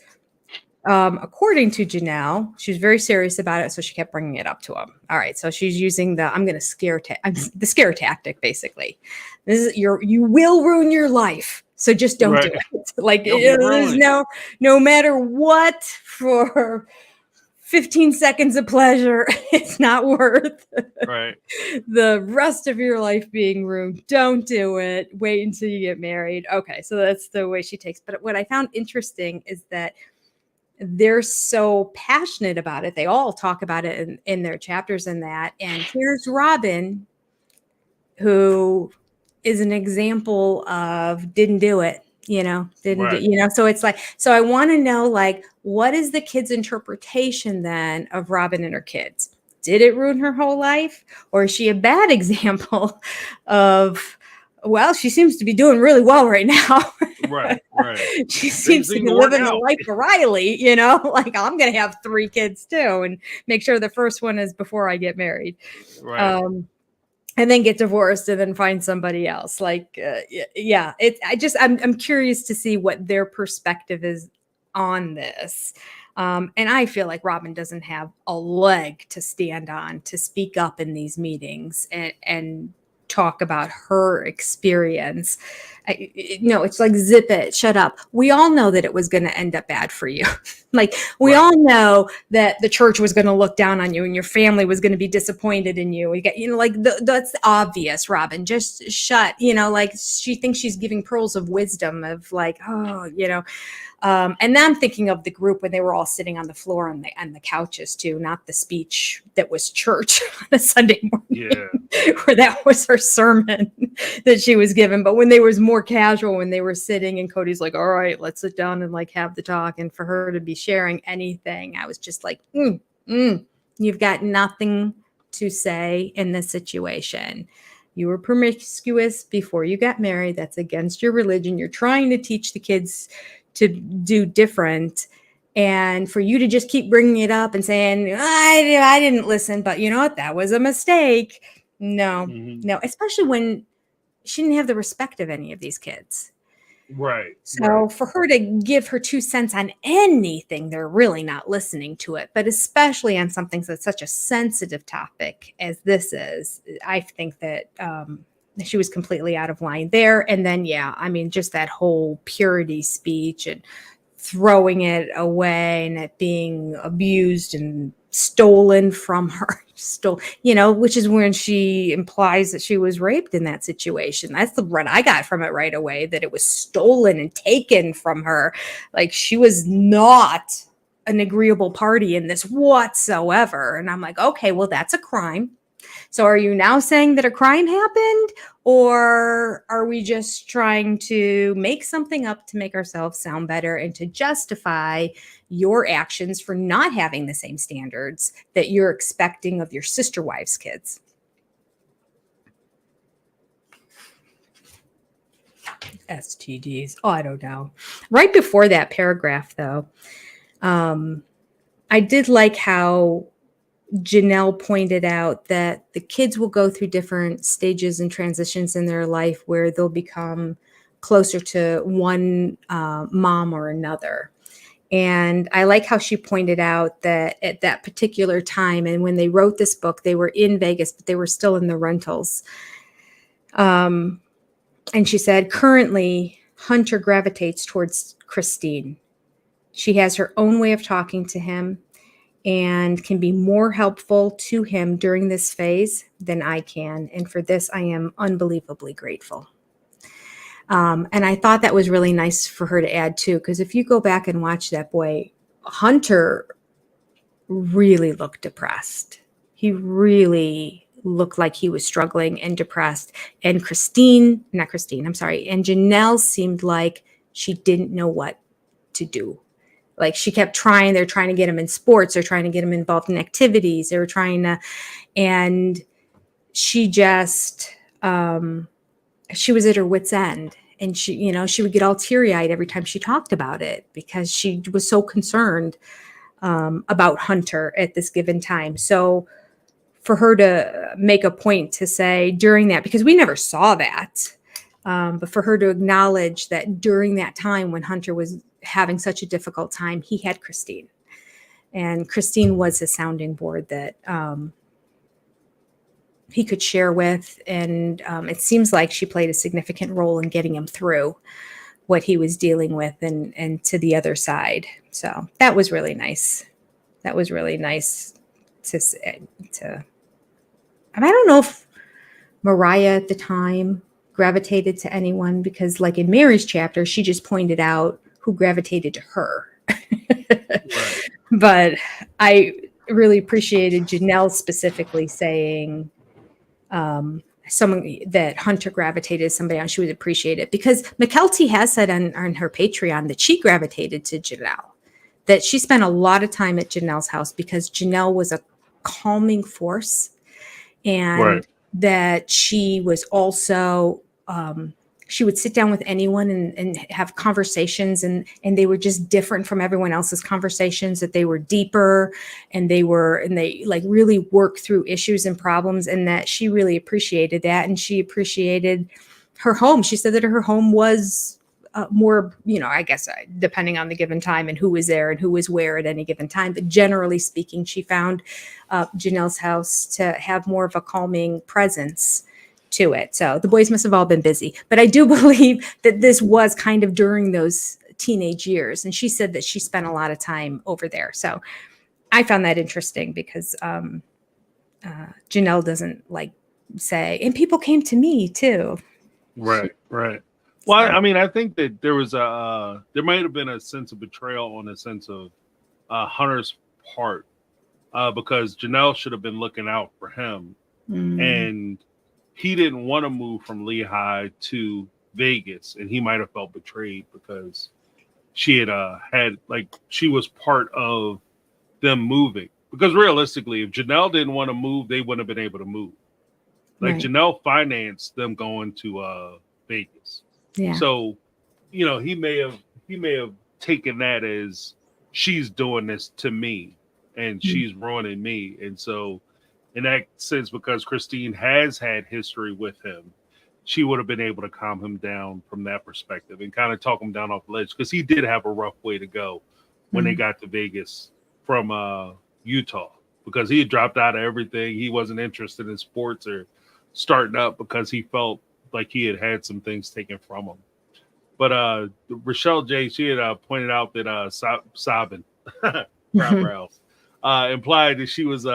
according to Janelle, she was very serious about it. So she kept bringing it up to him. All right. So she's using the, I'm going to the scare tactic, basically. This is you will ruin your life. So just don't do it. Like, there's no matter what, for 15 seconds of pleasure, it's not worth the rest of your life being ruined. Don't do it. Wait until you get married. Okay, so that's the way she takes. But what I found interesting is that they're so passionate about it. They all talk about it in their chapters and that. And here's Robyn, who is an example of didn't do it. So it's like, so I want to know, like, what is the kid's interpretation then of Robyn and her kids? Did it ruin her whole life? Or is she a bad example of, well, she seems to be doing really well right now. Right. She seems to be living a life of Riley, you know, like, I'm going to have 3 kids too, and make sure the first one is before I get married. Right. And then get divorced and then find somebody else. Like, I'm curious to see what their perspective is on this. And I feel like Robyn doesn't have a leg to stand on to speak up in these meetings and talk about her experience. It's like, zip it, shut up. We all know that it was going to end up bad for you. Like, we all know that the church was going to look down on you and your family was going to be disappointed in you. That's obvious, Robyn. Just shut, like, she thinks she's giving pearls of wisdom of like, and then I'm thinking of the group when they were all sitting on the floor on the couches too, not the speech that was church on a Sunday morning, where that was her sermon that she was given. But when they was more casual, when they were sitting and Cody's like, all right, let's sit down and like have the talk, and for her to be sharing anything, I was just like, you've got nothing to say in this situation. You were promiscuous before you got married. That's against your religion. You're trying to teach the kids to do different, and for you to just keep bringing it up and saying, I didn't listen, but you know what, that was a mistake. No, especially when she didn't have the respect of any of these kids. Right. So for her to give her 2 cents on anything, they're really not listening to it. But especially on something that's such a sensitive topic as this is, I think that she was completely out of line there. And then, just that whole purity speech and throwing it away and it being abused and stolen from her, which is when she implies that she was raped in that situation. That's the what I got from it right away, that it was stolen and taken from her. Like, she was not an agreeable party in this whatsoever. And I'm like, okay, well, that's a crime. So are you now saying that a crime happened, or are we just trying to make something up to make ourselves sound better and to justify your actions for not having the same standards that you're expecting of your sister wives' kids? STDs. Oh, I don't know. Right before that paragraph, though, I did like how Janelle pointed out that the kids will go through different stages and transitions in their life where they'll become closer to one mom or another. And I like how she pointed out that at that particular time, and when they wrote this book, they were in Vegas, but they were still in the rentals. And she said, currently, Hunter gravitates towards Christine. She has her own way of talking to him and can be more helpful to him during this phase than I can. And for this, I am unbelievably grateful. And I thought that was really nice for her to add too, because if you go back and watch that boy, Hunter really looked depressed. He really looked like he was struggling and depressed. And and Janelle seemed like she didn't know what to do. Like she kept trying, they're trying to get him in sports, they're trying to get him involved in activities, they were trying to, and she just, she was at her wit's end. And she would get all teary-eyed every time she talked about it because she was so concerned about Hunter at this given time. So for her to make a point to say during that, because we never saw that, but for her to acknowledge that during that time when Hunter was having such a difficult time, he had Christine. And Christine was his sounding board that he could share with. And it seems like she played a significant role in getting him through what he was dealing with and to the other side. So that was really nice. That was really nice to I don't know if Mariah at the time gravitated to anyone, because like in Meri's chapter, she just pointed out who gravitated to her. Right. But I really appreciated Janelle specifically saying someone that Hunter gravitated to somebody else. She would appreciate it, because Mykelti has said on her Patreon that she gravitated to Janelle, that she spent a lot of time at Janelle's house because Janelle was a calming force, and that she was also she would sit down with anyone and have conversations, and they were just different from everyone else's conversations, that they were deeper and they like really worked through issues and problems, and that she really appreciated that. And she appreciated her home. She said that her home was more, I guess, depending on the given time and who was there and who was where at any given time. But generally speaking, she found Janelle's house to have more of a calming presence to it. So the boys must have all been busy. But I do believe that this was kind of during those teenage years. And she said that she spent a lot of time over there. So I found that interesting because Janelle doesn't like say, and people came to me too. Right. Well, I mean, I think that there was there might have been a sense of betrayal on the sense of Hunter's part, because Janelle should have been looking out for him, and he didn't want to move from Lehigh to Vegas, and he might have felt betrayed because she had she was part of them moving. Because realistically, if Janelle didn't want to move, they wouldn't have been able to move. Janelle financed them going to Vegas. Yeah. So, he may have taken that as she's doing this to me and she's ruining me. And so in that sense, because Christine has had history with him, she would have been able to calm him down from that perspective and kind of talk him down off the ledge, because he did have a rough way to go when they got to Vegas from Utah, because he had dropped out of everything. He wasn't interested in sports or starting up because he felt like he had some things taken from him. But Rochelle J, she had pointed out that Sabin implied that she was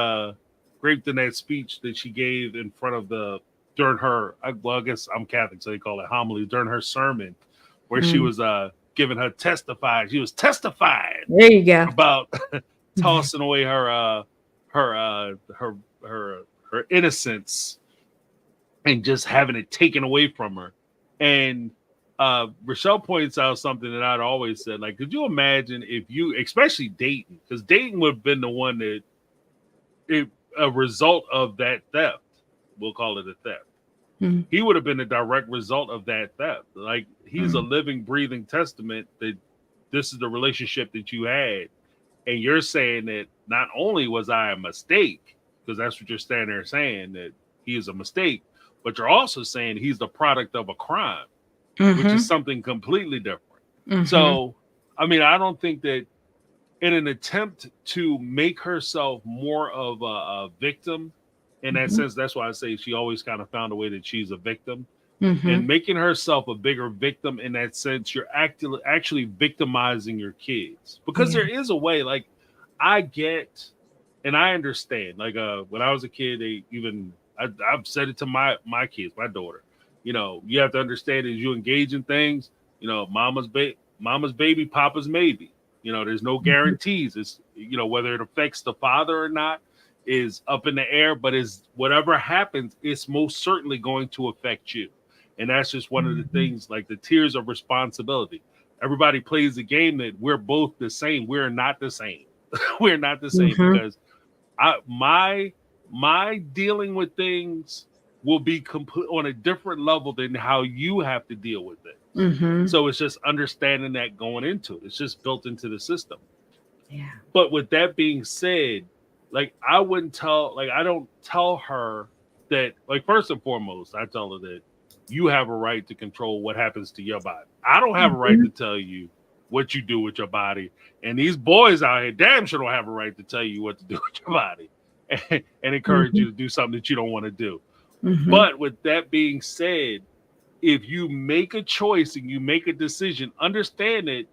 raped in that speech that she gave in front of during her, I guess I'm Catholic, so they call it homily, during her sermon, where she was giving her testifying. She was testifying. There you go. About tossing away her innocence and just having it taken away from her. And Rochelle points out something that I'd always said, like, could you imagine if you, especially Dayton, because Dayton would have been the one that, a result of that theft, we'll call it a theft. He would have been a direct result of that theft. Like, he's a living, breathing testament that this is the relationship that you had. And you're saying that not only was I a mistake, because that's what you're standing there saying, that he is a mistake, but you're also saying he's the product of a crime, which is something completely different. So, I mean, I don't think that in an attempt to make herself more of a victim. In that sense, that's why I say she always kind of found a way that she's a victim. And making herself a bigger victim in that sense, you're actually victimizing your kids. Because there is a way, like, I get and I understand. Like when I was a kid, I've said it to my kids, my daughter. You know, you have to understand as you engage in things, you know, mama's baby, papa's maybe. You know, there's no guarantees. It's, you know, whether it affects the father or not is up in the air, but is whatever happens, it's most certainly going to affect you. And that's just one of the things, like the tiers of responsibility. Everybody plays the game that we're both the same. We're not the same. We're not the same because my dealing with things will be complete on a different level than how you have to deal with it. So it's just understanding that going into it. It's just built into the system. Yeah. But with that being said, like I don't tell her that, like, first and foremost, I tell her that you have a right to control what happens to your body. I don't have a right to tell you what you do with your body. And these boys out here damn sure don't have a right to tell you what to do with your body and encourage you to do something that you don't want to do. But with that being said, if you make a choice and you make a decision, understand that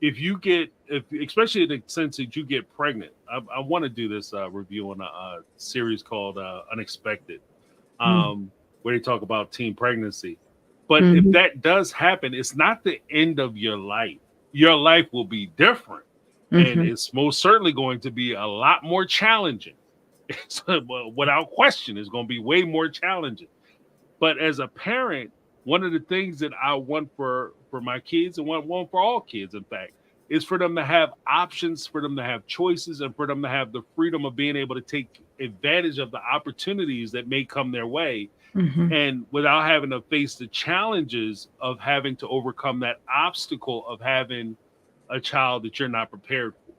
especially in the sense that you get pregnant, I want to do this review on a series called Unexpected, where they talk about teen pregnancy. But if that does happen, it's not the end of your life. Your life will be different. And it's most certainly going to be a lot more challenging. Without question, it's going to be way more challenging. But as a parent, one of the things that I want for my kids and want for all kids, in fact, is for them to have options, for them to have choices, and for them to have the freedom of being able to take advantage of the opportunities that may come their way. And without having to face the challenges of having to overcome that obstacle of having a child that you're not prepared for.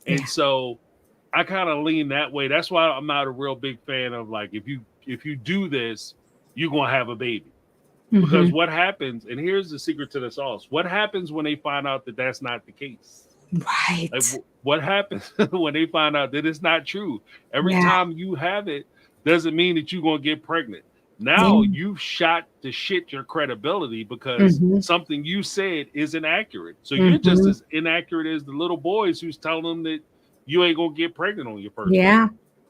And so I kind of lean that way. That's why I'm not a real big fan of, like, if you do this, you're going to have a baby. Because what happens, and here's the secret to the sauce, what happens when they find out that that's not the case? Right. Like, what happens when they find out that it's not true? Every time you have it doesn't mean that you're going to get pregnant. Now you've shot to shit your credibility because something you said isn't accurate. So you're just as inaccurate as the little boys who's telling them that you ain't going to get pregnant on your first day.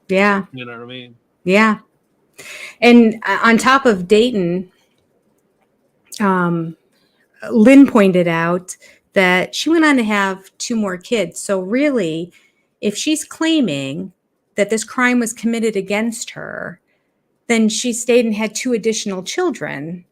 Yeah. You know what I mean? Yeah. And on top of Dayton, Lynn pointed out that she went on to have 2 more kids. So really, if she's claiming that this crime was committed against her, then she stayed and had 2 additional children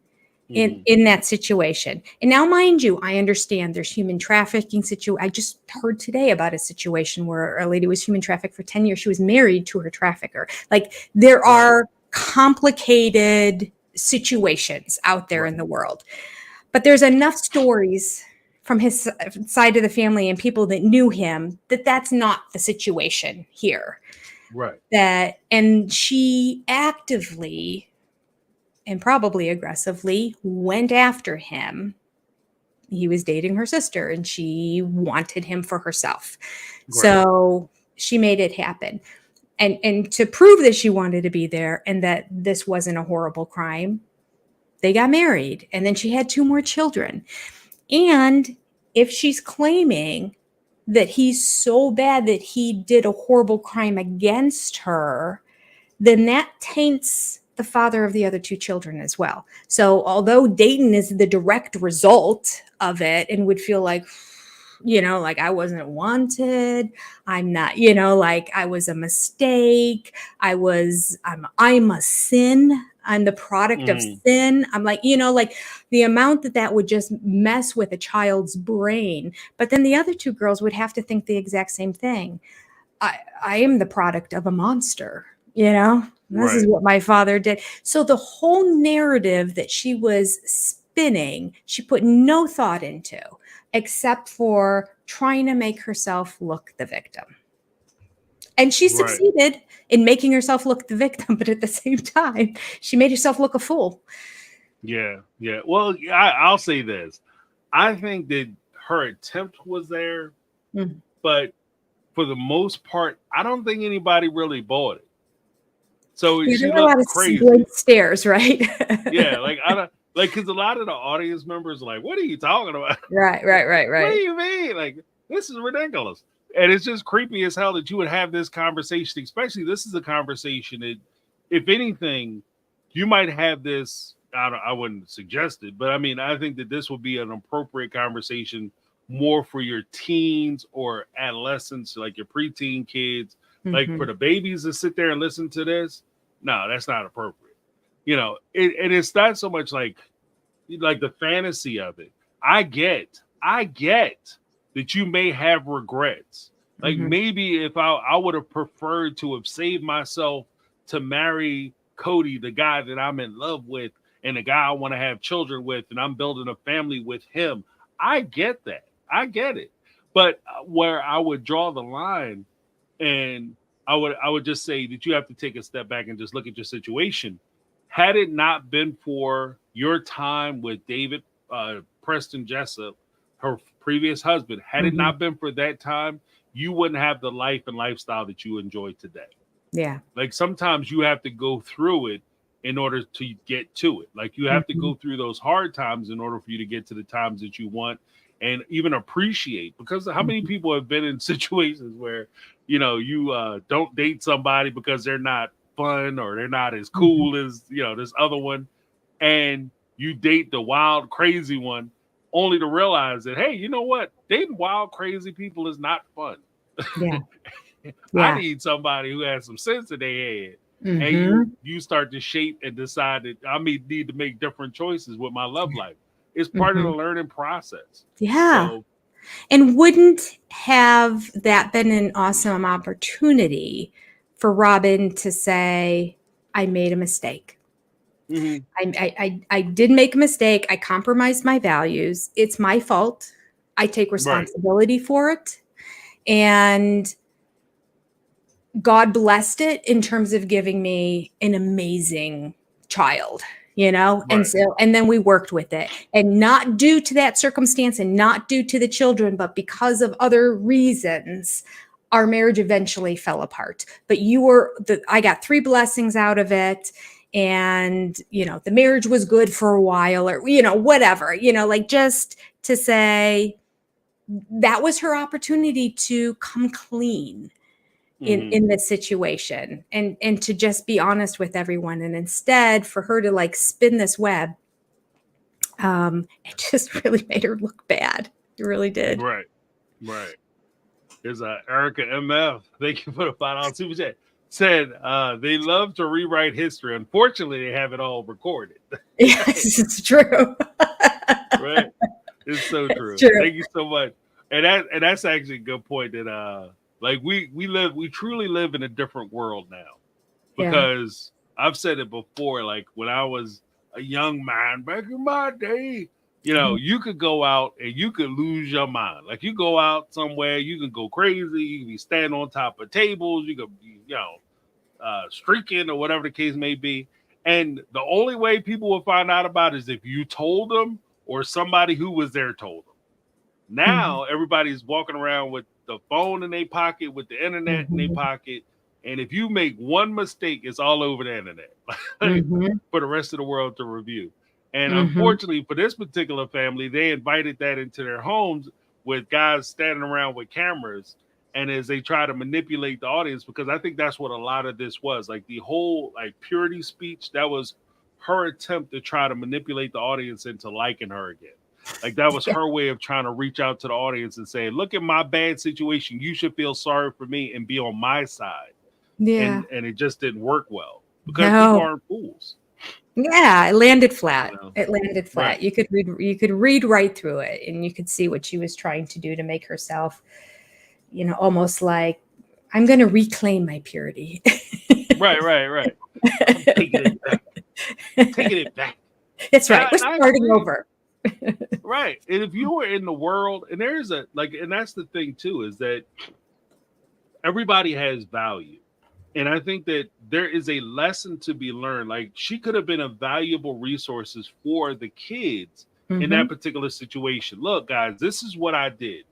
in that situation. And now, mind you, I understand there's human trafficking I just heard today about a situation where a lady was human trafficked for 10 years. She was married to her trafficker. Like, there are complicated situations out there in the world. But there's enough stories from his side of the family and people that knew him that that's not the situation here. Right. And she actively and probably aggressively went after him. He was dating her sister and she wanted him for herself. Right. So she made it happen. And to prove that she wanted to be there and that this wasn't a horrible crime, they got married, and then she had 2 more children. And if she's claiming that he's so bad that he did a horrible crime against her, then that taints the father of the other 2 children as well. So although Dayton is the direct result of it and would feel like, like, I wasn't wanted, I'm not, like, I was a mistake, I'm a sin, I'm the product of sin. I'm like, like the amount that would just mess with a child's brain. But then the other 2 girls would have to think the exact same thing. I am the product of a monster, This is what my father did. So the whole narrative that she was spinning, she put no thought into, except for trying to make herself look the victim. And she succeeded in making herself look the victim, but at the same time, she made herself look a fool. Yeah. Well, I'll say this. I think that her attempt was there, but for the most part, I don't think anybody really bought it. So Yeah, she there were a lot looked of crazy. stares, right? Yeah, like I don't like because a lot of the audience members are like, "What are you talking about? Right. What do you mean? Like this is ridiculous." And it's just creepy as hell that you would have this conversation. Especially this is a conversation that, if anything, you might have this. I wouldn't suggest it, but I mean, I think that this would be an appropriate conversation more for your teens or adolescents, like your preteen kids, like for Mhm. the babies to sit there and listen to this. No, that's not appropriate. And it's not so much like the fantasy of it. I get that you may have regrets. Like Mhm. maybe if I would have preferred to have saved myself to marry Cody, the guy that I'm in love with, and the guy I want to have children with, and I'm building a family with him. I get that. I get it. But where I would draw the line, and I would just say that you have to take a step back and just look at your situation. Had it not been for your time with David Preston Jessup, her previous husband, had it Mhm. not been for that time, you wouldn't have the life and lifestyle that you enjoy today. Yeah. Like sometimes you have to go through it in order to get to it. Like you have to Mhm. go through those hard times in order for you to get to the times that you want and even appreciate. Because how many Mhm. people have been in situations where you don't date somebody because they're not fun or they're not as Mhm. cool as this other one, and you date the wild crazy one only to realize that, hey, you know what, dating wild crazy people is not fun. Yeah. I Yeah. need somebody who has some sense in their head. And you Mhm. you start to shape and decide that I may need to make different choices with my love life. It's part of the Mhm. learning process. Yeah. So And wouldn't have that been an awesome opportunity for Robyn to say, I made a mistake. mhm, I did make a mistake. I compromised my values. It's my fault. I take right, responsibility for it. And God blessed it in terms of giving me an amazing child, And right, so, and then we worked with it, and not due to that circumstance and not due to the children, but because of other reasons, our marriage eventually fell apart. But I got three blessings out of it. And, the marriage was good for a while, or, whatever, like just to say that was her opportunity to come clean in mhm. in this situation, and to just be honest with everyone, and instead for her to like spin this web, it just really made her look bad. It really did. Right, right. There's Erica MF. Thank you for the $5 super chat. Said they love to rewrite history. Unfortunately, they have it all recorded. Yes, it's true. Right? It's so It's true. true. Thank you so much. And that's actually a good point that like we truly live in a different world now. Yeah. Because I've said it before, like when I was a young man back in my day, Mhm. you could go out and you could lose your mind. Like you go out somewhere, you can go crazy, you can be standing on top of tables, you could be, streaking or whatever the case may be. And the only way people will find out about it is if you told them or somebody who was there told them. Mhm. Now everybody's walking around with the phone in their pocket, with the internet in their Mhm. pocket, and if you make one mistake, it's all over the internet like, Mhm. for the rest of the world to review. And Mhm. unfortunately, for this particular family, they invited that into their homes with guys standing around with cameras. And as they try to manipulate the audience, because I think that's what a lot of this was, like the whole like purity speech, that was her attempt to try to manipulate the audience into liking her again. Like that was Yeah. her way of trying to reach out to the audience and say, "Look at my bad situation. You should feel sorry for me and be on my side." Yeah. And it just didn't work well because people No. aren't fools, Yeah, it landed you flat. know. It landed Right. flat. You could read right through it, and you could see what she was trying to do to make herself, almost like, I'm going to reclaim my purity. Right. Right. Right. I'm taking it back. Taking it back. It's And right. I, We're and I starting agree. over. Right. And if you were in the world, and there's a like, and that's the thing too, is that everybody has value. And I think that there is a lesson to be learned. Like she could have been a valuable resources for the kids in that Mhm. particular situation. Look, guys, this is what I did.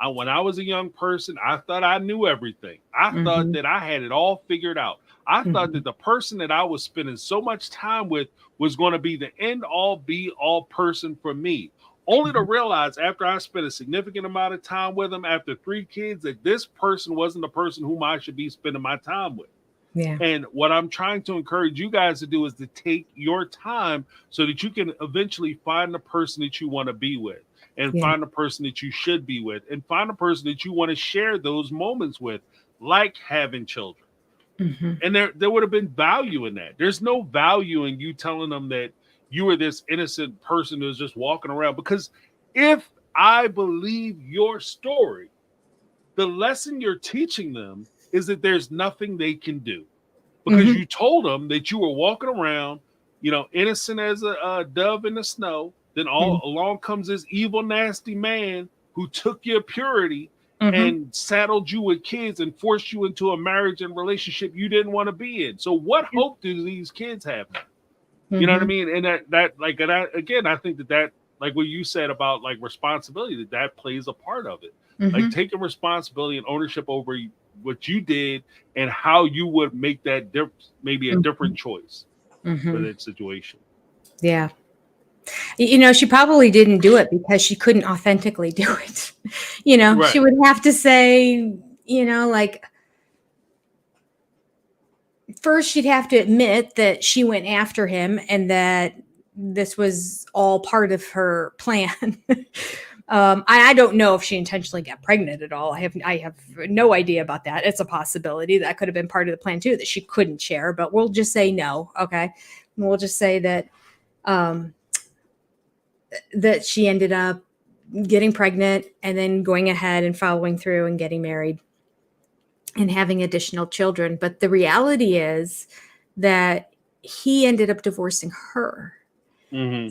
When I was a young person, I thought I knew everything. I thought that I had it all figured out. I thought that the person that I was spending so much time with was going to be the end all be all person for me. Only to realize after I spent a significant amount of time with them, after 3 kids, that this person wasn't the person whom I should be spending my time with. Yeah. And what I'm trying to encourage you guys to do is to take your time so that you can eventually find the person that you want to be with, and find the person that you should be with, and find the person that you want to share those moments with, like having children. And there would have been value in that. There's no value in you telling them that you were this innocent person who's just walking around. Because if I believe your story, the lesson you're teaching them is that there's nothing they can do. Because you told them that you were walking around, innocent as a dove in the snow. Then along comes this evil, nasty man who took your purity and saddled you with kids and forced you into a marriage and relationship you didn't want to be in. So what hope do these kids have now? You know what I mean? And I think that like what you said about like responsibility, that plays a part of it. Like taking responsibility and ownership over what you did and how you would make that maybe a different choice for that situation. Yeah. She probably didn't do it because she couldn't authentically do it. She would have to say, like, first she'd have to admit that she went after him and that this was all part of her plan. I don't know if she intentionally got pregnant at all. I have no idea about that. It's a possibility that could have been part of the plan too, that she couldn't share, but we'll just say no. Okay. And we'll just say that, that she ended up getting pregnant and then going ahead and following through and getting married and having additional children. But the reality is that he ended up divorcing her.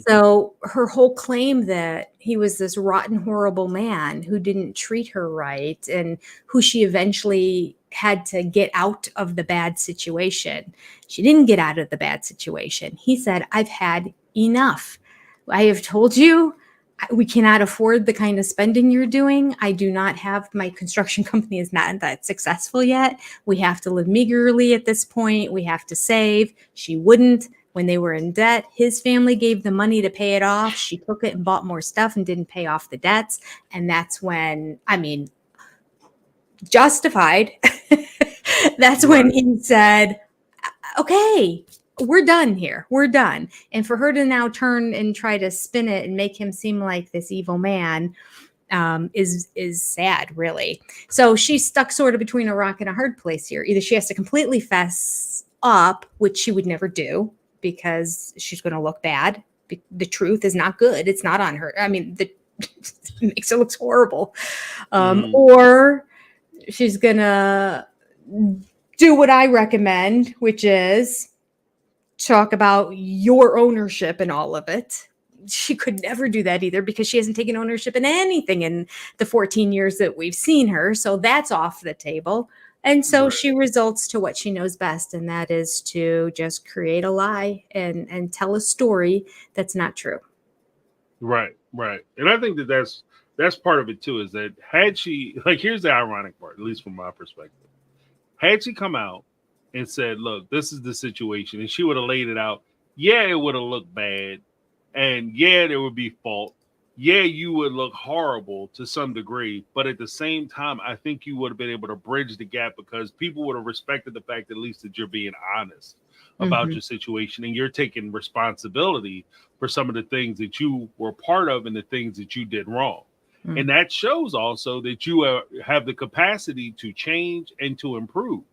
So her whole claim that he was this rotten, horrible man who didn't treat her right and who she eventually had to get out of the bad situation. She didn't get out of the bad situation. He said, I've had enough. I have told you we cannot afford the kind of spending you're doing. I do not have, my construction company is not that successful yet. We have to live meagerly at this point. We have to save. She wouldn't. When they were in debt, his family gave the money to pay it off. She took it and bought more stuff and didn't pay off the debts. And that's when, justified. That's when he said, okay, we're done here. We're done. And for her to now turn and try to spin it and make him seem like this evil man is sad, really. So she's stuck sort of between a rock and a hard place here. Either she has to completely fess up, which she would never do because she's going to look bad. The truth is not good. It's not on her. It makes it look horrible. Or she's going to do what I recommend, which is talk about your ownership in all of it. She could never do that either because she hasn't taken ownership in anything in the 14 years that we've seen her. So that's off the table. And so she results to what she knows best, and that is to just create a lie and tell a story that's not true. Right. And I think that's part of it too, is that had she, like, here's the ironic part, at least from my perspective. Had she come out and said, look, this is the situation, and she would have laid it out, it would have looked bad. And there would be fault. You would look horrible to some degree. But at the same time, I think you would have been able to bridge the gap because people would have respected the fact at least that you're being honest about your situation and you're taking responsibility for some of the things that you were part of and the things that you did wrong. And that shows also that you have the capacity to change and to improve.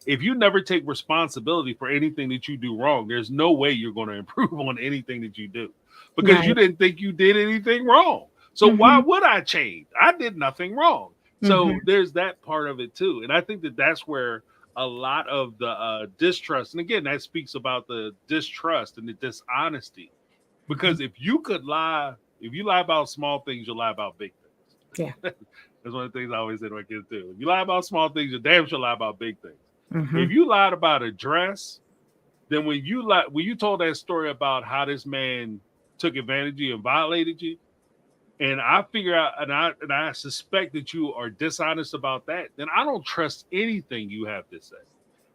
If you never take responsibility for anything that you do wrong, there's no way you're going to improve on anything that you do because you didn't think you did anything wrong. So why would I change? I did nothing wrong. So there's that part of it too. And I think that that's where a lot of the distrust, and again, that speaks about the distrust and the dishonesty, because if you lie about small things, you'll lie about big things. Yeah. That's one of the things I always say to my kids too. If you lie about small things, you damn sure lie about big things. If you lied about a dress, then when you told that story about how this man took advantage of you and violated you, and I figure out, and I suspect that you are dishonest about that, then I don't trust anything you have to say.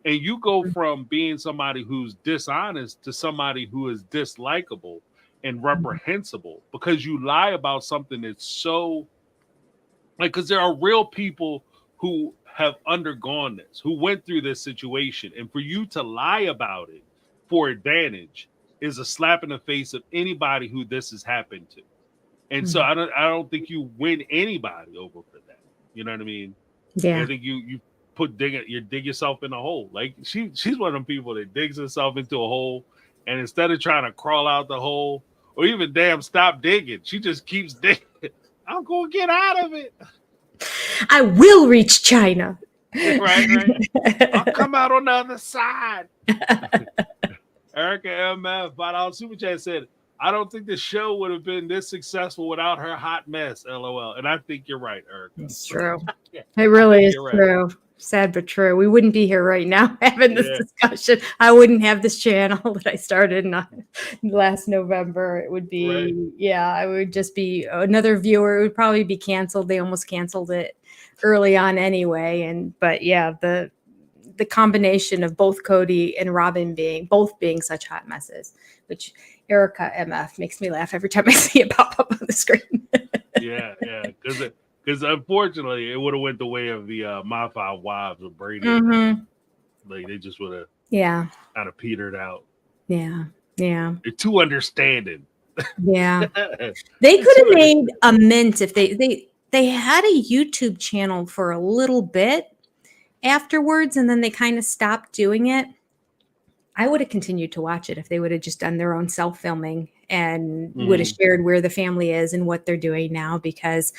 And you go from being somebody who's dishonest to somebody who is dislikable and reprehensible because you lie about something that's so, like, because there are real people who have undergone this, who went through this situation, and for you to lie about it for advantage is a slap in the face of anybody who this has happened to. And so I don't think you win anybody over for that. You know what I mean? Like, Yeah. I think you dig yourself in a hole. Like she's one of them people that digs herself into a hole, and instead of trying to crawl out the hole or even damn stop digging, she just keeps digging. I'm gonna get out of it. I will reach China. Right. I'll come out on the other side. Erica MF, $5 super chat said, I don't think the show would have been this successful without her hot mess. LOL. And I think you're right, Erica. It's true. It really is true. Right. Sad but true. We wouldn't be here right now having this discussion. I wouldn't have this channel that I started last November. It would be, it would just be another viewer. It would probably be canceled. They almost canceled it early on anyway. But the combination of both Cody and Robyn being such hot messes, which Erica MF makes me laugh every time I see it pop up on the screen. Yeah. Because unfortunately, it would have went the way of the My Five Wives of Brady. Like they just would have kind of petered out. Yeah. They're too understanding. Yeah. They could have made a mint if they had a YouTube channel for a little bit afterwards, and then they kind of stopped doing it. I would have continued to watch it if they would have just done their own self-filming and would have shared where the family is and what they're doing now, because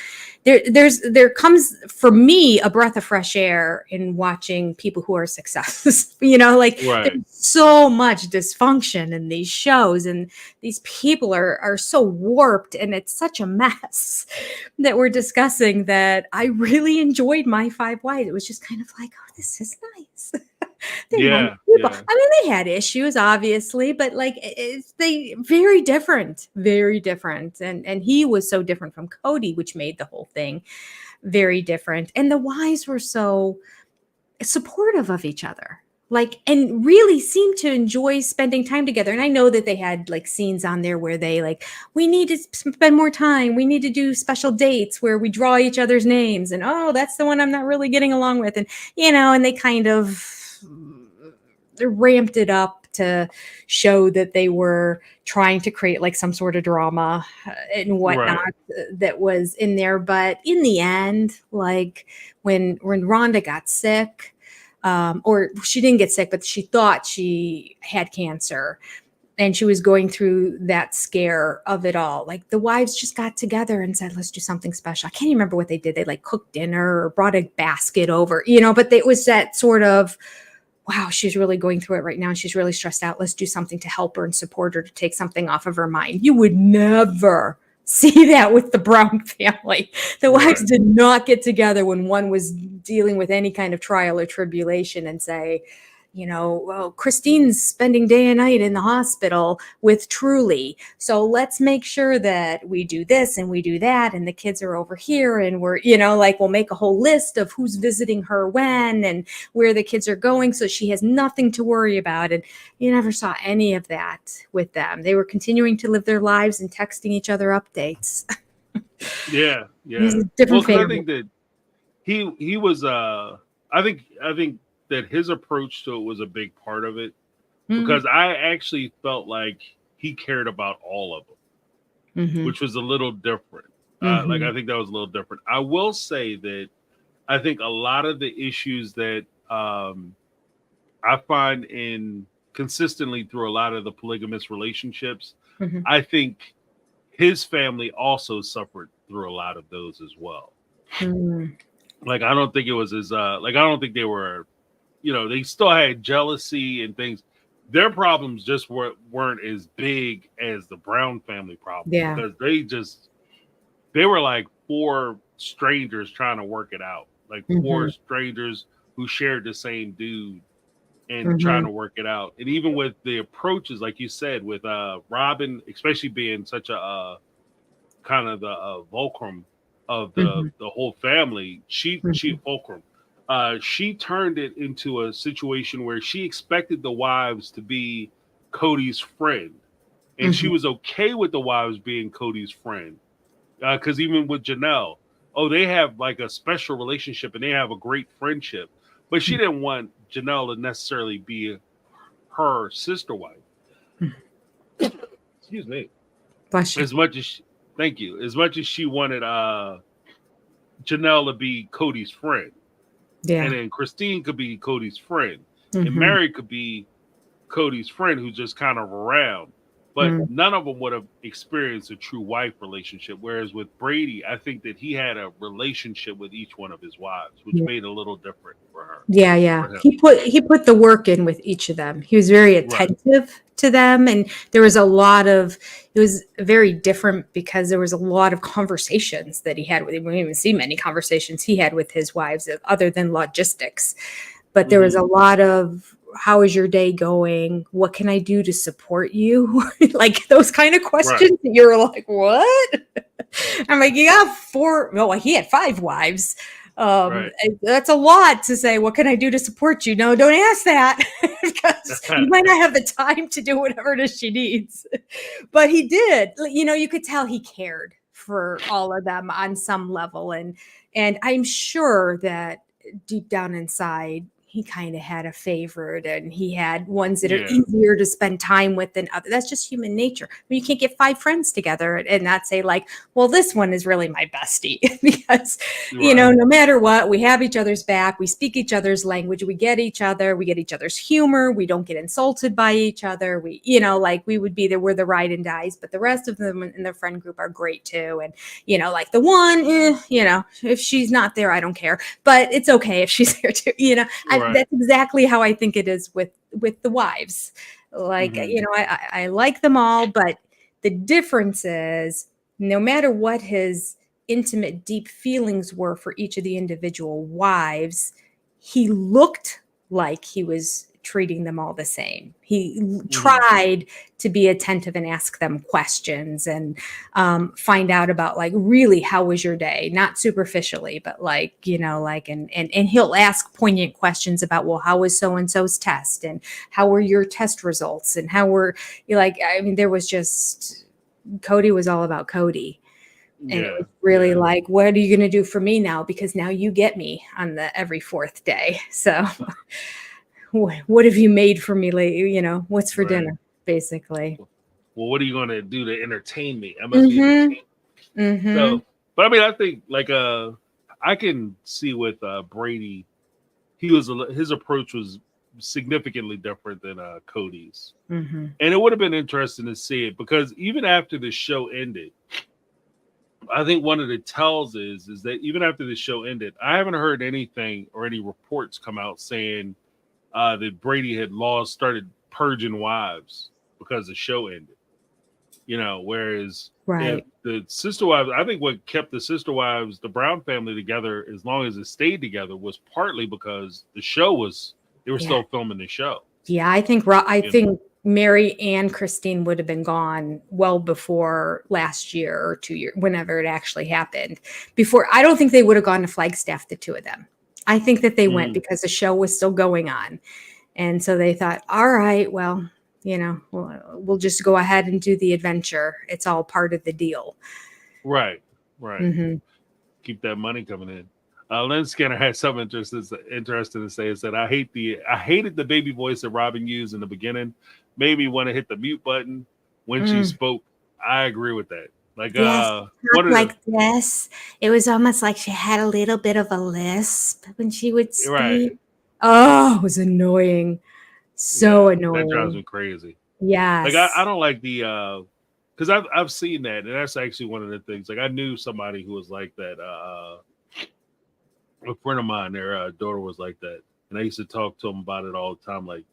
there comes for me a breath of fresh air in watching people who are successes. There's so much dysfunction in these shows, and these people are so warped, and it's such a mess that we're discussing that I really enjoyed My Five Wives. It was just kind of like, oh, this is nice. I mean, they had issues, obviously, but they very different. And he was so different from Cody, which made the whole thing very different. And the wives were so supportive of each other, and really seemed to enjoy spending time together. And I know that they had scenes on there where they we need to spend more time. We need to do special dates where we draw each other's names. And, oh, that's the one I'm not really getting along with. And, and they kind of ramped it up to show that they were trying to create some sort of drama and whatnot that was in there. But in the end, when Rhonda got sick, or she didn't get sick, but she thought she had cancer, and she was going through that scare of it all. The wives just got together and said, let's do something special. I can't even remember what they did. They cooked dinner or brought a basket over, but it was that sort of, wow, she's really going through it right now and she's really stressed out. Let's do something to help her and support her, to take something off of her mind. You would never see that with the Brown family. The wives did not get together when one was dealing with any kind of trial or tribulation and say, well, Christine's spending day and night in the hospital with Truly, so let's make sure that we do this and we do that, and the kids are over here, and we're, we'll make a whole list of who's visiting her when and where the kids are going, so she has nothing to worry about. And you never saw any of that with them. They were continuing to live their lives and texting each other updates. Yeah. Different I think that he was I think that his approach to it was a big part of it, because I actually felt like he cared about all of them, which was a little different. I think that was a little different. I will say that I think a lot of the issues that I find consistently through a lot of the polygamous relationships, I think his family also suffered through a lot of those as well. I don't think it was as I don't think they were, they still had jealousy and things. Their problems just weren't as big as the Brown family problem, because they were like four strangers trying to work it out, four strangers who shared the same dude and trying to work it out. And even with the approaches, like you said, with Robyn, especially being such a kind of the fulcrum of the whole family. She fulcrum. She turned it into a situation where she expected the wives to be Cody's friend, and she was okay with the wives being Cody's friend. Because even with Janelle, they have like a special relationship and they have a great friendship, but she didn't want Janelle to necessarily be her sister wife. Excuse me. Bless you. As much as thank you, as much as she wanted Janelle to be Cody's friend, and then Christine could be Cody's friend, and Meri could be Cody's friend who's just kind of around. But none of them would have experienced a true wife relationship. Whereas with Brady, I think that he had a relationship with each one of his wives, which made it a little different for her. Yeah. He put the work in with each of them. He was very attentive to them. And there was it was very different because there was a lot of conversations that he had with, we didn't even see many conversations he had with his wives other than logistics. But there was a lot of, how is your day going? What can I do to support you? Like those kind of questions. Right. You're like, what? I'm like, you got 4. No, he had 5 wives. That's a lot to say. What can I do to support you? No, don't ask that because you might not have the time to do whatever it is she needs. But he did. You could tell he cared for all of them on some level, and I'm sure that deep down inside, he kind of had a favorite, and he had ones that are easier to spend time with than others. That's just human nature. I mean, you can't get 5 friends together and not say like, well, this one is really my bestie because, no matter what, we have each other's back. We speak each other's language. We get each other's humor. We don't get insulted by each other. We, we would be there. We're the ride and dies, but the rest of them in the friend group are great too. And, like the one, if she's not there, I don't care, but it's okay if she's there too, that's exactly how I think it is with the wives. Like, I like them all, but the difference is no matter what his intimate, deep feelings were for each of the individual wives, he looked like he was treating them all the same. He tried to be attentive and ask them questions and find out about like, really, how was your day? Not superficially, but like, and he'll ask poignant questions about, well, how was so-and-so's test? And how were your test results? And how were you there was just, Cody was all about Cody. And it was really like, what are you going to do for me now? Because now you get me on the every 4th day. So what have you made for me lately? What's for dinner, basically. Well, what are you going to do to entertain me? I must be entertained. So, but I mean, I think like I can see with Brady, his approach was significantly different than Cody's, and it would have been interesting to see it because even after the show ended, I think one of the tells is that even after the show ended, I haven't heard anything or any reports come out saying that Brady had started purging wives because the show ended. Whereas the sister wives, I think what kept the sister wives, the Brown family together as long as it stayed together was partly because the show they were still filming the show. Yeah, I think Meri and Christine would have been gone well before last year or 2 years, whenever it actually happened. I don't think they would have gone to Flagstaff, the 2 of them. I think that they went because the show was still going on. And so they thought, all right, well, we'll just go ahead and do the adventure. It's all part of the deal. Right. Keep that money coming in. Lynn Skinner had something interesting to say. Is that I hated the baby voice that Robyn used in the beginning. Made me want to hit the mute button when she spoke. I agree with that. Like, this. It was almost like she had a little bit of a lisp when she would speak. Right. Oh, it was annoying. So annoying. That drives me crazy. Yes. Like I don't like the because I've seen that, and that's actually one of the things. Like I knew somebody who was like that. A friend of mine, their daughter was like that, and I used to talk to them about it all the time. Like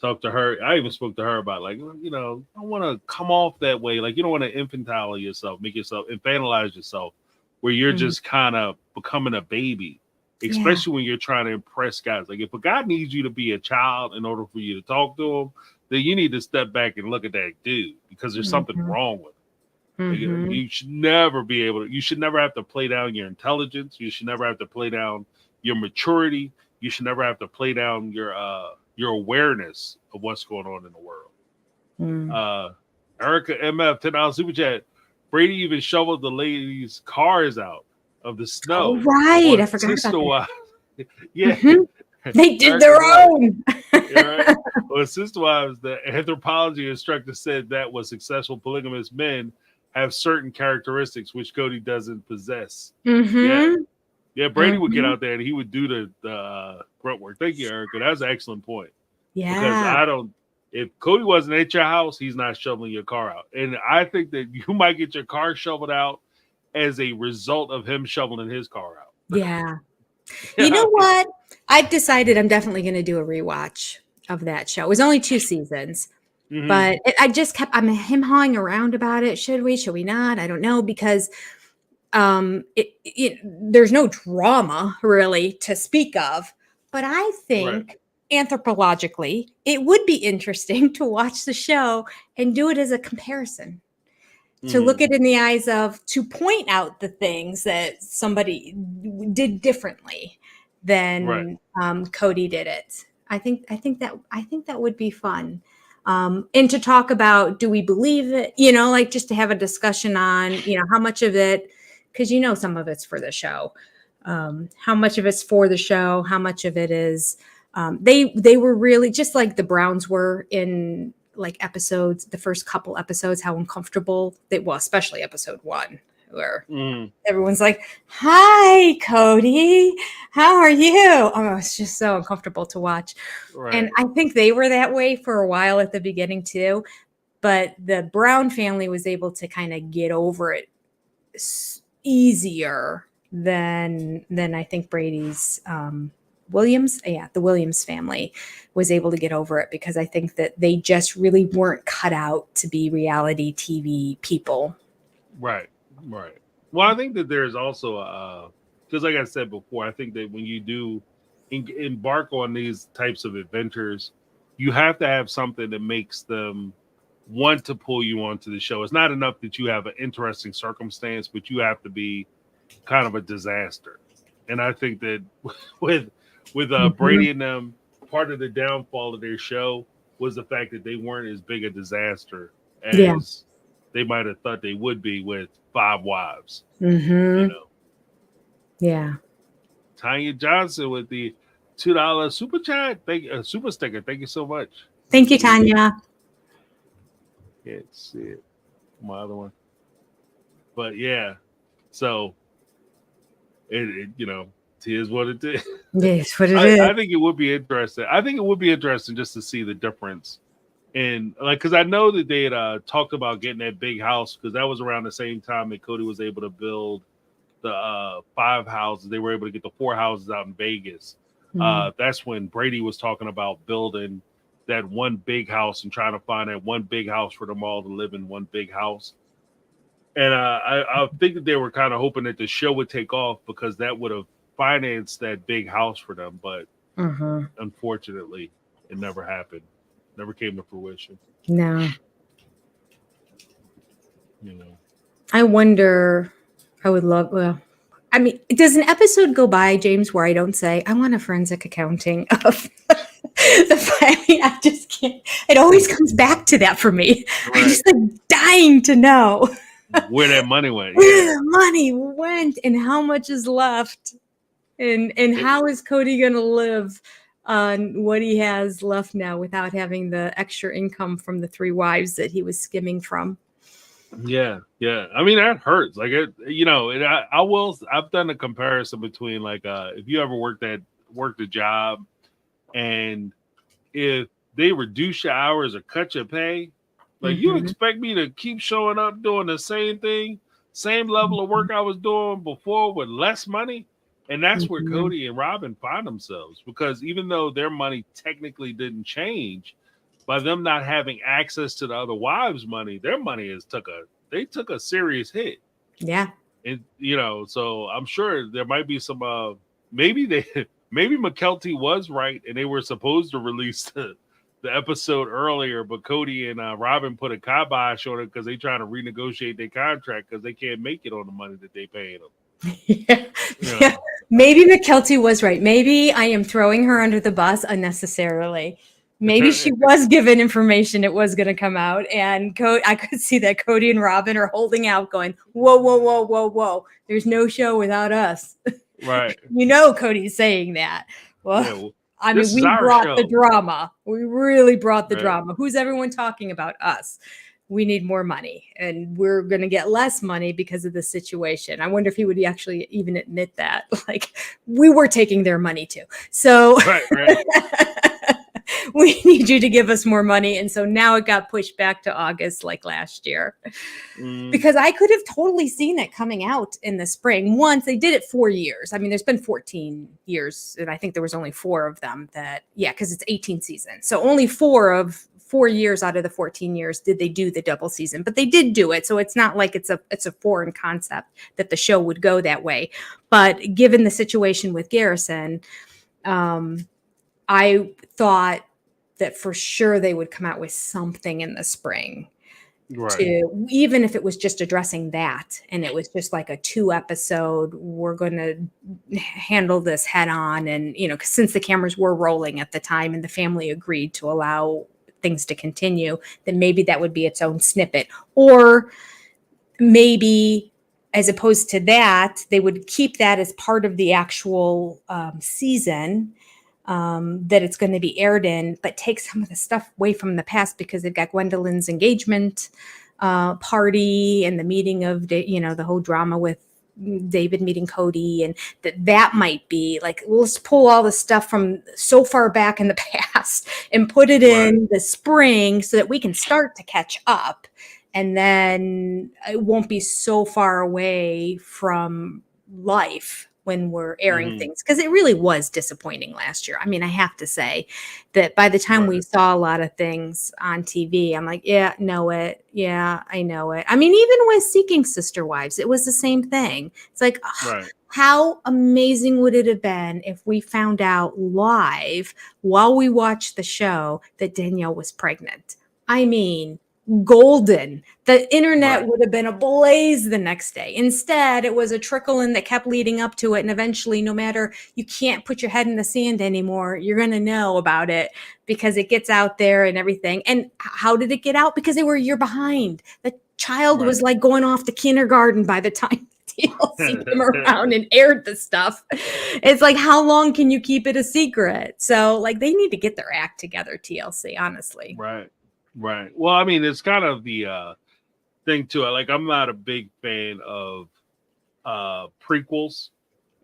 talk to her. I even spoke to her about like, I don't want to come off that way. Like you don't want to infantile yourself, infantilize yourself, where you're just kind of becoming a baby. Especially when you're trying to impress guys. Like if a guy needs you to be a child in order for you to talk to him, then you need to step back and look at that dude because there's something wrong with him. You should never be able to. You should never have to play down your intelligence. You should never have to play down your maturity. You should never have to play down your awareness of what's going on in the world. Erica MF $10 super chat. Brady even shoveled the ladies' cars out of the snow. Oh, right, I forgot about that. Yeah. They did their own. Right. Well, sister wives, the anthropology instructor said that was successful polygamous men have certain characteristics which Cody doesn't possess. Yeah, Brady would get out there and he would do the grunt work. Thank you, Erica. That's an excellent point. Yeah. Because if Cody wasn't at your house, he's not shoveling your car out. And I think that you might get your car shoveled out as a result of him shoveling his car out. Yeah. You know what? I've decided I'm definitely going to do a rewatch of that show. It was only 2 seasons, but I'm him-hawing around about it. Should we not? I don't know, because there's no drama really to speak of, but I think anthropologically, it would be interesting to watch the show and do it as a comparison. To look it in the eyes of, to point out the things that somebody did differently than Cody did it. I think that would be fun. And to talk about, do we believe it? Like just to have a discussion on, how much of it, because some of it's for the show. How much of it's for the show? How much of it is they were really just like the Browns were in like episodes, the first couple episodes, how uncomfortable they were, especially episode 1, where everyone's like, "Hi, Cody, how are you?" Oh, it's just so uncomfortable to watch. Right. And I think they were that way for a while at the beginning too, but the Brown family was able to kind of get over it easier than I think Brady's the Williams family was able to get over it, because I think that they just really weren't cut out to be reality TV people. Right. Well, I think that there's also because like I said before, I think that when you do embark on these types of adventures, you have to have something that makes them want to pull you onto the show. It's not enough that you have an interesting circumstance, but you have to be kind of a disaster. And I think that with Brady and them, part of the downfall of their show was the fact that they weren't as big a disaster as they might have thought they would be with 5 wives. Yeah. Tanya Johnson with the $2 super chat. Super sticker. Thank you so much. Thank you, Tanya. Can't see it. My other one. But yeah, so it is what it is. Yes, what it is. I think it would be interesting. I think it would be interesting just to see the difference in, like, because I know that they had talked about getting that big house, because that was around the same time that Cody was able to build the 5 houses. They were able to get the 4 houses out in Vegas. That's when Brady was talking about building that one big house and trying to find that one big house for them all to live in one big house. And I think that they were kind of hoping that the show would take off, because that would have financed that big house for them. But unfortunately, it never happened. Never came to fruition. No. I wonder, I would love, I mean, does an episode go by, James, where I don't say, I want a forensic accounting of the filing? I just can't. It always comes back to that for me. Right. I'm just like dying to know where that money went. Where the money went and how much is left. And how is Cody going to live on what he has left now without having the extra income from the 3 wives that he was skimming from? Yeah. I mean, that hurts. Like I've done a comparison between, like, if you ever worked a job, and if they reduce your hours or cut your pay, like, you expect me to keep showing up doing the same thing, same level of work I was doing before with less money? And that's where Cody and Robyn find themselves, because even though their money technically didn't change, by them not having access to the other wives' money, their money took a serious hit. Yeah. And so I'm sure there might be some maybe Mykelti was right and they were supposed to release the the episode earlier, but Cody and Robyn put a kibosh on it because they trying to renegotiate their contract because they can't make it on the money that they paying them. Yeah. Yeah. Maybe Mykelti was right. Maybe I am throwing her under the bus unnecessarily. Maybe she was given information it was going to come out, and I could see that Cody and Robyn are holding out, going, "Whoa, whoa, whoa, whoa, whoa! There's no show without us." Right. Cody's saying that. Well, Yeah, I mean, we brought the drama. We really brought the Right. drama. Who's everyone talking about? Us. We need more money, and we're going to get less money because of the situation. I wonder if he would actually even admit that. Like, we were taking their money too. So right. we need you to give us more money. And so now it got pushed back to August like last year. Because I could have totally seen it coming out in the spring. Once they did it 4 years. I mean, there's been 14 years, and I think there was only 4 of them because it's 18 seasons. So only 4 years out of the 14 years did they do the double season, but they did do it. So it's not like it's a foreign concept that the show would go that way. But given the situation with Garrison, I thought that for sure they would come out with something in the spring. Right. Even if it was just addressing that, and it was just like a 2 episode, we're going to handle this head on. And, cause since the cameras were rolling at the time and the family agreed to allow things to continue, then maybe that would be its own snippet. Or maybe as opposed to that, they would keep that as part of the actual season that it's going to be aired in, but take some of the stuff away from the past, because they've got Gwendolyn's engagement party and the meeting of, the whole drama with David meeting Cody, and that might be like, let's pull all the stuff from so far back in the past and put it in the spring so that we can start to catch up. And then it won't be so far away from life when we're airing things, because it really was disappointing last year. I mean, I have to say that by the time we saw a lot of things on TV, I'm like, yeah, know it. Yeah, I know it. I mean, even with Seeking Sister Wives, it was the same thing. It's like, how amazing would it have been if we found out live while we watched the show that Danielle was pregnant? I mean, golden. The internet would have been ablaze the next day. Instead, it was a trickle in that kept leading up to it. And eventually, no matter, you can't put your head in the sand anymore, you're going to know about it because it gets out there and everything. And how did it get out? Because they were a year behind. The child was like going off to kindergarten by the time TLC came around and aired the stuff. It's like, how long can you keep it a secret? So like, they need to get their act together, TLC, honestly. Right. Well, I mean, it's kind of the thing to it. Like, I'm not a big fan of prequels.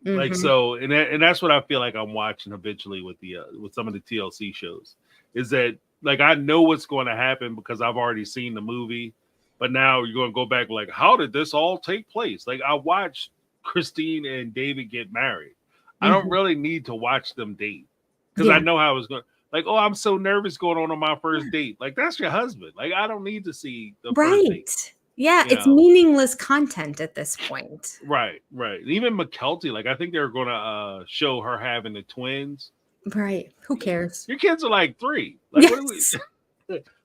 Like, so, and that's what I feel like I'm watching habitually with with some of the TLC shows, is that like, I know what's going to happen because I've already seen the movie, but now you're going to go back like, how did this all take place? Like, I watched Christine and David get married. I don't really need to watch them date because I know how it's going. Like, oh, I'm so nervous going on my first date. Like, that's your husband. Like, I don't need to see the first date. Yeah, it's meaningless content at this point. Right. Even Mykelti, like, I think they're going to show her having the twins. Right. Who cares? Your kids are like 3. Like,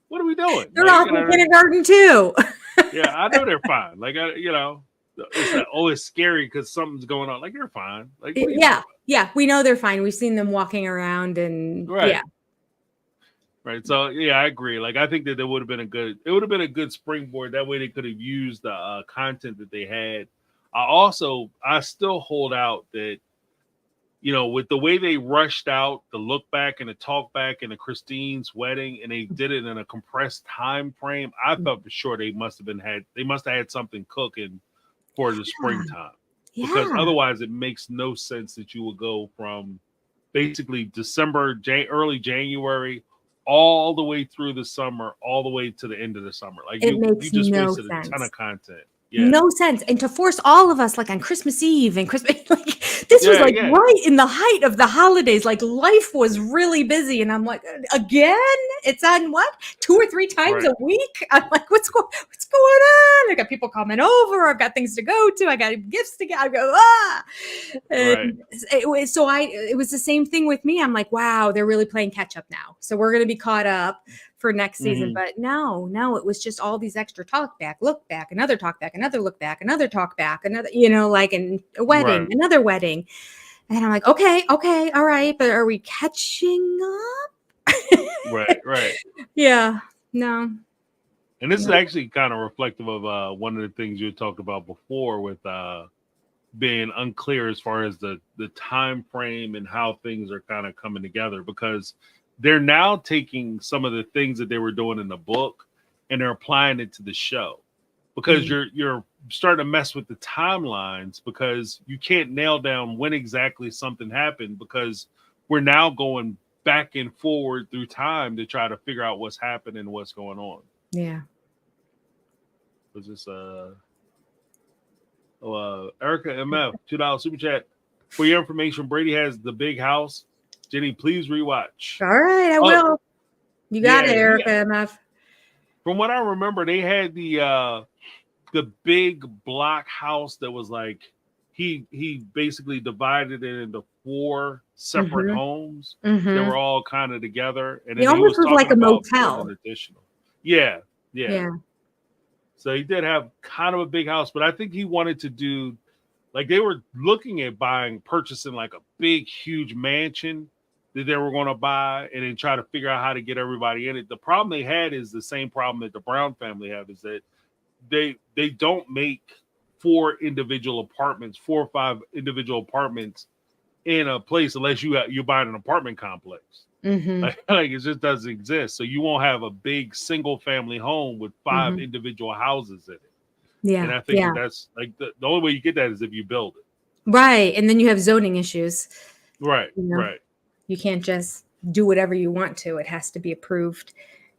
what are we doing? They're off in kindergarten too. Yeah, I know they're fine. Like, it's like, oh, it's scary because something's going on. Like, they're fine. Like, yeah, we know they're fine. We've seen them walking around and Right. So yeah, I agree. Like, I think that it would have been a good springboard. That way they could have used the content that they had. I still hold out that, with the way they rushed out the look back and the talk back and the Christine's wedding, and they did it in a compressed time frame, I thought for sure they must have had something cooking for the springtime. Because otherwise it makes no sense that you would go from basically December, early January, all the way through the summer, all the way to the end of the summer. Like, you just wasted a ton of content. Yeah. No sense. And to force all of us, like, on Christmas Eve and Christmas, like, This was like right in the height of the holidays. Like life was really busy. And I'm like, again, it's on what? 2 or 3 times a week? I'm like, what's going on? I got people coming over. I've got things to go to. I got gifts to get. I go, And it was the same thing with me. I'm like, wow, they're really playing catch up now. So we're going to be caught up for next season. But no, it was just all these extra talk back, look back, another talk back, another look back, another talk back, another, like a wedding, another wedding. And I'm like, okay, all right. But are we catching up? Right. Yeah, no. And this is actually kind of reflective of one of the things you talked about before with being unclear as far as the time frame and how things are kind of coming together, because they're now taking some of the things that they were doing in the book and they're applying it to the show, because you're starting to mess with the timelines, because you can't nail down when exactly something happened, because we're now going back and forward through time to try to figure out what's happening and what's going on. Yeah. Was this Erica MF $2 super chat? For your information, Brady has the big house. Jenny, please rewatch. All right, I will. You got it, Erica MF. From what I remember, they had the big block house that was like he basically divided it into 4 separate homes that were all kind of together, and it almost was like a motel. Additional. Yeah. So he did have kind of a big house, but I think he wanted to do, like, they were looking at purchasing like a big, huge mansion that they were going to buy, and then try to figure out how to get everybody in it. The problem they had is the same problem that the Brown family have, is that they don't make 4 or 5 individual apartments in a place unless you're buying an apartment complex. Like it just doesn't exist. So you won't have a big single family home with 5 individual houses in it. Yeah. And I think that's like the only way you get that is if you build it. Right. And then you have zoning issues. Right. Right. You can't just do whatever you want to. It has to be approved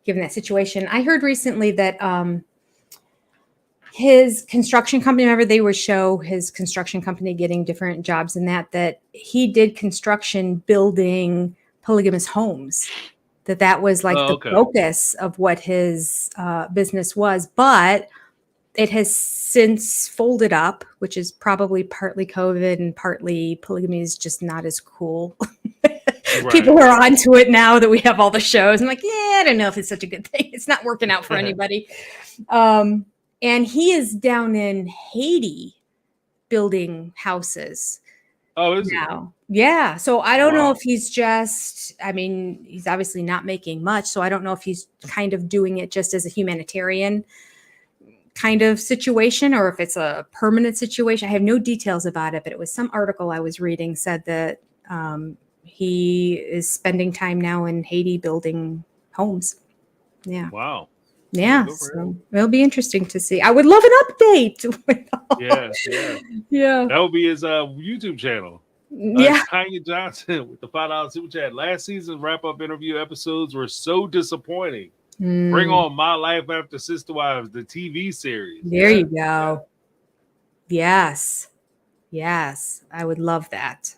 given that situation. I heard recently that his construction company, remember they would show his construction company getting different jobs and that he did construction building polygamous homes, that was like the focus of what his business was, but it has since folded up, which is probably partly COVID and partly polygamy is just not as cool. People are onto it now that we have all the shows. I'm like, I don't know if it's such a good thing. It's not working out for anybody. And he is down in Haiti building houses. Oh, is now. Yeah. So I don't know if he's he's obviously not making much. So I don't know if he's kind of doing it just as a humanitarian kind of situation or if it's a permanent situation. I have no details about it, but it was some article I was reading said that he is spending time now in Haiti building homes. Yeah. Wow. Yeah. So it'll be interesting to see. I would love an update. Yeah. That would be his YouTube channel. Tanya Johnson with the $5 super chat. Last season's wrap-up interview episodes were so disappointing. Bring on My Life After Sister Wives, the TV series. There you go. Yes. I would love that.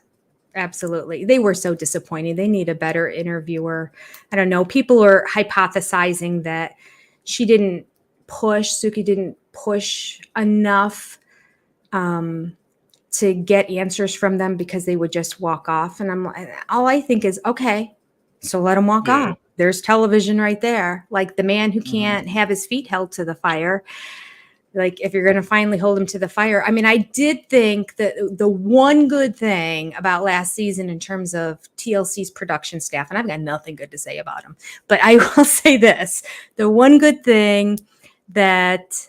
Absolutely. They were so disappointing. They need a better interviewer. I don't know. People are hypothesizing that Suki didn't push enough to get answers from them because they would just walk off. And all I think is, okay, so let them walk off. There's television right there. Like the man who can't have his feet held to the fire. Like if you're going to finally hold him to the fire. I mean, I did think that the one good thing about last season in terms of TLC's production staff, and I've got nothing good to say about them, but I will say this, the one good thing that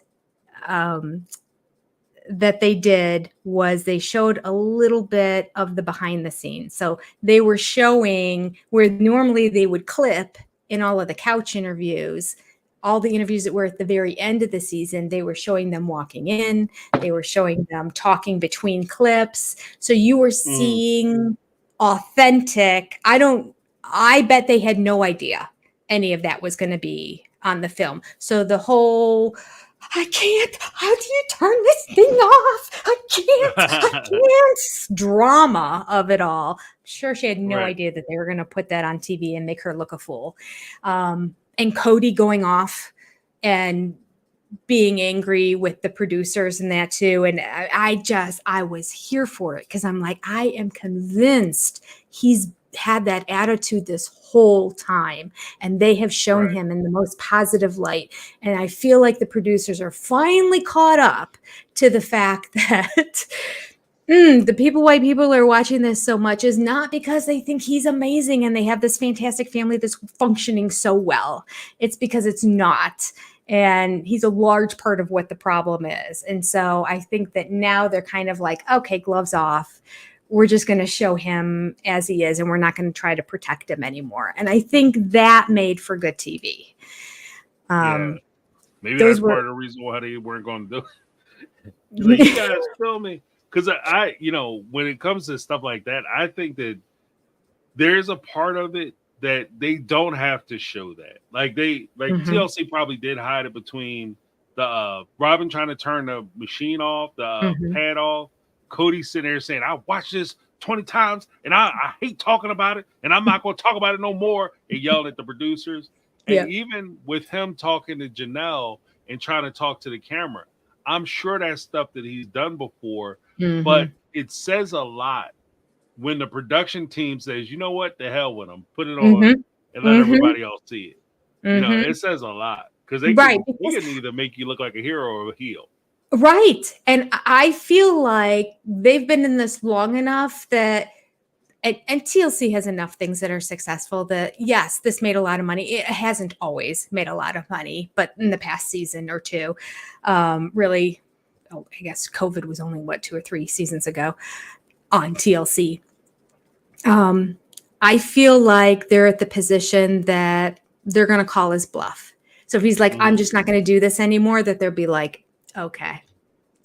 they did was they showed a little bit of the behind the scenes. So they were showing where normally they would clip in all of the couch interviews, all the interviews that were at the very end of the season, they were showing them walking in, they were showing them talking between clips. So you were seeing authentic. I bet they had no idea any of that was going to be on the film. So the whole I can't. How do you turn this thing off? I can't. Drama of it all. I'm sure she had no idea that they were going to put that on TV and make her look a fool. And Cody going off and being angry with the producers and that too. And I was here for it because I'm like, I am convinced he's had that attitude this whole time, and they have shown him in the most positive light. And I feel like the producers are finally caught up to the fact that white people are watching this so much is not because they think he's amazing and they have this fantastic family that's functioning so well. It's because it's not. And he's a large part of what the problem is. And so I think that now they're kind of like, okay, gloves off. We're just going to show him as he is, and we're not going to try to protect him anymore. And I think that made for good TV. Maybe that's part of the reason why they weren't going to do it. Like, you guys film me. Because I, when it comes to stuff like that, I think that there's a part of it that they don't have to show that. Like TLC probably did hide it between the Robyn trying to turn the machine off, the pad off. Cody sitting there saying, I watched this 20 times and I hate talking about it and I'm not going to talk about it no more, and yelling at the producers. And even with him talking to Janelle and trying to talk to the camera, I'm sure that's stuff that he's done before, but it says a lot when the production team says, you know what, the hell with them, put it on and let everybody else see it. It says a lot because they can either make you look like a hero or a heel. Right. And I feel like they've been in this long enough that, and TLC has enough things that are successful that, yes, this made a lot of money. It hasn't always made a lot of money, but in the past season or two, really, I guess COVID was only 2 or 3 seasons ago on TLC. I feel like they're at the position that they're going to call his bluff. So if he's like, I'm just not going to do this anymore, that they'll be like, okay,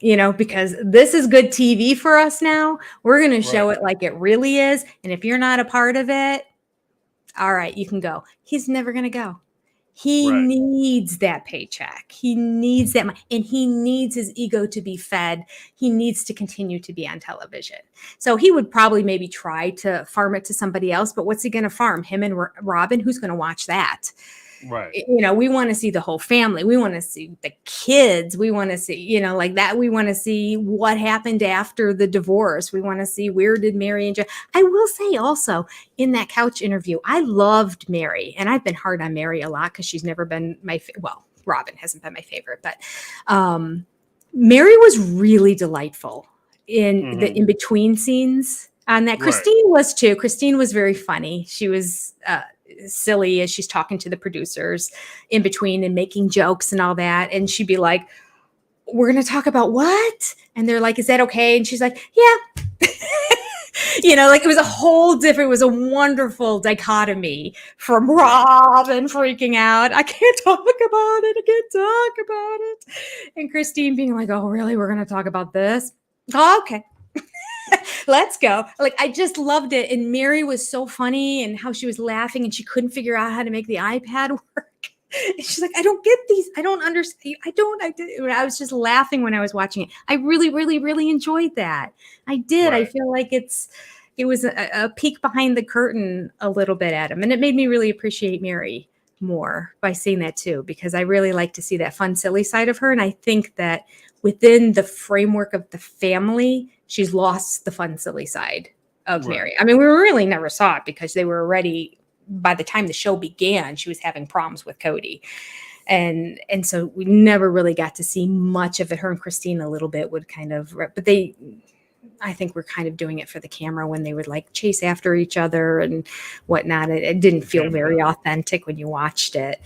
because this is good TV for us now. We're going to show it like it really is. And if you're not a part of it, all right, you can go. He's never going to go. He needs that paycheck. He needs that money, and he needs his ego to be fed. He needs to continue to be on television. So he would probably maybe try to farm it to somebody else, but what's he going to farm? Him and Robyn? Who's going to watch that? Right. We want to see the whole family. We want to see the kids. We want to see, like that. We want to see what happened after the divorce. We want to see where did Meri and I will say also in that couch interview, I loved Meri, and I've been hard on Meri a lot because she's never been Robyn hasn't been my favorite, but Meri was really delightful in the in-between scenes on that. Christine was too. Christine was very funny. She was silly as she's talking to the producers in between and making jokes and all that. And she'd be like, we're going to talk about what? And they're like, is that okay? And she's like, yeah. Like it was a whole different, it was a wonderful dichotomy from Robyn freaking out. I can't talk about it. And Christine being like, oh, really? We're going to talk about this? Oh, okay. Let's go. Like, I just loved it. And Meri was so funny and how she was laughing and she couldn't figure out how to make the iPad work. And she's like, I don't get these. I don't understand. I was just laughing when I was watching it. I really, really, really enjoyed that. I did. I feel like it was a peek behind the curtain a little bit at him. And it made me really appreciate Meri more by seeing that too, because I really like to see that fun, silly side of her. And I think that within the framework of the family, she's lost the fun, silly side of Meri. I mean, we really never saw it because they were already, by the time the show began, she was having problems with Cody. And so we never really got to see much of it. Her and Christine a little bit would kind of, but I think we're kind of doing it for the camera when they would like chase after each other and whatnot. It didn't feel very authentic when you watched it.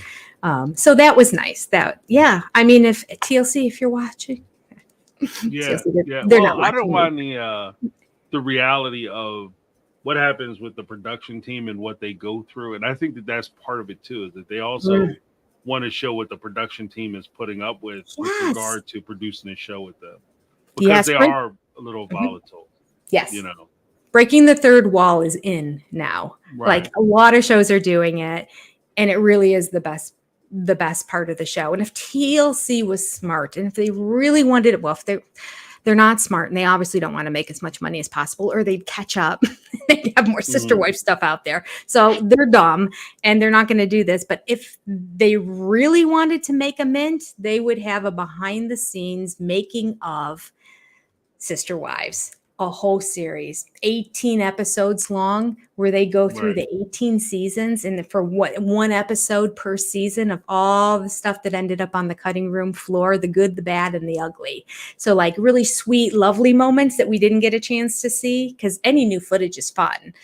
So that was nice. I mean, if TLC, if you're watching, they're not watching. I don't want the reality of what happens with the production team and what they go through, and I think that that's part of it too. Is that they also want to show what the production team is putting up with regard to producing a show with them, because they are a little volatile. Yes, breaking the third wall is in now. Like a lot of shows are doing it, and it really is the best the best part of the show. And if TLC was smart, and if they really wanted it, well, if they're not smart and they obviously don't want to make as much money as possible, or they'd catch up. They have more sister wife stuff out there. So they're dumb and they're not going to do this. But if they really wanted to make a mint, they would have a behind the scenes making of Sister Wives, a whole series, 18 episodes long, where they go through the 18 seasons and for one episode per season of all the stuff that ended up on the cutting room floor, the good, the bad, and the ugly. So like really sweet, lovely moments that we didn't get a chance to see, because any new footage is fun.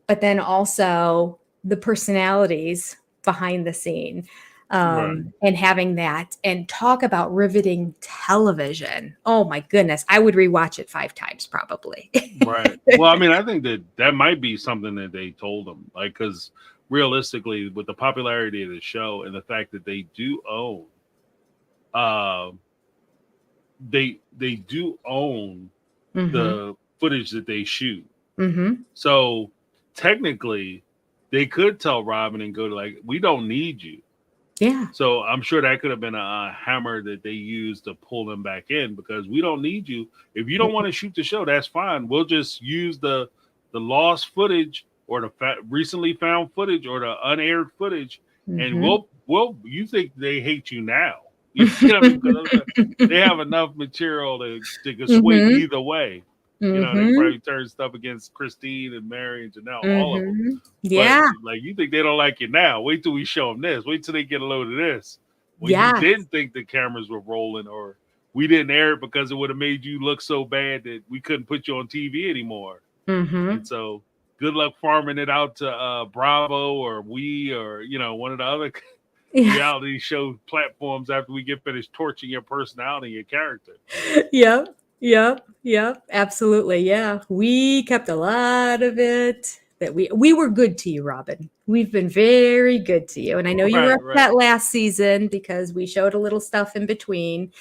But then also the personalities behind the scene. And having that, and talk about riveting television. Oh my goodness. I would rewatch it 5 times probably. Right. Well, I mean, I think that might be something that they told them, like, because realistically, with the popularity of the show and the fact that they do own, they do own the footage that they shoot. So technically, they could tell Robyn and go to like, we don't need you. Yeah. So I'm sure that could have been a hammer that they used to pull them back in, because we don't need you. If you don't want to shoot the show, that's fine. We'll just use the lost footage or the recently found footage or the unaired footage, and we'll. You think they hate you now? You know what I mean? Because they have enough material to swing either way. You know, they probably turn stuff against Christine and Meri and Janelle, all of them. Yeah. But, like, you think they don't like you now? Wait till we show them this. Wait till they get a load of this. When you didn't think the cameras were rolling, or we didn't air it because it would have made you look so bad that we couldn't put you on TV anymore. And so good luck farming it out to Bravo or or, you know, one of the other reality show platforms after we get finished torching your personality and your character. Yep, absolutely. Yeah, we kept a lot of it. That we were good to you, Robyn. We've been very good to you, and I know you were upset last season because we showed a little stuff in between,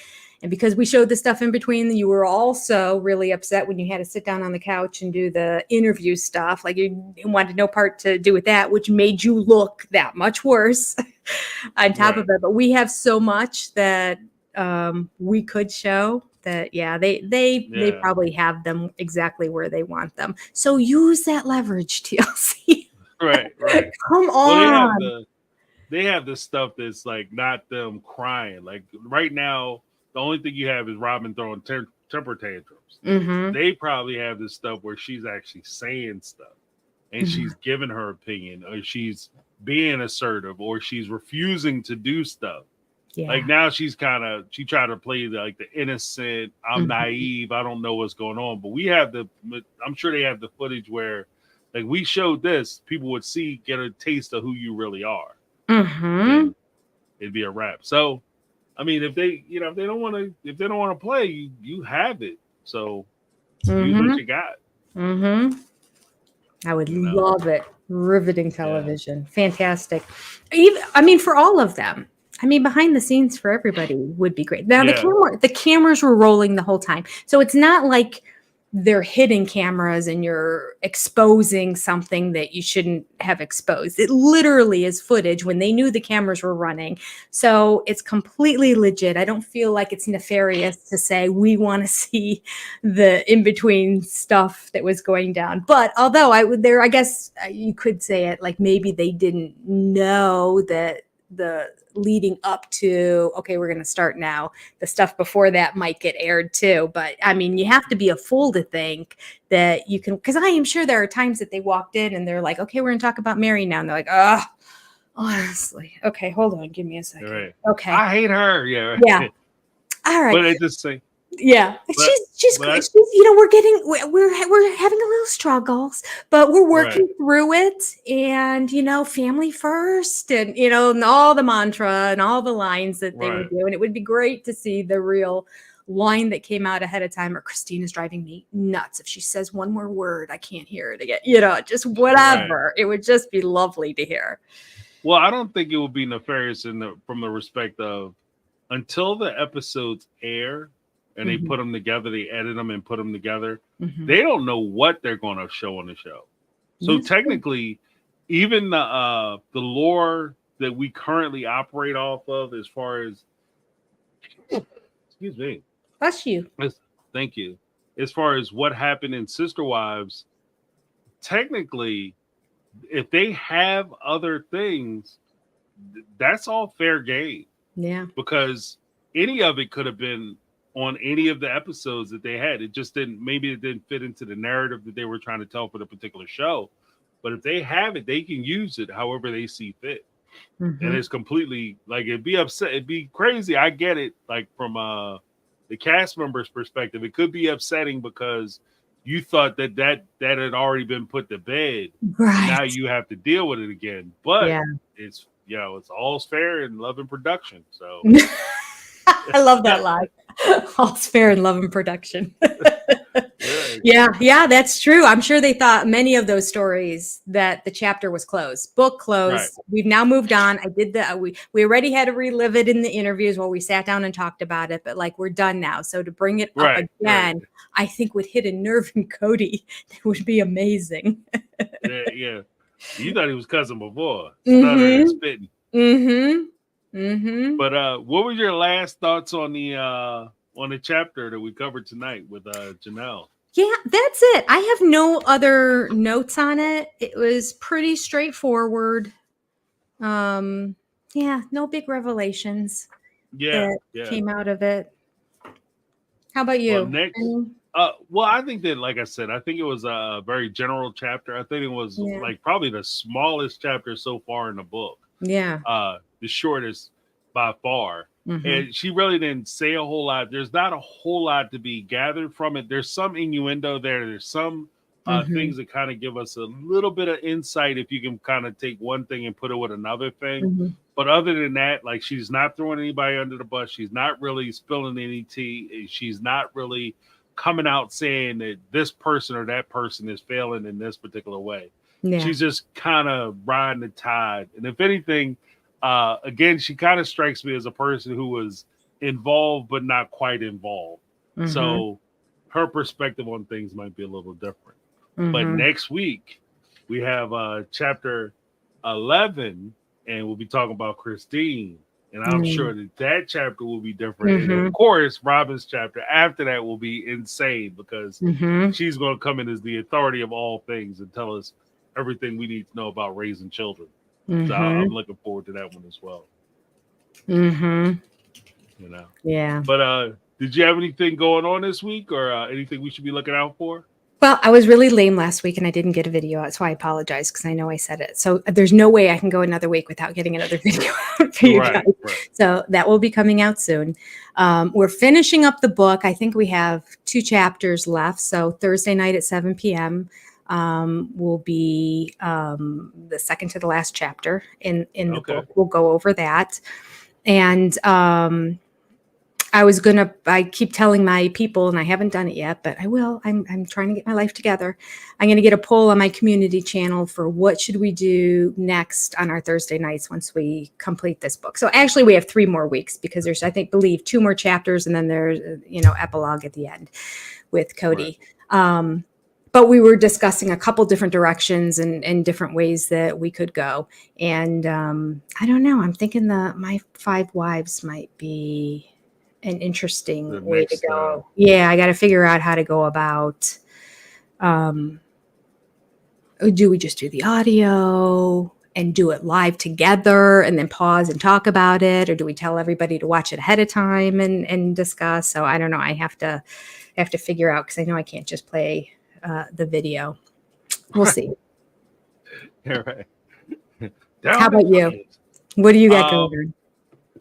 and because we showed the stuff in between, you were also really upset when you had to sit down on the couch and do the interview stuff. Like you wanted no part to do with that, which made you look that much worse on top of it. But we have so much that we could show. That they probably have them exactly where they want them. So use that leverage, TLC. Right. Come on. Well, they have the stuff that's like not them crying. Like right now, the only thing you have is Robyn throwing temper tantrums. They probably have this stuff where she's actually saying stuff, and she's giving her opinion, or she's being assertive, or she's refusing to do stuff. Yeah. Like now she tried to play the innocent, I'm naive, I don't know what's going on. But we have I'm sure they have the footage where like we showed this, people would get a taste of who you really are. It'd be a wrap. So I mean, if they don't want to play, you have it. So use what you got. I would love it. Riveting television. Fantastic. Even for all of them. I mean, behind the scenes for everybody would be great. Now the cameras were rolling the whole time. So it's not like they're hidden cameras and you're exposing something that you shouldn't have exposed. It literally is footage when they knew the cameras were running. So it's completely legit. I don't feel like it's nefarious to say we want to see the in-between stuff that was going down. But although I guess you could say it like maybe they didn't know that the leading up to, okay, we're going to start now. The stuff before that might get aired too. But I mean, you have to be a fool to think that you can, because I am sure there are times that they walked in and they're like, okay, we're going to talk about Meri now. And they're like, oh, honestly. Okay, hold on. Give me a second. Right. Okay. I hate her. Yeah. Yeah. All right. But I just say, yeah, she's great. We're having a little struggles, but we're working through it. And family first, and and all the mantra and all the lines that they would do. And it would be great to see the real line that came out ahead of time. Or Christine is driving me nuts. If she says one more word, I can't hear it again. Just whatever. It would just be lovely to hear. Well, I don't think it would be nefarious from the respect of until the episodes air. And they put them together, they edit them and put them together. They don't know what they're going to show on the show. So technically, even the lore that we currently operate off of as far as, excuse me. Bless you. Thank you. As far as what happened in Sister Wives, technically, if they have other things, that's all fair game. Yeah. Because any of it could have been on any of the episodes that they had. It just didn't, maybe it didn't fit into the narrative that they were trying to tell for the particular show. But if they have it, they can use it however they see fit. Mm-hmm. And it's completely like, it'd be upset, it'd be crazy. I get it, like from the cast members' perspective, it could be upsetting because you thought that had already been put to bed. Right. Now you have to deal with it again. But yeah. it's, you know, it's all's fair in love and production. So I love that line. All's fair in love and production. Yeah, that's true. I'm sure they thought many of those stories that the chapter was closed, book closed. Right. We've now moved on. I did we already had to relive it in the interviews while we sat down and talked about it, but like we're done now. So to bring it up again, I think would hit a nerve in Cody. That would be amazing. yeah. You thought he was cussing before. Stuttering and spitting. But what were your last thoughts on the chapter that we covered tonight with Janelle? Yeah, that's it. I have no other notes on it. It was pretty straightforward. No big revelations came out of it. How about you? Well, next, well, I think that, like I said, I think it was a very general chapter. I think it was like probably the smallest chapter so far in the book. Yeah. The shortest by far. And she really didn't say a whole lot. There's not a whole lot to be gathered from it. There's some innuendo there. There's some things that kind of give us a little bit of insight if you can kind of take one thing and put it with another thing. But other than that, like, she's not throwing anybody under the bus. She's not really spilling any tea. She's not really coming out saying that this person or that person is failing in this particular way. Yeah. She's just kind of riding the tide. And if anything, again, she kind of strikes me as a person who was involved but not quite involved. So her perspective on things might be a little different. But next week we have chapter 11, and we'll be talking about Christine. And I'm sure that chapter will be different. And of course, Robyn's chapter after that will be insane because she's going to come in as the authority of all things and tell us everything we need to know about raising children. So I'm looking forward to that one as well. You know. Yeah. But did you have anything going on this week or anything we should be looking out for? Well, I was really lame last week and I didn't get a video out, so I apologize because I know I said it. So there's no way I can go another week without getting another video out for you guys. Right. So that will be coming out soon. We're finishing up the book. I think we have 2 chapters left. So Thursday night at 7 p.m. Will be the second to the last chapter in the book. We'll go over that. And I keep telling my people, and I haven't done it yet, but I will. I'm trying to get my life together. I'm going to get a poll on my community channel for what should we do next on our Thursday nights once we complete this book. So actually we have 3 more weeks because there's, I believe 2 more chapters and then there's, epilogue at the end with Cody. Right. But we were discussing a couple different directions and different ways that we could go. And I don't know. I'm thinking my 5 wives might be an interesting way to go. Yeah, I got to figure out how to go about. Do we just do the audio and do it live together and then pause and talk about it, or do we tell everybody to watch it ahead of time and discuss? So I don't know. I have to figure out because I know I can't just play the video. We'll see. All right. How about you? What do you got going on?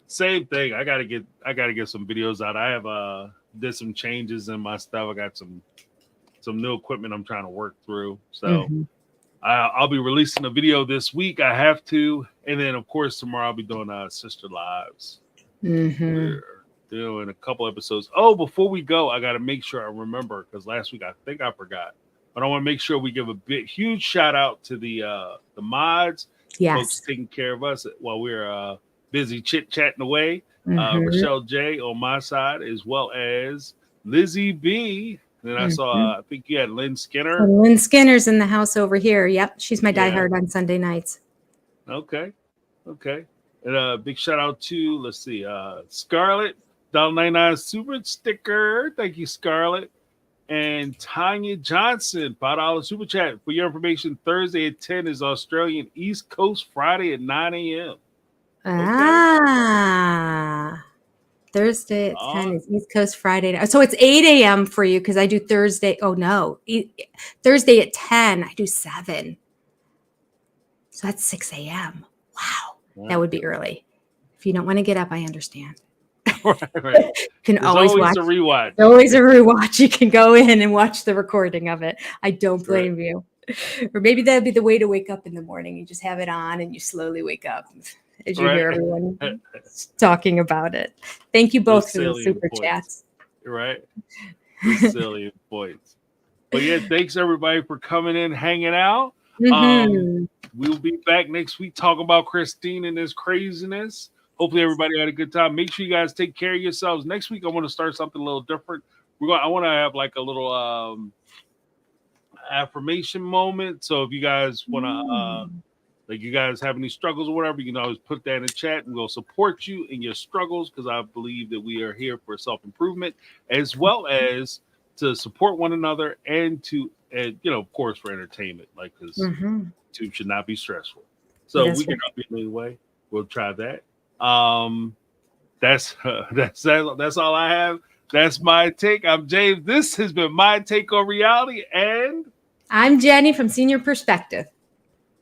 Same thing. I gotta get some videos out. I have did some changes in my stuff. I got some new equipment I'm trying to work through. So I'll be releasing a video this week. I have to, and then of course tomorrow I'll be doing Sister Lives. We're doing a couple episodes. Oh, before we go, I got to make sure I remember because last week I think I forgot. But I want to make sure we give a huge shout out to the mods, folks taking care of us while we're busy chit-chatting away. Rochelle J on my side, as well as Lizzie B. And then I saw, I think you had Lynn Skinner. Lynn Skinner's in the house over here. Yep. She's my diehard on Sunday nights. Okay. Okay. And big shout out to, let's see, Scarlett, $1.99 super sticker. Thank you, Scarlett. And Tanya Johnson, $5 super chat. For your information, Thursday at 10 is Australian East Coast, Friday at 9 a.m. Ah. Thursday at 10 is East Coast, Friday. So it's 8 a.m. for you because I do Thursday. Oh, no. Thursday at 10, I do 7. So that's 6 a.m. Wow. Right. That would be early. If you don't want to get up, I understand. Right. You can There's always watch. a rewatch. There's always a rewatch. You can go in and watch the recording of it. I don't blame you. Or maybe that'd be the way to wake up in the morning. You just have it on and you slowly wake up as you hear everyone talking about it. Thank you both for the super chats. Right. Silly points. But yeah, thanks everybody for coming in, hanging out. We'll be back next week talking about Christine and this craziness. Hopefully everybody had a good time. Make sure you guys take care of yourselves. Next week I want to start something a little different. I want to have like a little affirmation moment. So if you guys want to like you guys have any struggles or whatever, you can always put that in the chat and we'll support you in your struggles, because I believe that we are here for self-improvement as well as to support one another and to of course for entertainment, like, because YouTube should not be stressful. So we can help you in any way. We'll try that. That's all I have. That's my take. I'm James. This has been my take on reality, and I'm Jenny from Senior Perspective.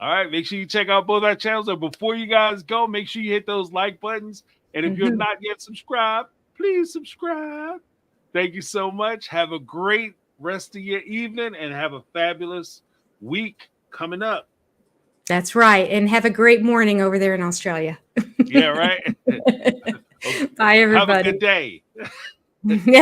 All right, make sure you check out both our channels. And before you guys go, make sure you hit those like buttons. And if you're not yet subscribed, please subscribe. Thank you so much. Have a great rest of your evening and have a fabulous week coming up. That's right. And have a great morning over there in Australia. Yeah, right. Bye, everybody. Have a good day.